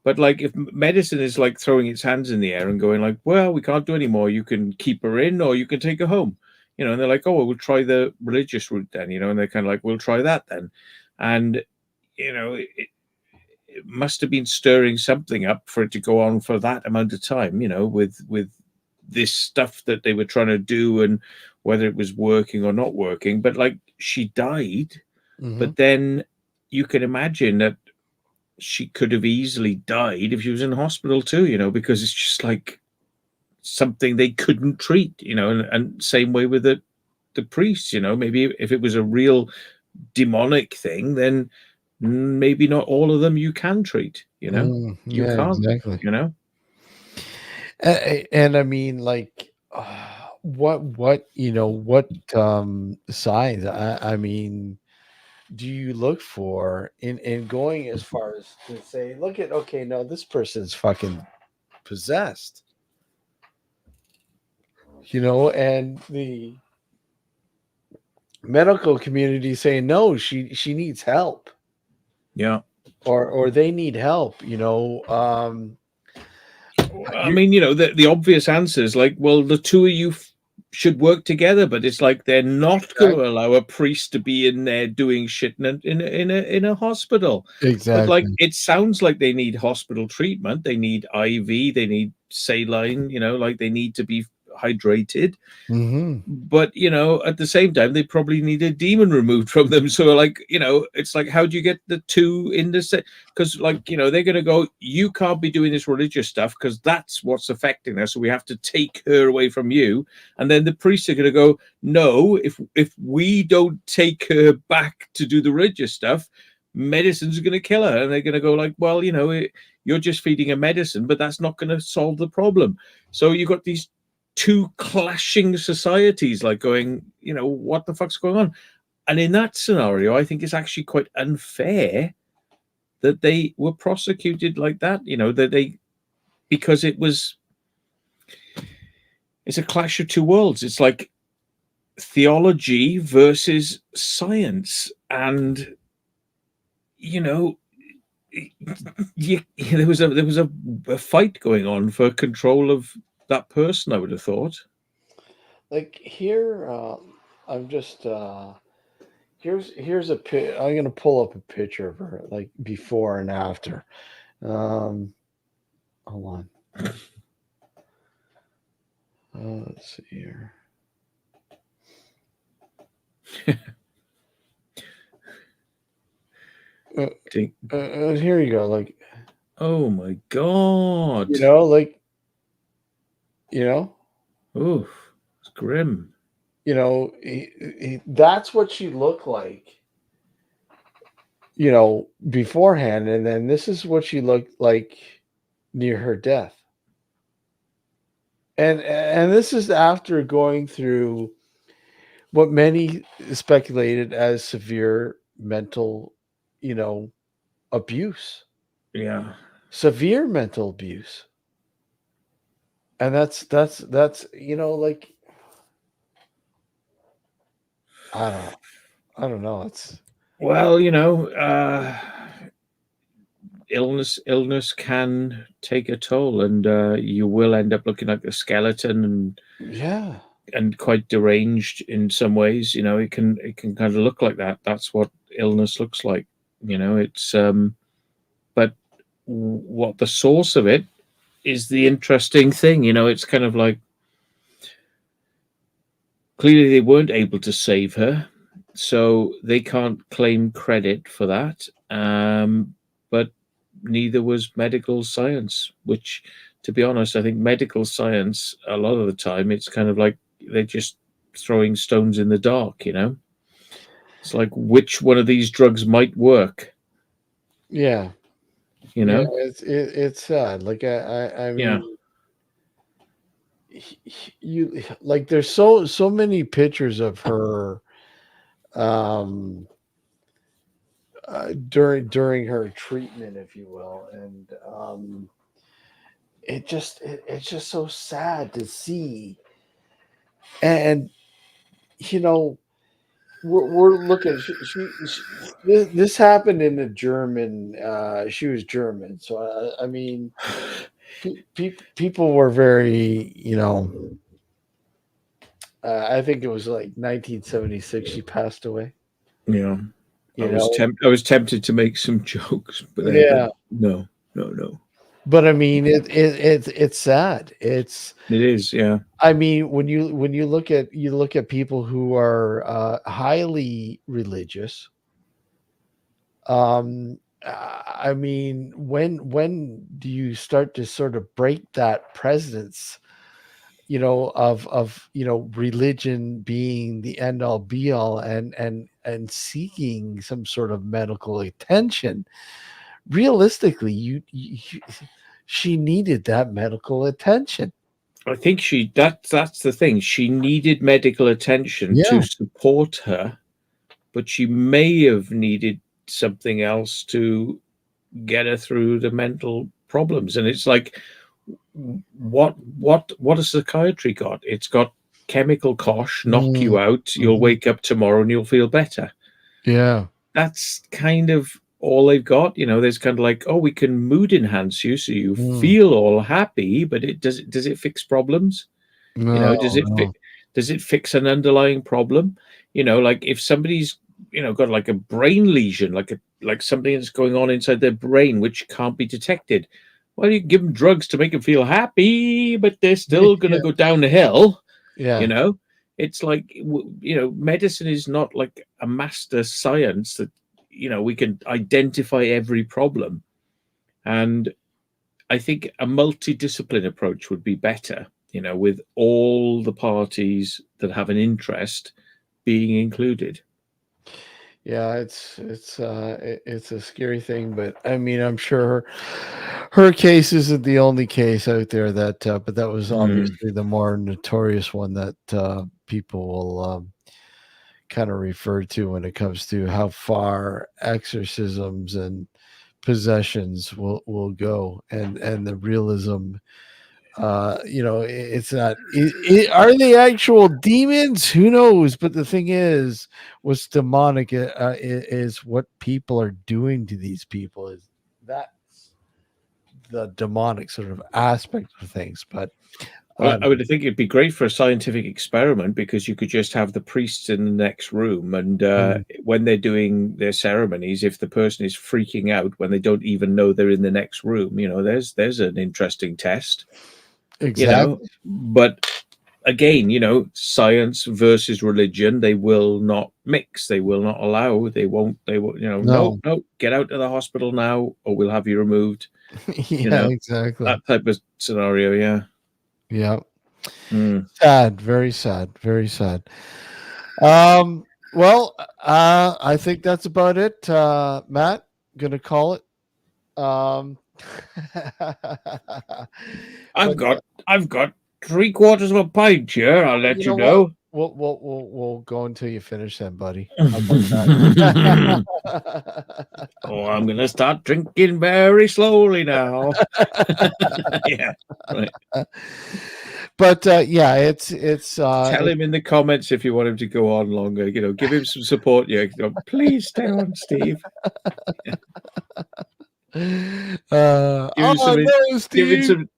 but like if medicine is like throwing its hands in the air and going like, well, we can't do any more, you can keep her in or you can take her home, and they're like, oh well, we'll try the religious route then, and they're kind of like, we'll try that then. And it must have been stirring something up for it to go on for that amount of time, with this stuff that they were trying to do and whether it was working or not working. But like, she died, but then you can imagine that she could have easily died if she was in hospital too, because it's just like something they couldn't treat, and same way with the priests, maybe if it was a real demonic thing, then maybe not all of them you can treat, you Yeah, can't, exactly. And I mean, like, what signs, I mean, do you look for in going as far as to say, look at, okay, no, this person's fucking possessed, and the medical community saying, no, she needs help, or they need help, I mean, the obvious answer is like, well, the two of you should work together, but it's like they're not going to allow a priest to be in there doing shit in a hospital. Exactly. But like, it sounds like they need hospital treatment. They need IV. They need saline. Like they need to be hydrated. But at the same time, they probably need a demon removed from them. So like, it's like, how do you get the two in the set? Because like, they're going to go, you can't be doing this religious stuff because that's what's affecting us, so we have to take her away from you. And then the priests are going to go, no, if we don't take her back to do the religious stuff, medicine's going to kill her. And they're going to go like, well, you're just feeding a medicine, but that's not going to solve the problem. So you've got these two clashing societies, like going, what the fuck's going on? And in that scenario, I think it's actually quite unfair that they were prosecuted like that, because it's a clash of two worlds. It's like theology versus science. And, there was a fight going on for control of that person, I would have thought. Like here, I'm just here's I'm gonna pull up a picture of her, like before and after. Hold on. Let's see here. Here you go. Like, oh my god! Like, oh, it's grim. That's what she looked like, beforehand, and then this is what she looked like near her death. And this is after going through what many speculated as severe mental, abuse. Yeah. Severe mental abuse. And that's like, I don't know. It's, well, illness can take a toll, and you will end up looking like a skeleton, and quite deranged in some ways. It can kind of look like that. That's what illness looks like. It's but what the source of it is the interesting thing. It's kind of like, clearly they weren't able to save her, so they can't claim credit for that. But neither was medical science, which, to be honest, I think medical science, a lot of the time, it's kind of like they're just throwing stones in the dark, It's like, which one of these drugs might work? Yeah. You Yeah, know? it's sad. Like I Yeah. mean, you like there's so many pictures of her um during her treatment, if you will, and it's just so sad to see. And you know, we're looking. This happened in a German. She was German, so I mean, people were very, I think it was like 1976. She passed away. Yeah. I You was know, I was tempted to make some jokes, but yeah. no, no, no. But I mean, it's sad. It is, yeah. I mean, when you look at people who are highly religious, I mean, when do you start to sort of break that presence, of religion being the end all be all, and seeking some sort of medical attention? Realistically, she needed that medical attention. I think that's the thing. She needed medical attention to Yeah. support her, but she may have needed something else to get her through the mental problems. And it's like, what has psychiatry got? It's got chemical kosh, knock you out, you'll Mhm. wake up tomorrow and you'll feel better. Yeah. That's kind of all they've got. There's kind of like, oh, we can mood enhance you so you Mm. feel all happy, but does it fix problems? No, no. Does it fix an underlying problem? Like if somebody's got like a brain lesion, like something that's going on inside their brain which can't be detected. Well, you can give them drugs to make them feel happy, but they're still going to Yeah. go down the hill. Yeah. You know, it's like medicine is not like a master science that we can identify every problem, and I think a multidiscipline approach would be better, with all the parties that have an interest being included. Yeah, it's a scary thing, but I mean, I'm sure her case isn't the only case out there but that was Mm, obviously the more notorious one that people will kind of refer to when it comes to how far exorcisms and possessions will go, and the realism. It's not. Are they actual demons? Who knows? But the thing is, what's demonic is what people are doing to these people. Is that's the demonic sort of aspect of things. But well, I would think it'd be great for a scientific experiment because you could just have the priests in the next room, and Mm. when they're doing their ceremonies, if the person is freaking out when they don't even know they're in the next room, there's an interesting test. Exactly. But again, science versus religion, they will not mix. They will not allow. They won't. They will. No, No. no. Get out of the hospital now, or we'll have you removed. Yeah. Exactly. That type of scenario. Yeah. Yeah. Mm. Sad. Very sad. Very sad. Well, I think that's about it. Matt, gonna call it. Um, I've but got 3/4 of a pint here. I'll let you you know what? know. We'll go until you finish, then, buddy. How about that? Oh, I'm gonna start drinking very slowly now. Yeah. Right. But yeah, it's Tell him in the comments if you want him to go on longer. Give him some support. Yeah. Please stay on, Steve. Give him some. no, Give him Steve. some.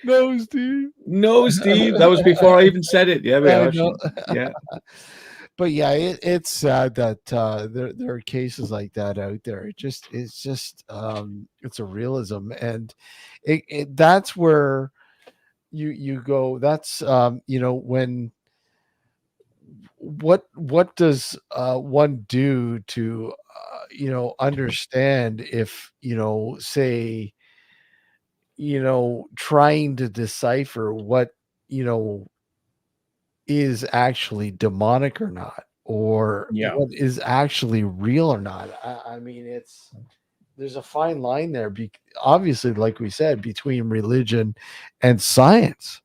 No, Steve. No, Steve. That was before I even said it. Yeah, we I are. know. Yeah. But yeah, it's sad that there are cases like that out there. It's it's a realism, and that's where you go. That's when what does one do to understand if say trying to decipher what you know is actually demonic or not, or Yeah. what is actually real or not. I mean, there's a fine line there. Obviously, like we said, between religion and science.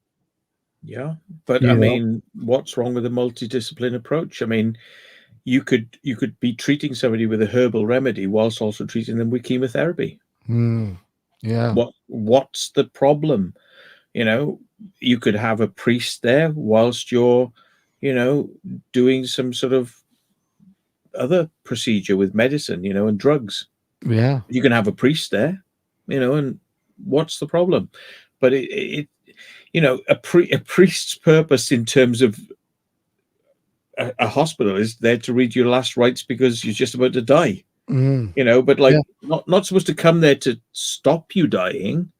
Yeah, but You I know? mean, what's wrong with a multidiscipline approach? I mean, you could be treating somebody with a herbal remedy whilst also treating them with chemotherapy. Yeah. What's the problem? You know, you could have a priest there whilst you're, you know, doing some sort of other procedure with medicine, you know, and drugs. Yeah. You can have a priest there, you know, and what's the problem? But it you know, a priest's purpose in terms of a hospital is there to read your last rites because you're just about to die, you know, but like Yeah. not supposed to come there to stop you dying,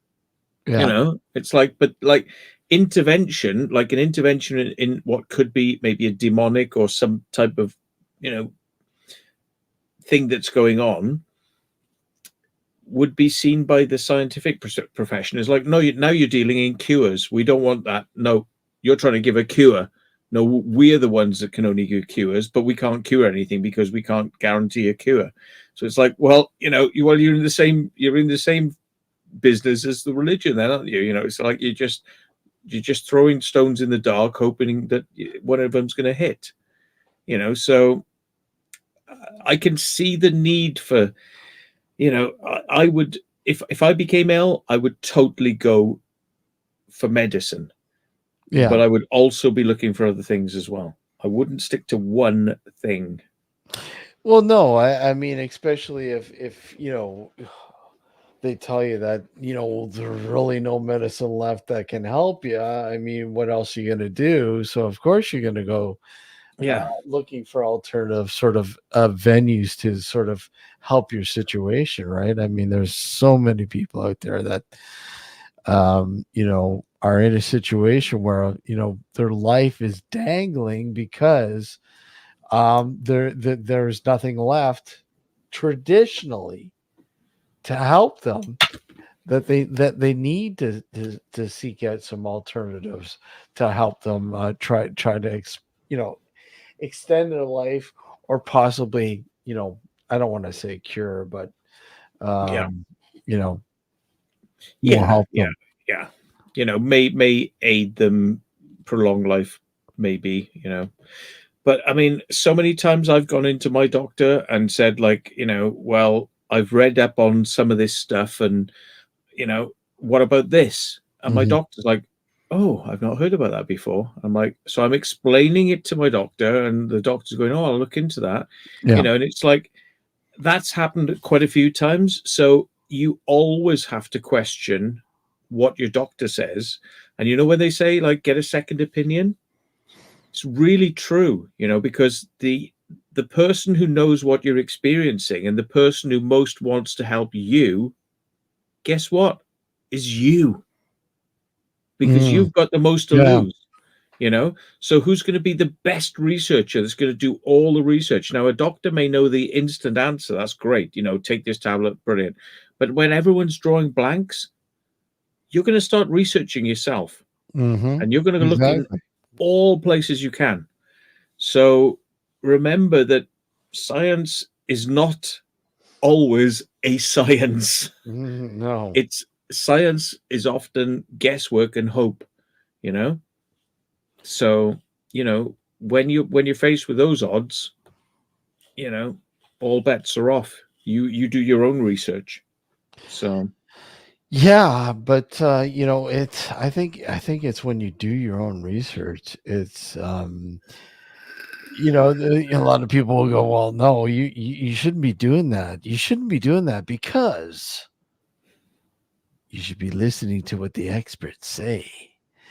you Yeah. know. It's like, but like intervention, like an intervention in what could be maybe a demonic or some type of, you know, thing that's going on, would be seen by the scientific profession as like, no, now you're dealing in cures. We don't want that. No, you're trying to give a cure. No, we're the ones that can only give cures, but we can't cure anything because we can't guarantee a cure. So it's like, well, you know, you're in the same business as the religion, then, aren't you? You know, it's like you're just throwing stones in the dark, hoping that one of them's going to hit. You know, so I can see the need for, you know, I would, if I became ill, I would totally go for medicine. Yeah. But I would also be looking for other things as well. I wouldn't stick to one thing. Well, no, I mean, especially if you know, they tell you that, you know, there's really no medicine left that can help you. I mean, what else are you going to do? So of course you're going to go looking for alternative sort of venues to sort of help your situation, right? I mean, there's so many people out there that you know, are in a situation where, you know, their life is dangling because there's nothing left traditionally to help them, that they need to seek out some alternatives to help them try to you know, extend their life, or possibly, you know, I don't want to say cure, but you know, help them. Yeah. You know, may aid them, prolong life, maybe, you know. But I mean, so many times I've gone into my doctor and said, like, you know, well, I've read up on some of this stuff, and, you know, what about this? And my doctor's like, oh, I've not heard about that before. I'm like, so I'm explaining it to my doctor, and the doctor's going, oh, I'll look into that. Yeah. You know, and it's like, that's happened quite a few times. So you always have to question what your doctor says. And you know, when they say, like, get a second opinion, it's really true, you know, because the person who knows what you're experiencing and the person who most wants to help you, guess what, is you, because you've got the most to lose, you know. So who's going to be the best researcher that's going to do all the research? Now, a doctor may know the instant answer. That's great, you know, take this tablet, brilliant. But when everyone's drawing blanks, you're going to start researching yourself, and you're going to look in all places you can. So remember that science is not always a science. No, it's science is often guesswork and hope, you know. So, you know, when you're faced with those odds, you know, all bets are off. You do your own research. So yeah, but you know, it's I think it's when you do your own research, it's you know, a lot of people will go, well, no, you shouldn't be doing that. You shouldn't be doing that because you should be listening to what the experts say.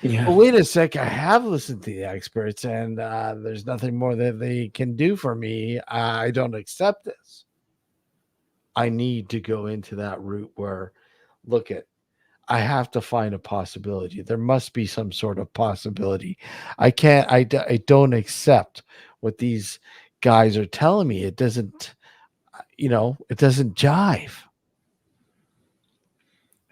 yeah. Well, wait a sec. I have listened to the experts, and there's nothing more that they can do for me. I don't accept this. I need to go into that route where, look at, I have to find a possibility. There must be some sort of possibility. I can't, I don't accept what these guys are telling me. It doesn't, you know, it doesn't jive.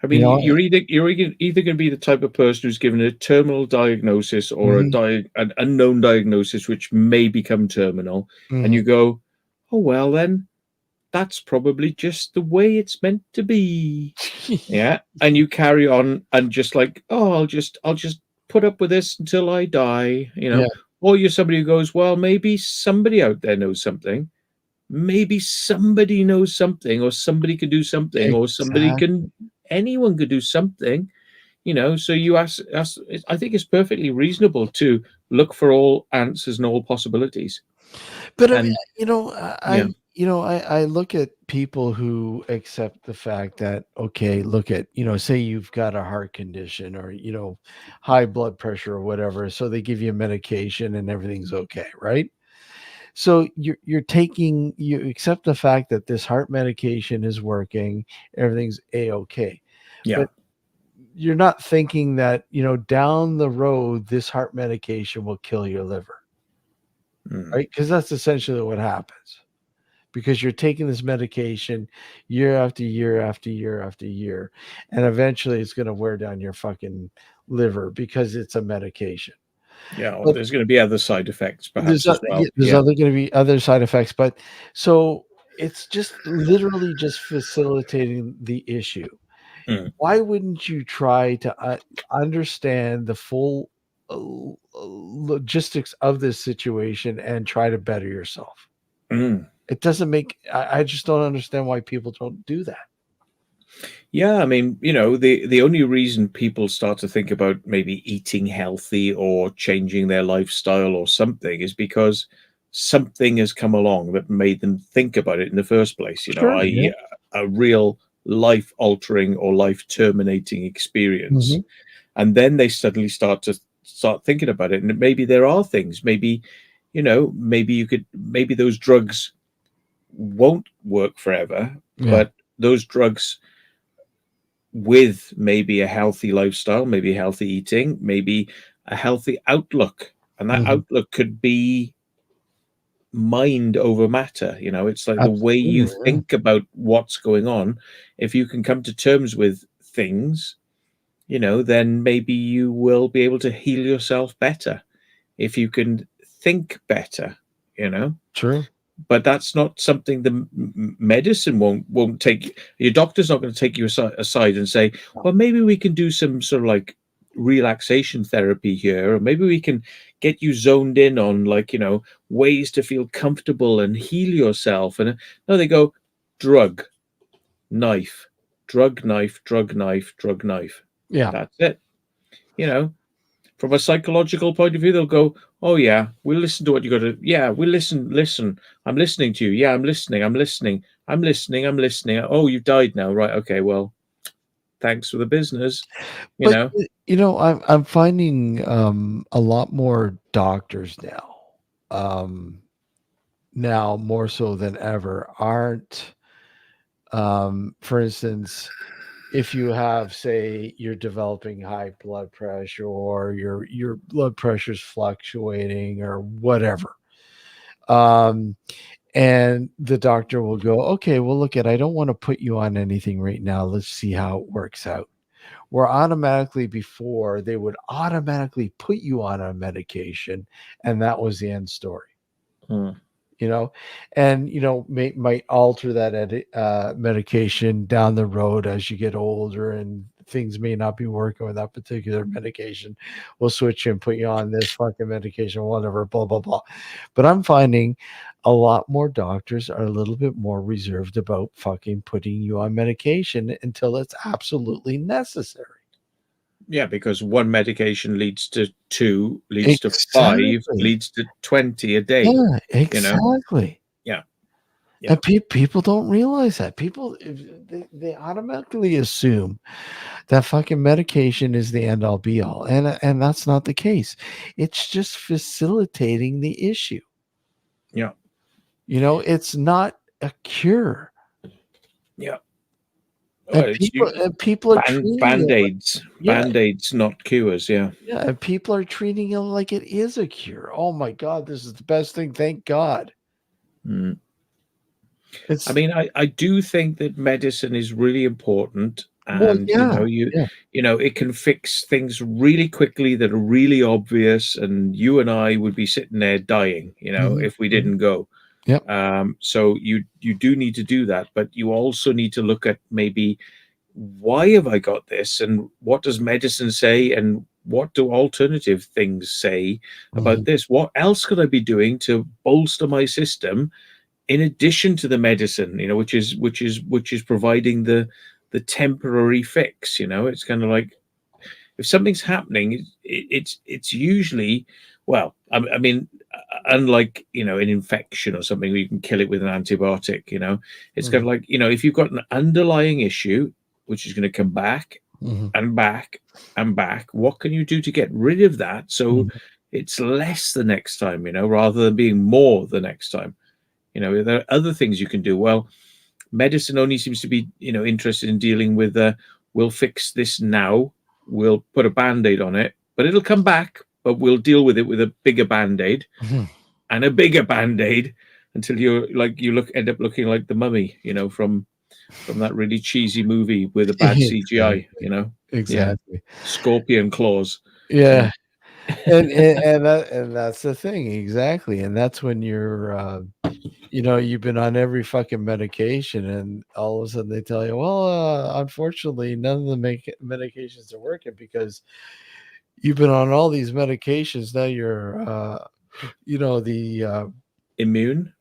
I mean, You know, you're either going to be the type of person who's given a terminal diagnosis or an unknown diagnosis, which may become terminal, and you go, oh well, then that's probably just the way it's meant to be. Yeah. And you carry on and just like, oh, I'll just put up with this until I die, Yeah. Or you're somebody who goes, well, maybe somebody out there knows something. Maybe somebody knows something, or somebody can do something, or anyone could do something, So you ask, I think it's perfectly reasonable to look for all answers and all possibilities. But I mean, And yeah, I look at people who accept the fact that, okay, look at, say you've got a heart condition or, high blood pressure or whatever. So they give you medication and everything's okay, right? So you accept the fact that this heart medication is working, everything's a-okay. yeah, But you're not thinking that, down the road, this heart medication will kill your liver, right? Because that's essentially what happens. Because you're taking this medication year after year after year after year, and eventually it's going to wear down your fucking liver because it's a medication. yeah. But There's going to be other side effects, perhaps, there's as well. there's going to be other side effects, but so it's just literally just facilitating the issue. Why wouldn't you try to understand the full logistics of this situation and try to better yourself? It doesn't make. I just don't understand why people don't do that. Yeah, I mean, the only reason people start to think about maybe eating healthy or changing their lifestyle or something is because something has come along that made them think about it in the first place, Sure, i.e., a real life altering or life terminating experience. And then they suddenly start thinking about it. And maybe there are things, maybe those drugs won't work forever, but those drugs with maybe a healthy lifestyle, maybe healthy eating, maybe a healthy outlook. And that outlook could be mind over matter. It's like the way you think about what's going on. If you can come to terms with things, then maybe you will be able to heal yourself better. If you can think better, True. But that's not something the medicine won't take. Your doctor's not going to take you aside and say, well, maybe we can do some sort of like relaxation therapy here, or maybe we can get you zoned in on ways to feel comfortable and heal yourself. And no, they go drug, knife, drug, knife, drug, knife, drug, knife. Yeah, that's it. From a psychological point of view, they'll go, oh yeah, we'll listen to what you got to. Yeah, we'll listen. I'm listening to you. Yeah, I'm listening. I'm listening. Oh, you've died now, right? Okay, well, thanks for the business. I'm finding a lot more doctors now, now more so than ever, aren't. For instance, if you have, say, you're developing high blood pressure or your blood pressure's fluctuating or whatever, and the doctor will go, okay, well, look, I don't want to put you on anything right now. Let's see how it works out. Where automatically before they would automatically put you on a medication, and that was the end story. And might alter that medication down the road as you get older and things may not be working with that particular medication. We'll switch you and put you on this fucking medication, whatever, blah, blah, blah. But I'm finding a lot more doctors are a little bit more reserved about fucking putting you on medication until it's absolutely necessary. Yeah, because one medication leads to 2, leads to 5, leads to 20 a day. Yeah, exactly. Yeah. And people don't realize that. People, they automatically assume that fucking medication is the end all be all. And that's not the case. It's just facilitating the issue. Yeah. It's not a cure. Yeah. And people are treating Band-aids. Band-aids, not cures. Yeah. Yeah. And people are treating it like it is a cure. Oh my God, this is the best thing. Thank God. I mean, I do think that medicine is really important, and it can fix things really quickly that are really obvious, and you and I would be sitting there dying, if we didn't go. Yep. So you do need to do that, but you also need to look at maybe why have I got this, and what does medicine say, and what do alternative things say about this? What else could I be doing to bolster my system in addition to the medicine? Which is providing the temporary fix. It's kind of like, if something's happening, it's usually, well, I mean, unlike an infection or something where you can kill it with an antibiotic. It's kind of like, if you've got an underlying issue which is going to come back and back and back, what can you do to get rid of that so it's less the next time, rather than being more the next time? There are other things you can do. Well, medicine only seems to be interested in dealing with we'll fix this now, we'll put a band-aid on it, but it'll come back, but we'll deal with it with a bigger band-aid and a bigger band-aid until end up looking like the Mummy, from that really cheesy movie with a bad CGI. Exactly. Scorpion claws. Yeah. and that's the thing, exactly. And that's when you're you've been on every fucking medication, and all of a sudden they tell you, well, unfortunately none of the medications are working because you've been on all these medications. Now you're immune.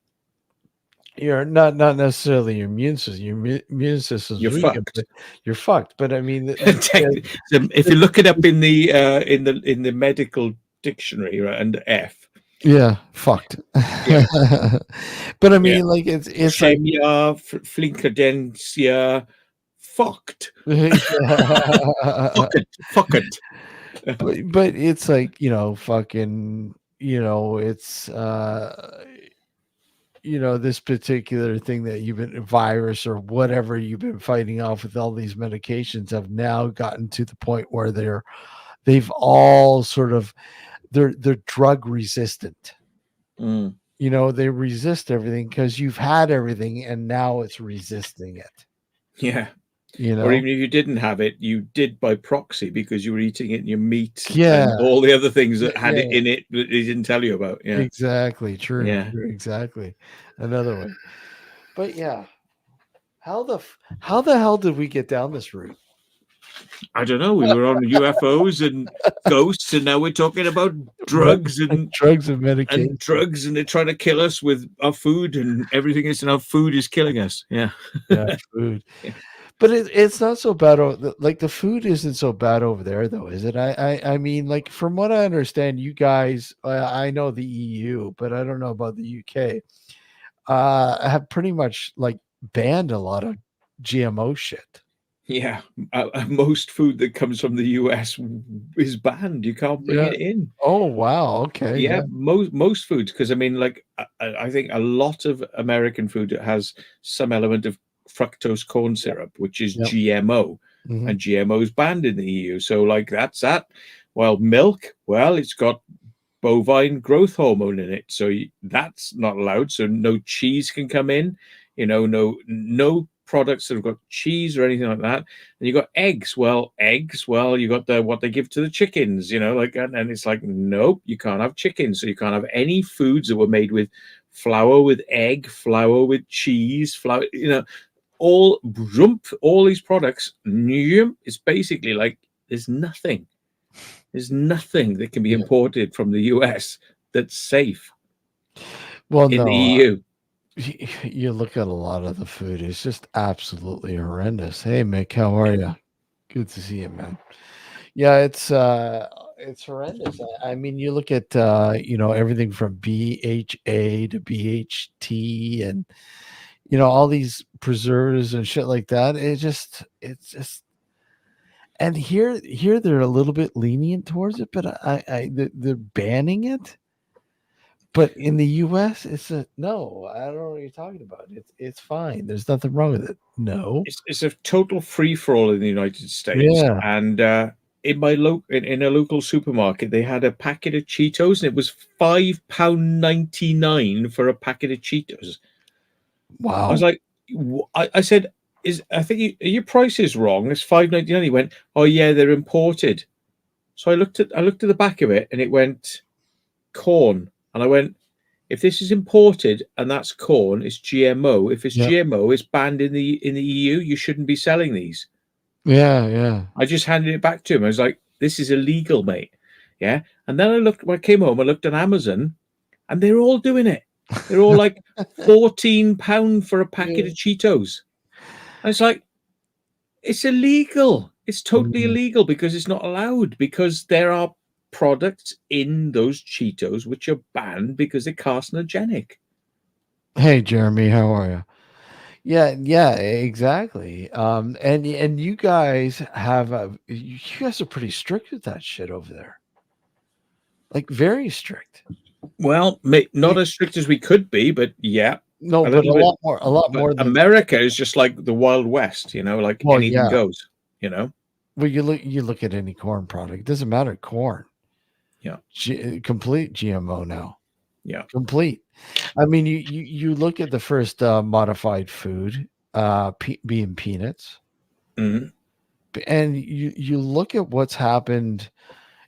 You're not necessarily your immune system. Your immune system is weak, but you're fucked. But I mean, if you look it up in the medical dictionary, right, under F, yeah, fucked. Yeah. But I mean, like it's like flinkadencia, fucked. Fuck it. But it's like, fucking, it's this particular thing that you've been, virus or whatever you've been fighting off with all these medications, have now gotten to the point where they've all sort of, they're drug resistant. They resist everything because you've had everything and now it's resisting it. Yeah. Or even if you didn't have it, you did by proxy because you were eating it in your meat and all the other things that had it in it that they didn't tell you about. Yeah, exactly. True. Yeah, true, exactly. Another way. But yeah, how the hell did we get down this route? I don't know. We were on UFOs and ghosts, and now we're talking about drugs and medication and drugs, and they're trying to kill us with our food and everything else, and our food is killing us. Yeah, food. Yeah. But it's not so bad. Like the food isn't so bad over there, though, is it? I mean, like from what I understand, you guys, I know the EU, but I don't know about the UK. Have pretty much like banned a lot of GMO shit. Yeah, most food that comes from the US is banned. You can't bring it in. Oh wow, okay. Yeah. Most foods, because I mean, like I think a lot of American food has some element of fructose corn syrup, which is GMO, and GMO is banned in the EU. So like that's that. Well, milk, well, it's got bovine growth hormone in it, so that's not allowed. So no cheese can come in. No products that have got cheese or anything like that. And you got eggs. Well, you got what they give to the chickens. And it's like, nope, you can't have chickens. So you can't have any foods that were made with flour with egg, flour with cheese, flour. All these products. It's basically like there's nothing that can be imported from the US that's safe. Well, in the EU. You look at a lot of the food, it's just absolutely horrendous. Hey Mick, how are you? Good to see you, man. Yeah, it's horrendous. I mean, you look at everything from BHA to BHT and all these preservatives and shit like that. It's just and here they're a little bit lenient towards it, but they're banning it. But in the U.S., it's no. I don't know what you're talking about. It's fine. There's nothing wrong with it. No, it's a total free for all in the United States. Yeah. And in a local supermarket, they had a packet of Cheetos, and it was £5.99 for a packet of Cheetos. Wow. I was like, I said, I think your price is wrong. It's £5.99. He went, oh yeah, they're imported. So I looked at the back of it, and it went corn. And I went, if this is imported and that's corn, it's GMO. If it's Yep. GMO, it's banned in the EU. You shouldn't be selling these. Yeah. I just handed it back to him. I was like, this is illegal, mate. Yeah. And then when I came home, I looked at Amazon and they're all doing it. They're all like £14 for a packet of Cheetos. And it's like, it's illegal. It's totally illegal because it's not allowed, because there are products in those Cheetos which are banned because they're carcinogenic. Hey, Jeremy, how are you? Yeah, exactly. And you guys have you guys are pretty strict with that shit over there. Like very strict. Well, not as strict as we could be, but yeah. No, but a lot more than America is just like the Wild West, like anything goes, Well, you look at any corn product, it doesn't matter, corn. Yeah. Complete GMO now. Yeah. Complete. I mean, you look at the first modified food being peanuts. Mm-hmm. And you look at what's happened.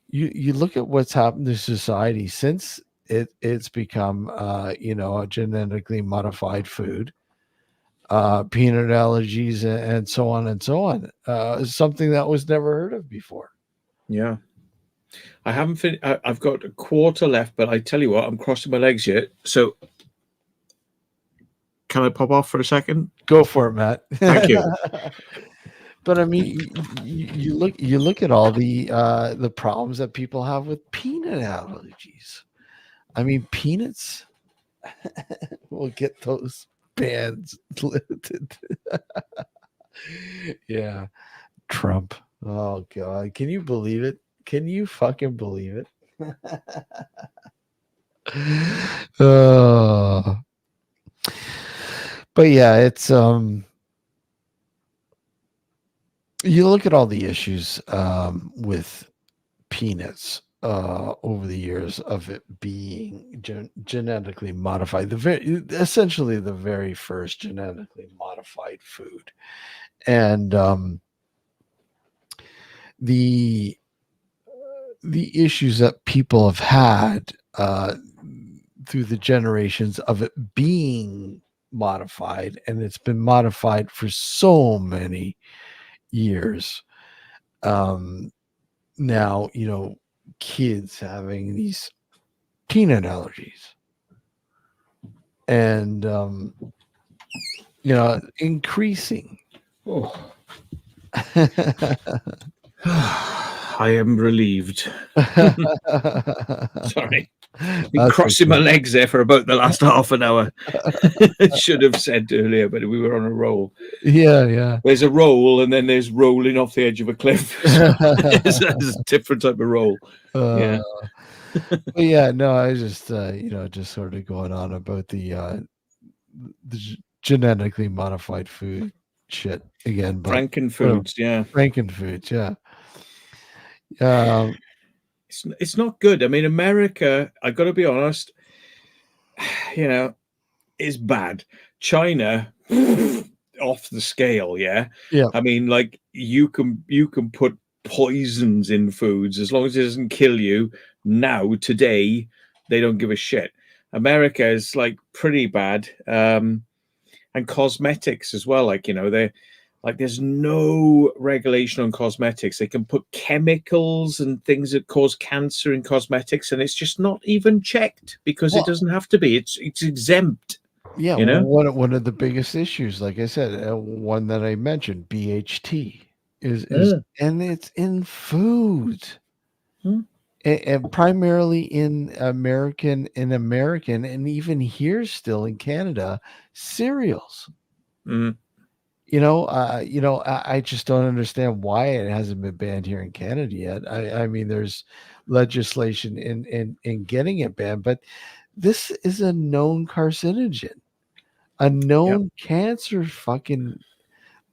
You look at what's happened to society since it's become a genetically modified food, peanut allergies and so on and so on. Something that was never heard of before. Yeah. I haven't finished. I've got a quarter left, but I tell you what, I'm crossing my legs yet. So can I pop off for a second? Go for it, Matt. Thank you. But I mean, you look at all the problems that people have with peanut allergies. I mean, peanuts will get those bans lifted. Yeah, Trump. Oh God, can you believe it? Can you fucking believe it? But yeah, it's you look at all the issues with peanuts over the years of it being genetically modified, essentially the very first genetically modified food, and the issues that people have had through the generations of it being modified, and it's been modified for so many years. Now, kids having these peanut allergies and, increasing. Oh. I am relieved. Sorry. Been crossing my legs there for about the last half an hour. Should have said earlier, but we were on a roll. Yeah. There's a roll, and then there's rolling off the edge of a cliff. It's a different type of roll. Yeah. But yeah, no, I just just sort of going on about the genetically modified food shit again. But Frankenfoods, yeah. Frankenfoods, yeah. It's not good. I mean, America, I got to be honest, is bad. China, off the scale, yeah. I mean, like you can put poisons in foods as long as it doesn't kill you. Now, today, they don't give a shit. America is like pretty bad, and cosmetics as well. Like there's no regulation on cosmetics. They can put chemicals and things that cause cancer in cosmetics, and it's just not even checked because it doesn't have to be. It's exempt. Yeah, one of the biggest issues, like I said, one that I mentioned, BHT is and it's in food, and primarily in American, and even here still in Canada, cereals. I just don't understand why it hasn't been banned here in Canada yet. I mean, there's legislation in getting it banned, but this is a known carcinogen, a known cancer fucking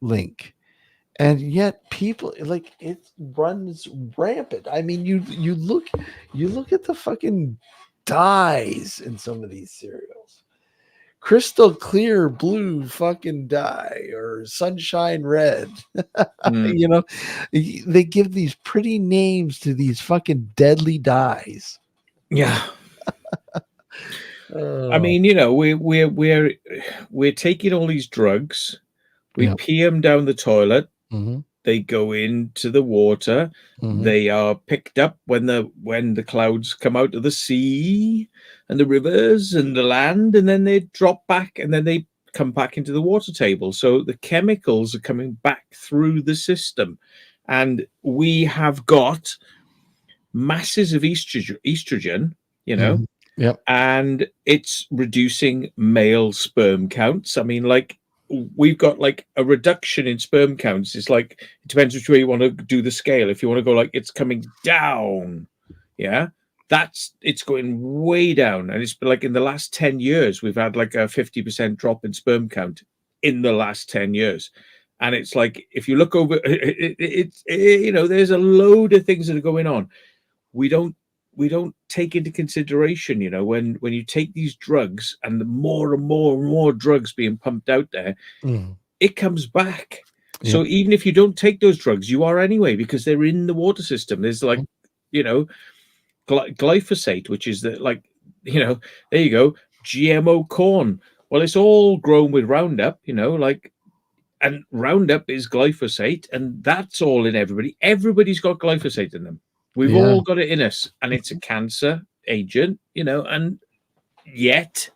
link. And yet people like it runs rampant. I mean, you look at the fucking dyes in some of these cereals. Crystal clear blue fucking dye or sunshine red. They give these pretty names to these fucking deadly dyes. Yeah. I mean, you know, we're taking all these drugs. We Yeah. pee them down the toilet. Mhm. They go into the water. Mhm. They are picked up when the clouds come out of the sea and the rivers and the land, and then they drop back, and then they come back into the water table. So the chemicals are coming back through the system, and we have got masses of estrogen, you know, Mhm. Yep. and it's reducing male sperm counts. I mean, like, we've got like a reduction in sperm counts. It's like, it depends which way you want to do the scale. If you want to go like it's coming down, yeah, it's going way down. And it's been like in the last 10 years, we've had like a 50% drop in sperm count in the last 10 years. And it's like, if you look over, it's you know, there's a load of things that are going on. We don't take into consideration, you know, when you take these drugs, and the more and more and more drugs being pumped out there, Mhm. it comes back. Yeah. So even if you don't take those drugs, you are anyway, because they're in the water system. There's like, you know, glyphosate, which is the, like, you know, there you go, GMO corn. Well, it's all grown with Roundup, you know, like, and Roundup is glyphosate, and that's all in everybody. Everybody's got glyphosate in them. We've Yeah. all got it in us, and it's a cancer agent, you know, and yet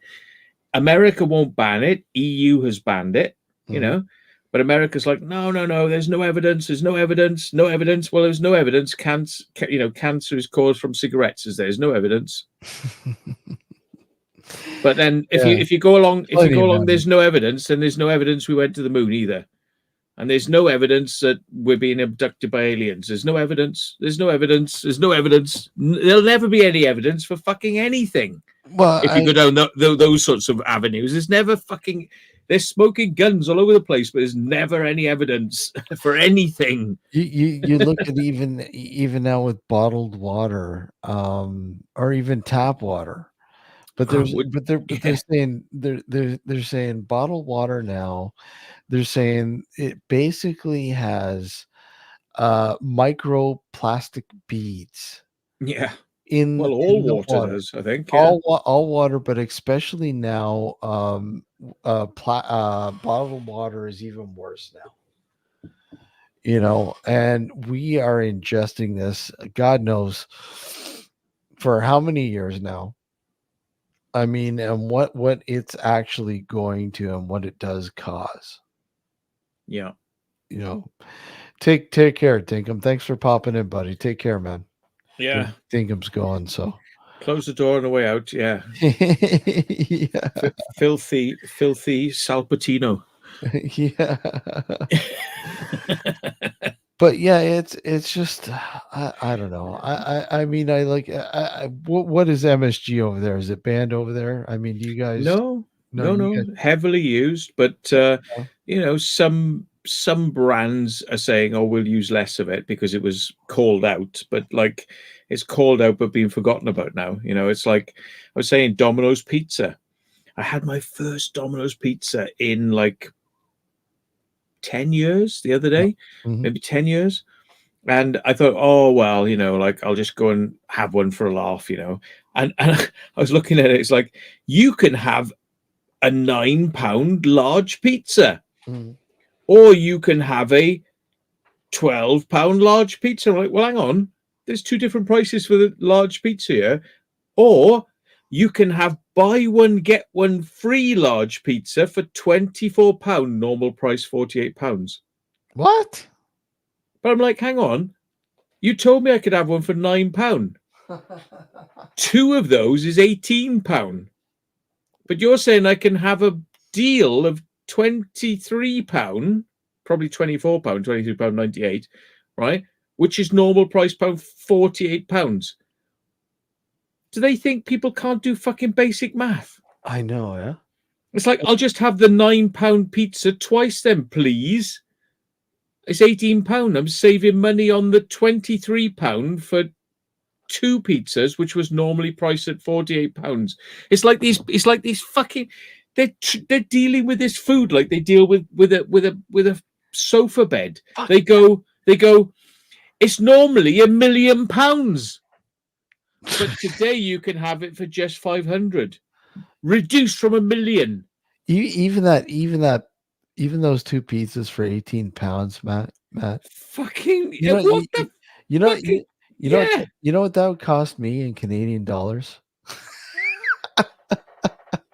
America won't ban it. EU has banned it, you know, but America's like, no, there's no evidence. There's no evidence. No evidence. Well, there's no evidence. Cancer, you know, cancer is caused from cigarettes. There's no evidence. But then if you go along, there's no evidence. Then there's no evidence we went to the moon either. And there's no evidence that we're being abducted by aliens. There's no evidence. There's no evidence. There's no evidence. There'll never be any evidence for fucking anything. Well, if you go down those sorts of avenues, there's never fucking. They're smoking guns all over the place, but there's never any evidence for anything. You look at even now with bottled water, or even tap water. But they're saying they're saying bottled water now. They're saying it basically has microplastic beads. Yeah. In all the water does, I think. Yeah. All water, but especially now, bottled water is even worse now. You know, and we are ingesting this, God knows, for how many years now. I mean, and what it's actually going to, and what it does cause. Yeah. You know, take care, Dinkum. Thanks for popping in, buddy. Take care, man. Yeah. Dinkum's going, so close the door on the way out. Yeah. Yeah. Filthy Salpatino. Yeah. But yeah, it's just I don't know. I mean, I like what is MSG over there? Is it banned over there? I mean, do you guys? No. You guys, Heavily used, but you know, some brands are saying, "Oh, we'll use less of it because it was called out." But like, it's called out but being forgotten about now. You know, it's like I was saying, Domino's Pizza. I had my first Domino's Pizza in like 10 years the other day, maybe 10 years. And I thought, oh, well, you know, like I'll just go and have one for a laugh, you know. And I was looking at it. It's like, you can have a £9 large pizza, or you can have a £12 large pizza. I'm like, well, hang on. There's two different prices for the large pizza here. Or you can have buy one, get one free large pizza for £24, normal price £48. What? But I'm like, hang on. You told me I could have one for £9. Two of those is £18. But you're saying I can have a deal of £23, probably £24, £23.98, right? Which is normal price pound £48. Do they think people can't do fucking basic math? I know, yeah. It's like, I'll just have the £9 pizza twice then, please. It's £18. I'm saving money on the £23 for two pizzas, which was normally priced at £48. It's like these fucking they're dealing with this food like they deal with a sofa bed. They go, it's normally £1 million, but today you can have it for just 500. reduced from 1 million. Even those 2 pizzas for 18 pounds, Matt. Fucking You know, what the you know, fucking you know, yeah. you know what that would cost me in Canadian dollars?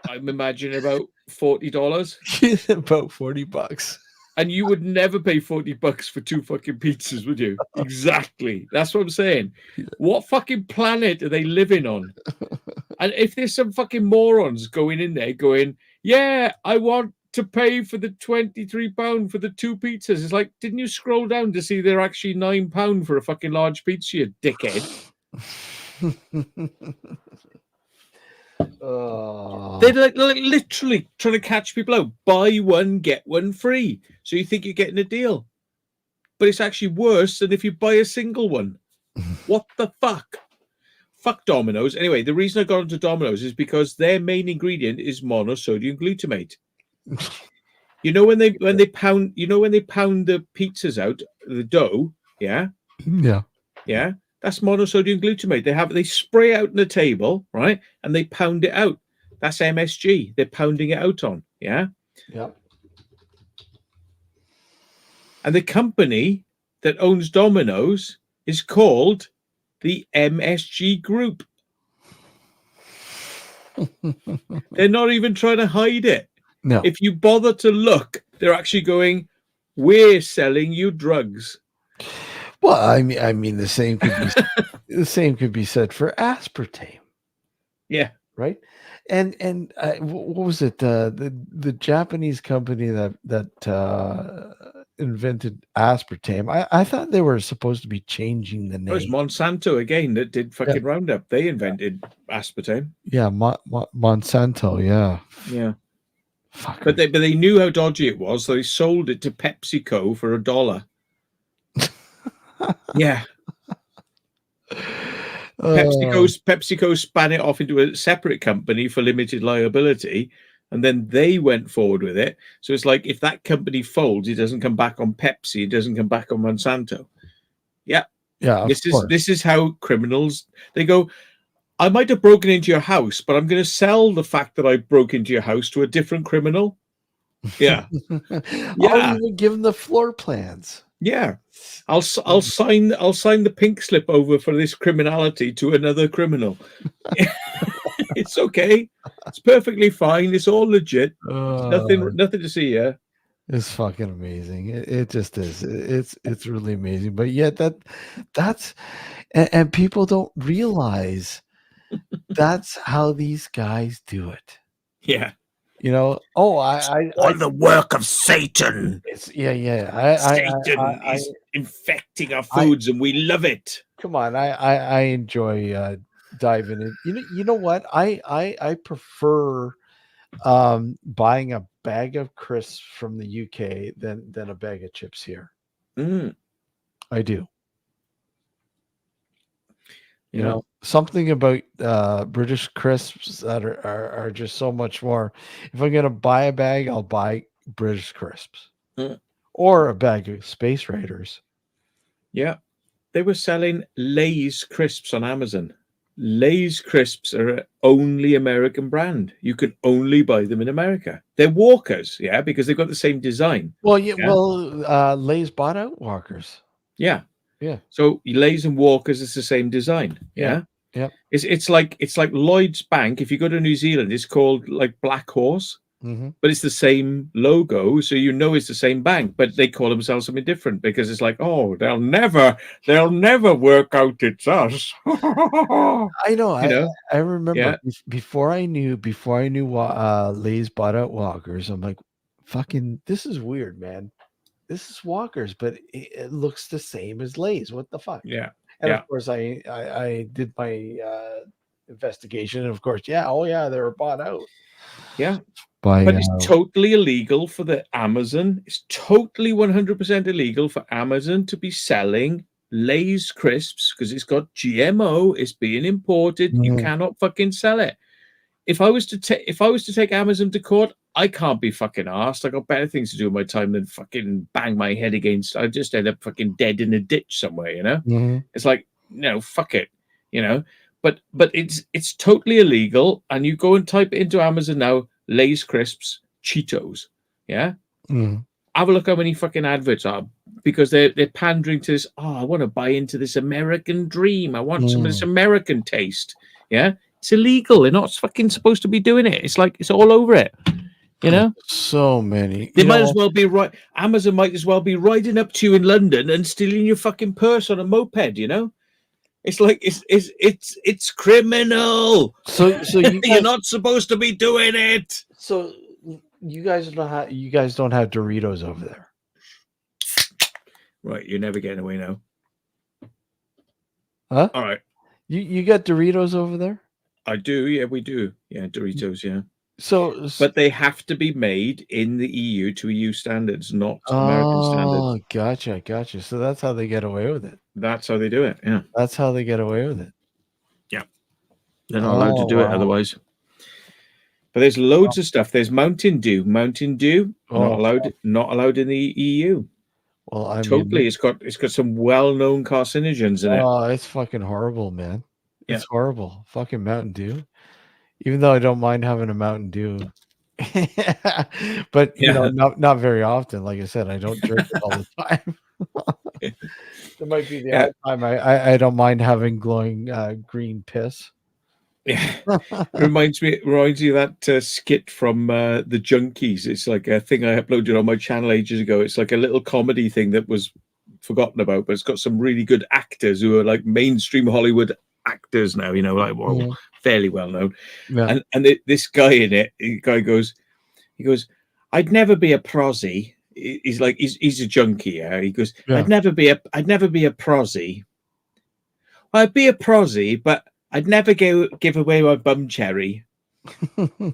I'm imagining about $40. About $40. And you would never pay $40 for 2 fucking pizzas, would you? Exactly. That's what I'm saying. What fucking planet are they living on? And if there's some fucking morons going in there going, yeah, I want to pay for the £23 for the 2 pizzas. It's like, didn't you scroll down to see they're actually £9 for a fucking large pizza, you dickhead? They're like literally trying to catch people out. Buy one, get one free. So you think you're getting a deal. But it's actually worse than if you buy a single one. What the fuck? Fuck Domino's. Anyway, the reason I got into Domino's is because their main ingredient is monosodium glutamate. You know when they pound the pizzas out, the dough, yeah? Yeah. Yeah. That's monosodium glutamate. They spray out on the table, right? And they pound it out. That's MSG. They're pounding it out on, yeah? Yep. And the company that owns Domino's is called the MSG Group. They're not even trying to hide it. No. If you bother to look, they're actually going, we're selling you drugs. Well, I mean, the same could be said for aspartame. Yeah. Right. And what was it? The Japanese company that invented aspartame. I thought they were supposed to be changing the name. It was Monsanto again that did fucking Roundup. They invented aspartame. Yeah, Monsanto. Yeah. Yeah. Fuck. But they knew how dodgy it was, so they sold it to PepsiCo for $1. Yeah. PepsiCo span it off into a separate company for limited liability, and then they went forward with it. So it's like if that company folds, it doesn't come back on Pepsi, it doesn't come back on Monsanto. Yeah. Yeah. This is how criminals, they go, I might have broken into your house, but I'm going to sell the fact that I broke into your house to a different criminal. Yeah. I'll even give them the floor plans. Yeah. I'll sign the pink slip over for this criminality to another criminal. It's okay. It's perfectly fine. It's all legit. Nothing to see here. It's fucking amazing. It just is. It's really amazing. But yet that's and people don't realize that's how these guys do it. Yeah. You know, all the work of Satan. It's Satan is infecting our foods, and we love it. Come on, I enjoy diving in. You know what? I prefer buying a bag of crisps from the UK than a bag of chips here. I do. You know, something about British crisps that are just so much more. If I'm gonna buy a bag, I'll buy British crisps or a bag of Space Raiders. Yeah, they were selling Lay's crisps on Amazon. Lay's crisps are an only American brand. You can only buy them in America. They're Walkers, yeah, because they've got the same design. Well, Lay's bought out Walkers. Yeah. Yeah. So Lay's and Walkers is the same design. Yeah. Yeah. It's like Lloyd's Bank. If you go to New Zealand, it's called like Black Horse, but it's the same logo, so you know it's the same bank. But they call themselves something different because it's like, oh, they'll never work out. It's us. I know. I remember before I knew Lay's bought out Walkers. I'm like, fucking, this is weird, man. This is Walkers, but it looks the same as Lay's. What the fuck? Yeah. And of course, I did my investigation, and of course, they were bought out. Yeah. But it's totally illegal for the Amazon. It's totally 100% illegal for Amazon to be selling Lay's crisps because it's got GMO. It's being imported. You cannot fucking sell it. If I was to take Amazon to court, I can't be fucking arsed. I got better things to do with my time than fucking bang my head against. I just end up fucking dead in a ditch somewhere, you know? It's like, no, fuck it, you know? but it's totally illegal. And you go and type it into Amazon now, Lay's crisps, Cheetos. Yeah. Mm. Have a look how many fucking adverts are, because they're pandering to this. Oh, I want to buy into this American dream. I want some of this American taste. Yeah, it's illegal. They're not fucking supposed to be doing it. It's like it's all over it. You know, so many. they might as well be right. Amazon might as well be riding up to you in London and stealing your fucking purse on a moped. You know, it's like it's criminal. So you You're not supposed to be doing it. So you guys don't have Doritos over there. Right, you're never getting away now. Huh? All right. You got Doritos over there? I do, yeah, we do. Yeah, Doritos, yeah. But they have to be made in the EU to EU standards, not American standards. Oh, gotcha. So that's how they get away with it. That's how they do it, yeah. That's how they get away with it. Yeah. They're not allowed to do it otherwise. But there's loads of stuff. There's Mountain Dew. Mountain Dew, not allowed in the EU. Well, I mean, it's got some well-known carcinogens in it. Oh, it's fucking horrible, man. It's horrible. Fucking Mountain Dew. Even though I don't mind having a Mountain Dew. But you know, not very often. Like I said, I don't drink it all the time. There might be the odd time I don't mind having glowing green piss. Yeah, reminds you of that skit from the Junkies. It's like a thing I uploaded on my channel ages ago. It's like a little comedy thing that was forgotten about, but it's got some really good actors who are like mainstream Hollywood actors now. You know, like fairly well known. Yeah. And this guy in it, he goes, "I'd never be a prosy." He's like, he's a junkie. Yeah, he goes, "I'd never be a prosy. Well, I'd be a prosy, but I'd never give away my bum cherry.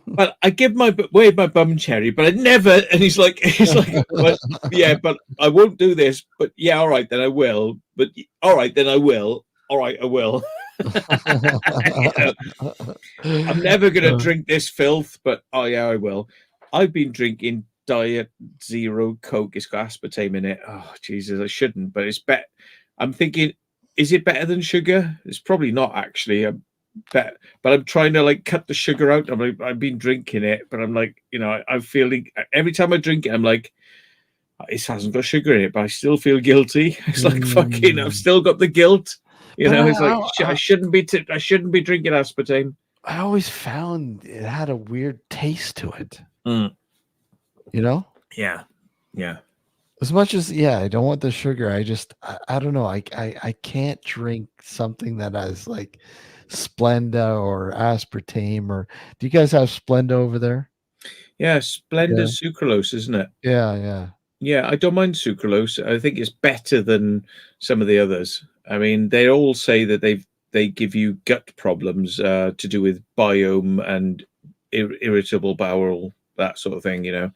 But I give away my bum cherry, but I'd never." And he's like, well, yeah, but I won't do this. But yeah, all right, then I will. But all right, then I will. All right, I will. You know, I'm never gonna drink this filth, but oh yeah, I will. I've been drinking Diet Zero Coke. It's got aspartame in it. Oh Jesus, I shouldn't, but it's better. I'm thinking, is it better than sugar? It's probably not actually. But I'm trying to like cut the sugar out. I've been drinking it, but I'm like, you know, I'm feeling every time I drink it, I'm like, it hasn't got sugar in it, but I still feel guilty. It's like fucking, I've still got the guilt. You know, it's like I shouldn't be drinking aspartame. I always found it had a weird taste to it. You know? Yeah. As much as I don't want the sugar. I don't know. I can't drink something that has like Splenda or aspartame. Or do you guys have Splenda over there? Yeah, Splenda's sucralose, isn't it? Yeah. Yeah, I don't mind sucralose. I think it's better than some of the others. I mean, they all say that they give you gut problems to do with biome and irritable bowel, that sort of thing, you know.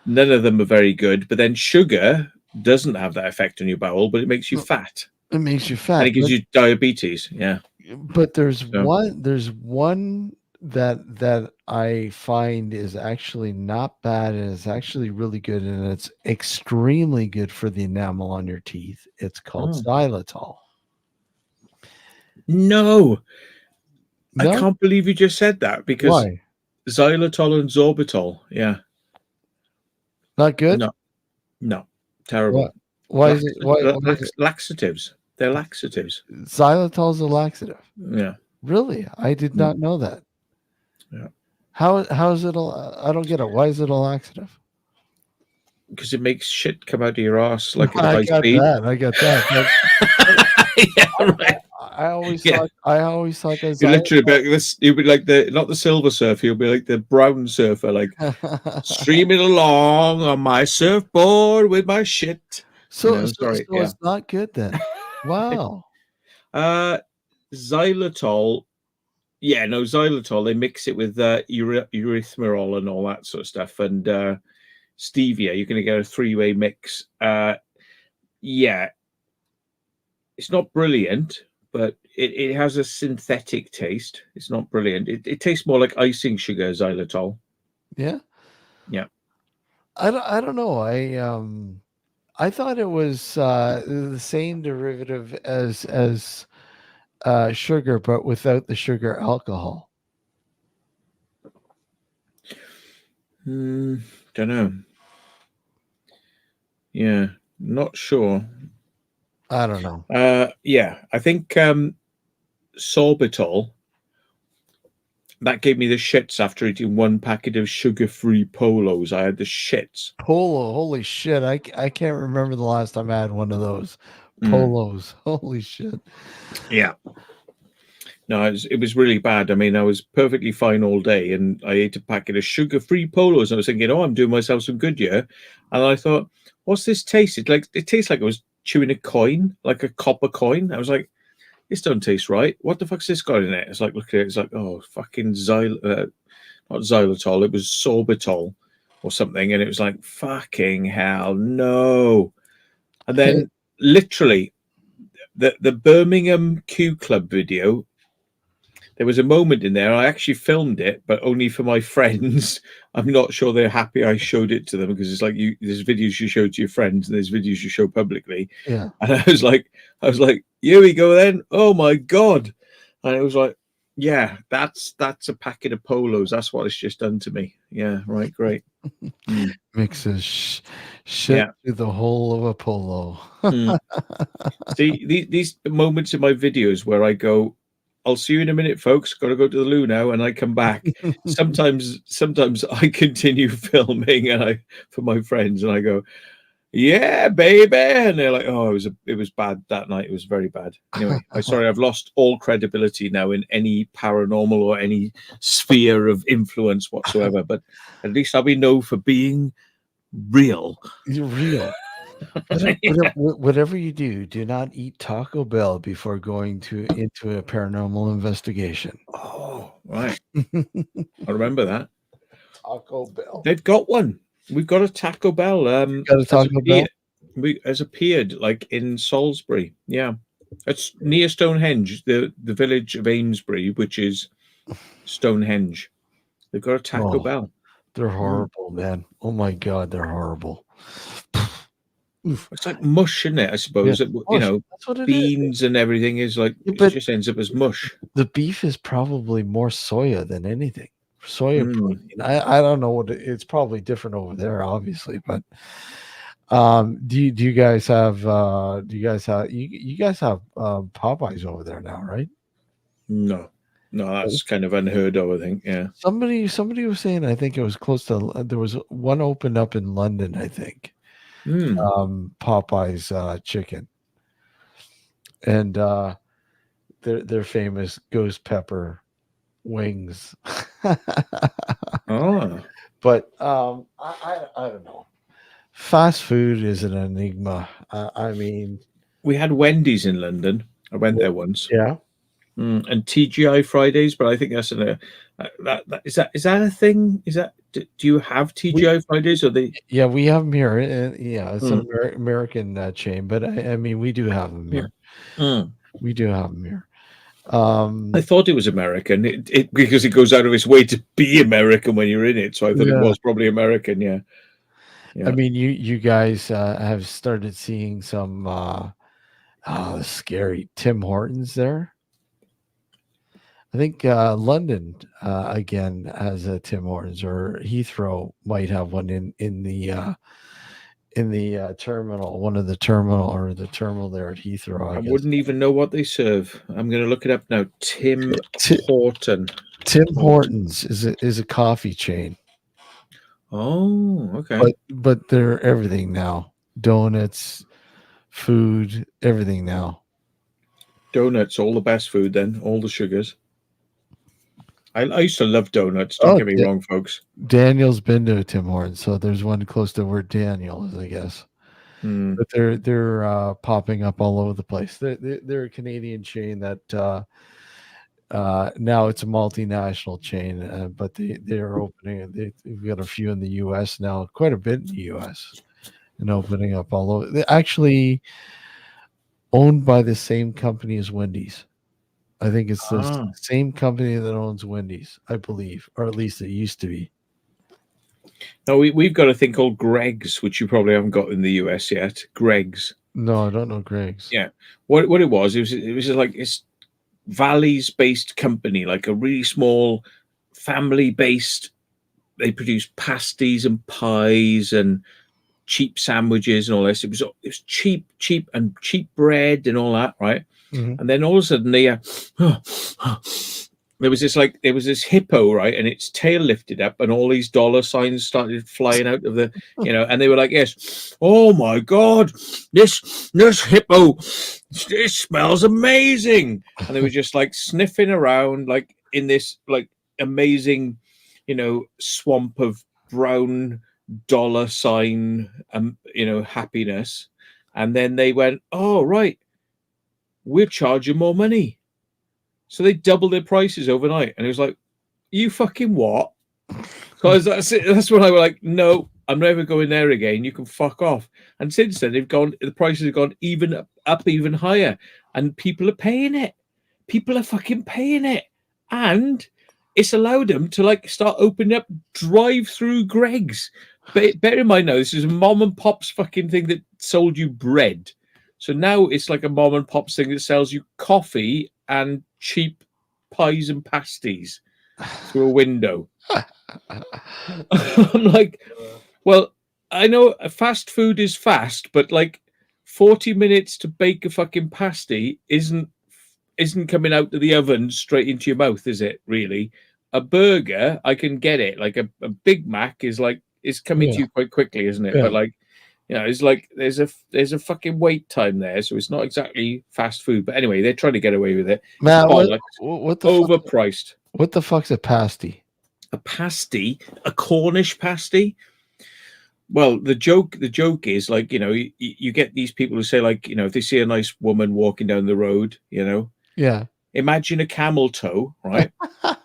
None of them are very good, but then sugar doesn't have that effect on your bowel, but it makes you fat. It makes you fat. And it gives you diabetes. Yeah. But there's one that I find is actually not bad, and it's actually really good, and it's extremely good for the enamel on your teeth. It's called xylitol. No, I can't believe you just said that, because why? Xylitol and sorbitol, not good. No, terrible. Why is it? Why laxatives? They're laxatives. Xylitol's a laxative. Yeah. Really? I did not know that. Yeah. How is it? I don't get it. Why is it a laxative? Because it makes shit come out of your ass like at I high got speed. that. I got that. Yeah, right. I always thought that you literally be like this. You'll be like not the silver surfer. You'll be like the brown surfer, like streaming along on my surfboard with my shit. So it's not good then. Wow. Xylitol. Yeah, no, xylitol. They mix it with erythritol and all that sort of stuff, and stevia. You're going to get a 3-way mix. Yeah, it's not brilliant, but it has a synthetic taste. It's not brilliant. It tastes more like icing sugar, xylitol. Yeah. Yeah. I don't know. I thought it was the same derivative as sugar, but without the sugar alcohol. Don't know. Yeah, not sure. I don't know. Yeah, I think sorbitol. That gave me the shits after eating one packet of sugar-free polos. I had the shits. Polo, holy shit! I can't remember the last time I had one of those Mm. polos. Holy shit! Yeah. No, it was really bad. I mean, I was perfectly fine all day, and I ate a packet of sugar-free polos. I was thinking, oh, I'm doing myself some good here. And I thought, what's this taste? It tastes like I was chewing a coin, like a copper coin. I was like, this don't taste right. What the fuck's this got in it? It's like, look at it. It's like, oh, fucking not xylitol. It was sorbitol or something. And it was like, fucking hell, no. And then literally the Birmingham Q Club video, there was a moment in there. I actually filmed it, but only for my friends. I'm not sure they're happy I showed it to them, because it's like there's videos you show to your friends and there's videos you show publicly. Yeah. And I was like, here we go then. Oh my God. And it was like, yeah, that's a packet of polos. That's what it's just done to me. Yeah, right, great. Mixes shit through the whole of a polo. See, these moments in my videos where I go, I'll see you in a minute, folks. Got to go to the loo now, and I come back. Sometimes I continue filming, and for my friends, and I go, "Yeah, baby," and they're like, "Oh, it was bad that night. It was very bad." Anyway, I'm sorry. I've lost all credibility now in any paranormal or any sphere of influence whatsoever. But at least I'll be known for being real. You're real. Whatever you do not eat Taco Bell before going into a paranormal investigation. Oh, right. I remember that. Taco Bell. They've got one. We've got a Taco Bell. Got a Taco Bell? Has appeared like in Salisbury. Yeah. It's near Stonehenge, the village of Amesbury, which is Stonehenge. They've got a Taco Bell. They're horrible, man. Oh my God, they're horrible. It's like mush, isn't it? I suppose. Yeah, that's what it beans and everything is like, it just ends up as mush. The beef is probably more soya than anything. Soya protein. I don't know what it's probably different over there, obviously, but do you guys have you guys have Popeyes over there now, right? No, that's kind of unheard of, I think. Yeah. Somebody was saying, I think it was close to, there was one opened up in London, I think. Popeyes chicken, and their famous ghost pepper wings. But I don't know. Fast food is an enigma. I mean, we had Wendy's in London. I went there once. Yeah. And TGI Fridays, but I think that's is that a thing? Do you have TGI Fridays, or they? Yeah, we have them here. Yeah, it's an American chain, but I mean, we do have them here. We do have them here. I thought it was American, because it goes out of its way to be American when you're in it. So I thought it was probably American. Yeah. I mean, you guys have started seeing some scary Tim Hortons there. I think London again has a Tim Hortons, or Heathrow might have one in the terminal, one of the terminal there at Heathrow. I wouldn't even know what they serve. I'm going to look it up now. Tim Horton. Tim Hortons is a coffee chain. Oh, okay. But they're everything now. Donuts, food, everything now. Donuts, all the best food then, all the sugars. I used to love donuts. Don't get me wrong, folks. Daniel's been to a Tim Hortons, so there's one close to where Daniel is, I guess. But they're popping up all over the place. They're a Canadian chain that now it's a multinational chain, but they're opening. They've got a few in the U.S. now, quite a bit in the U.S. and opening up all over. They're actually owned by the same company as Wendy's. I think it's the same company that owns Wendy's, I believe, or at least it used to be. No, we've got a thing called Greg's, which you probably haven't got in the US yet. Greg's. No, I don't know Greg's. Yeah, what it was just like Valleys-based company, like a really small family-based. They produce pasties and pies and cheap sandwiches and all this. It was cheap bread and all that, right? Mhm. And then all of a sudden there was this hippo, right, and its tail lifted up, and all these dollar signs started flying out of the, and they were like, yes, oh my god, this hippo, it smells amazing, and they were just like sniffing around, like in this like amazing, swamp of brown dollar sign, happiness, and then they went, oh right, we'll charge you more money. So they doubled their prices overnight, and it was like, you fucking what? Because that's it. That's when I was like, no, I'm never going there again. You can fuck off. And since then, the prices have gone even up even higher, and people are paying it. People are fucking paying it, and it's allowed them to like start opening up drive-through Greggs. But bear in mind now, this is a mom and pop's fucking thing that sold you bread. So now it's like a mom and pop's thing that sells you coffee and cheap pies and pasties through a window. I'm like, well, I know fast food is fast, but like 40 minutes to bake a fucking pasty isn't coming out of the oven straight into your mouth, is it? Really? A burger, I can get it. Like a Big Mac is coming to you quite quickly, isn't it? Yeah. But like, it's like there's a fucking wait time there, so it's not exactly fast food. But anyway, they're trying to get away with it. Matt, what the overpriced? What the fuck's a pasty? A pasty, a Cornish pasty. Well, the joke is like, you get these people who say like, if they see a nice woman walking down the road, Yeah. imagine a camel toe, right?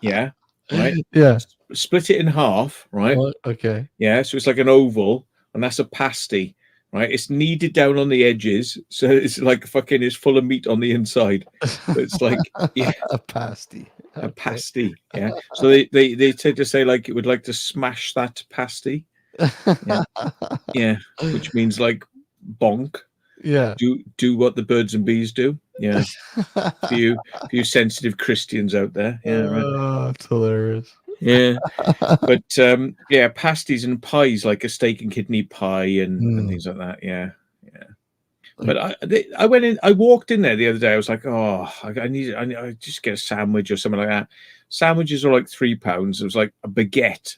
Yeah, right. Yeah. Split it in half, right? Oh, okay. Yeah, so it's like an oval, and that's a pasty, right? It's kneaded down on the edges, so it's like fucking is full of meat on the inside. But it's like, yeah, a pasty. A pasty, yeah. So they tend to say like it would like to smash that pasty, yeah, which means like bonk. Yeah. Do what the birds and bees do. Yeah. For you sensitive Christians out there. Yeah, right. It's hilarious. Yeah. But yeah, pasties and pies, like a steak and kidney pie and things like that. Yeah. Yeah. But I went in, I walked in there the other day. I was like, oh, I just get a sandwich or something like that. Sandwiches are like £3. It was like a baguette,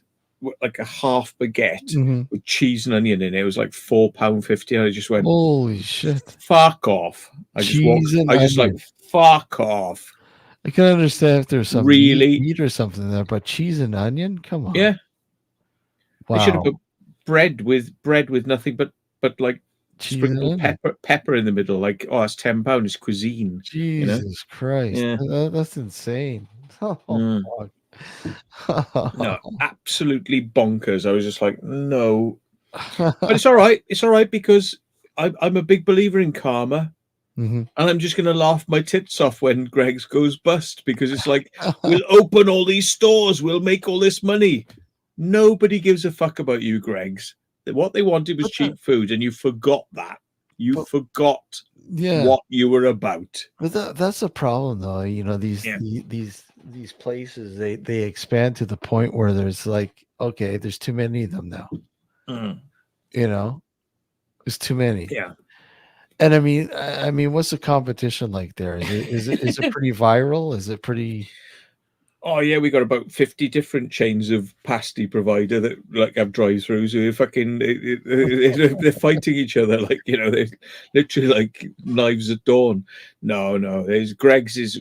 like a half baguette with cheese and onion in it. It was like £4.50. And I just went, holy shit, fuck off. I just like, fuck off. I can understand if there's some really meat or something there, but cheese and onion? Come on. Yeah. Wow. They should have put bread with nothing but like sprinkle pepper in the middle. Like, oh, that's £10. It's cuisine. Jesus Christ. Yeah. That's insane. No, absolutely bonkers. I was just like, no. But it's all right. It's all right because I'm a big believer in karma. And I'm just going to laugh my tits off when Greggs goes bust, because it's like, we'll open all these stores, we'll make all this money. Nobody gives a fuck about you, Greggs. What they wanted was cheap food, and you forgot that. You forgot what you were about. But that's the problem, though. These places, they expand to the point where there's like, okay, there's too many of them now. There's too many. Yeah. And I mean, what's the competition like there? Is it pretty viral? Is it pretty? Oh yeah, we got about 50 different chains of pasty provider that like have drive-throughs who are fucking they're fighting each other like, they're literally like knives at dawn. No, Greggs is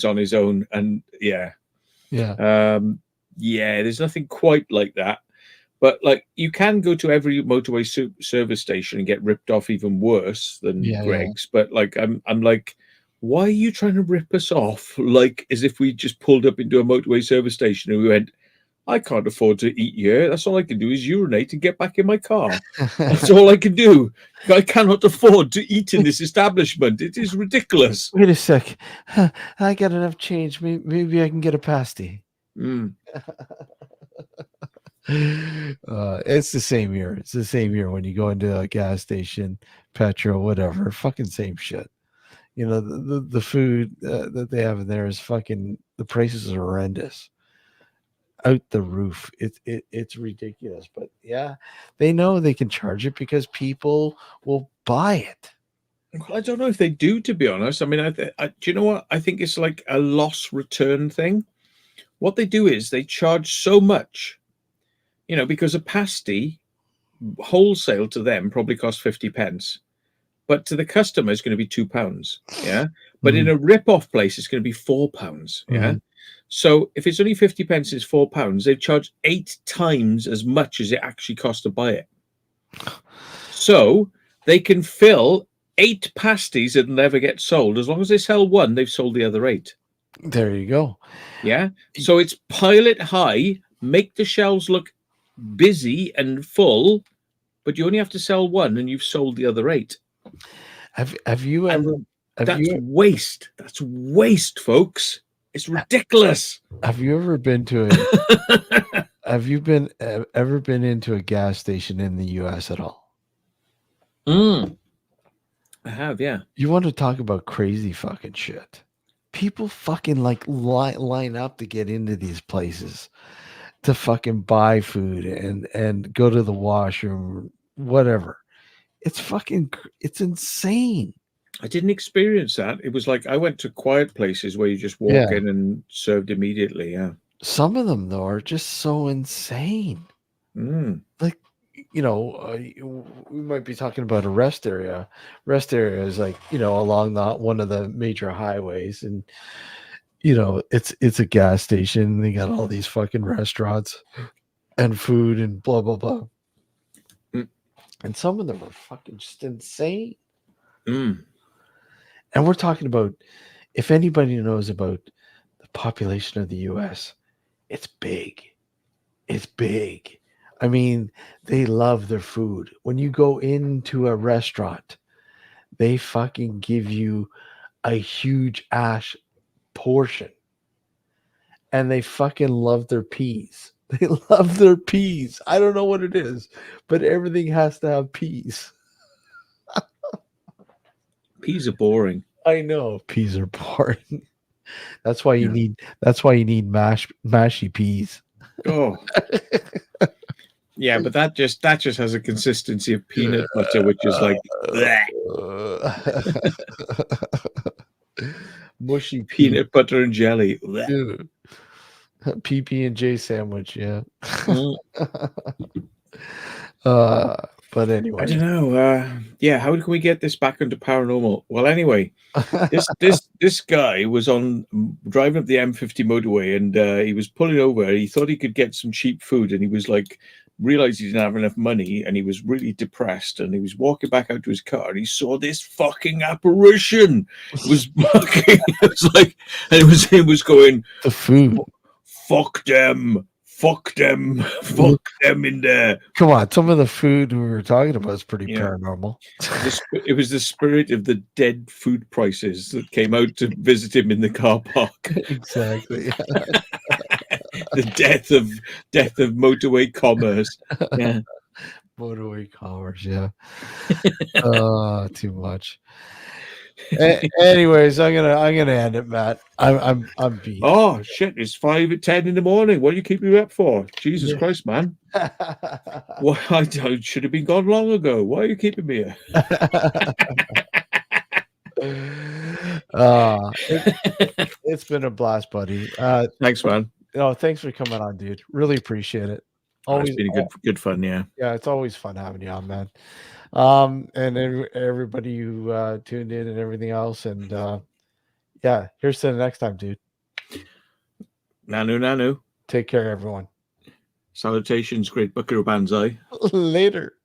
on his own, and yeah, there's nothing quite like that. But like, you can go to every motorway service station and get ripped off even worse than Greggs. But like, I'm like, why are you trying to rip us off? Like, as if we just pulled up into a motorway service station and we went, I can't afford to eat here. That's all I can do is urinate and get back in my car. That's all I can do. I cannot afford to eat in this establishment. It is ridiculous. Wait a sec. I got enough change. Maybe I can get a pasty. It's the same here. It's the same here when you go into a gas station, petrol, whatever. Fucking same shit. You know, the food that they have in there is fucking. The prices are horrendous, out the roof. It's ridiculous. But yeah, they know they can charge it because people will buy it. Well, I don't know if they do, to be honest. I mean, do you know what? I think it's like a loss return thing. What they do is they charge so much, because a pasty wholesale to them probably costs 50 pence, but to the customer it's going to be £2. Yeah. But in a rip-off place, it's going to be £4. Yeah. So if it's only 50 pence, it's £4. They charge 8 times as much as it actually costs to buy it. So they can fill 8 pasties that never get sold. As long as they sell one, they've sold the other 8. There you go. Yeah. So it's pile it high, make the shelves look busy and full, but you only have to sell one and you've sold the other 8. Have you ever? Waste. That's waste, folks. It's ridiculous. Have you ever been to a? Have you ever been into a gas station in the U.S. at all? I have, yeah. You want to talk about crazy fucking shit? People fucking like line up to get into these places to fucking buy food and go to the washroom, whatever. It's insane. I didn't experience that. It was like I went to quiet places where you just walk in and served immediately. Yeah. Some of them though are just so insane. Like, we might be talking about a rest area. Rest area is like, along one of the major highways, and it's a gas station. They got all these fucking restaurants and food and blah blah blah. And some of them are fucking just insane. And we're talking about, if anybody knows about the population of the US, it's big. It's big. I mean, they love their food. When you go into a restaurant, they fucking give you a huge ass portion. And they fucking love their peas. They love their peas. I don't know what it is, but everything has to have peas. Peas are boring. I know peas are boring. That's why you need mashy peas. Oh. Yeah, but that just has a consistency of peanut butter, which is like mushy peanut butter and jelly. PB&J sandwich, yeah. But anyway, I don't know. How can we get this back into paranormal? Well, anyway, this guy was driving up the M50 motorway, and he was pulling over. He thought he could get some cheap food, and he was like, realized he didn't have enough money, and he was really depressed. And he was walking back out to his car, and he saw this fucking apparition. It was fucking. It was like, and it was going, the food. Fuck them in there. Come on, some of the food we were talking about is pretty paranormal. It was the spirit of the dead food prices that came out to visit him in the car park. Exactly. The death of motorway commerce. Yeah. Motorway commerce, yeah. Too much. Anyways, I'm gonna end it, Matt. I'm beat. Oh shit! It's 5:10 in the morning. What are you keeping me up for? Jesus Christ, man! Well, I should have been gone long ago. Why are you keeping me here? It's been a blast, buddy. Thanks, man. Thanks for coming on, dude. Really appreciate it. Always been good fun. Yeah. Yeah, it's always fun having you on, man. And everybody who tuned in and everything else, and here's to the next time, dude. Nanu. Take care, everyone. Salutations, great Buckaroo Banzai. Later.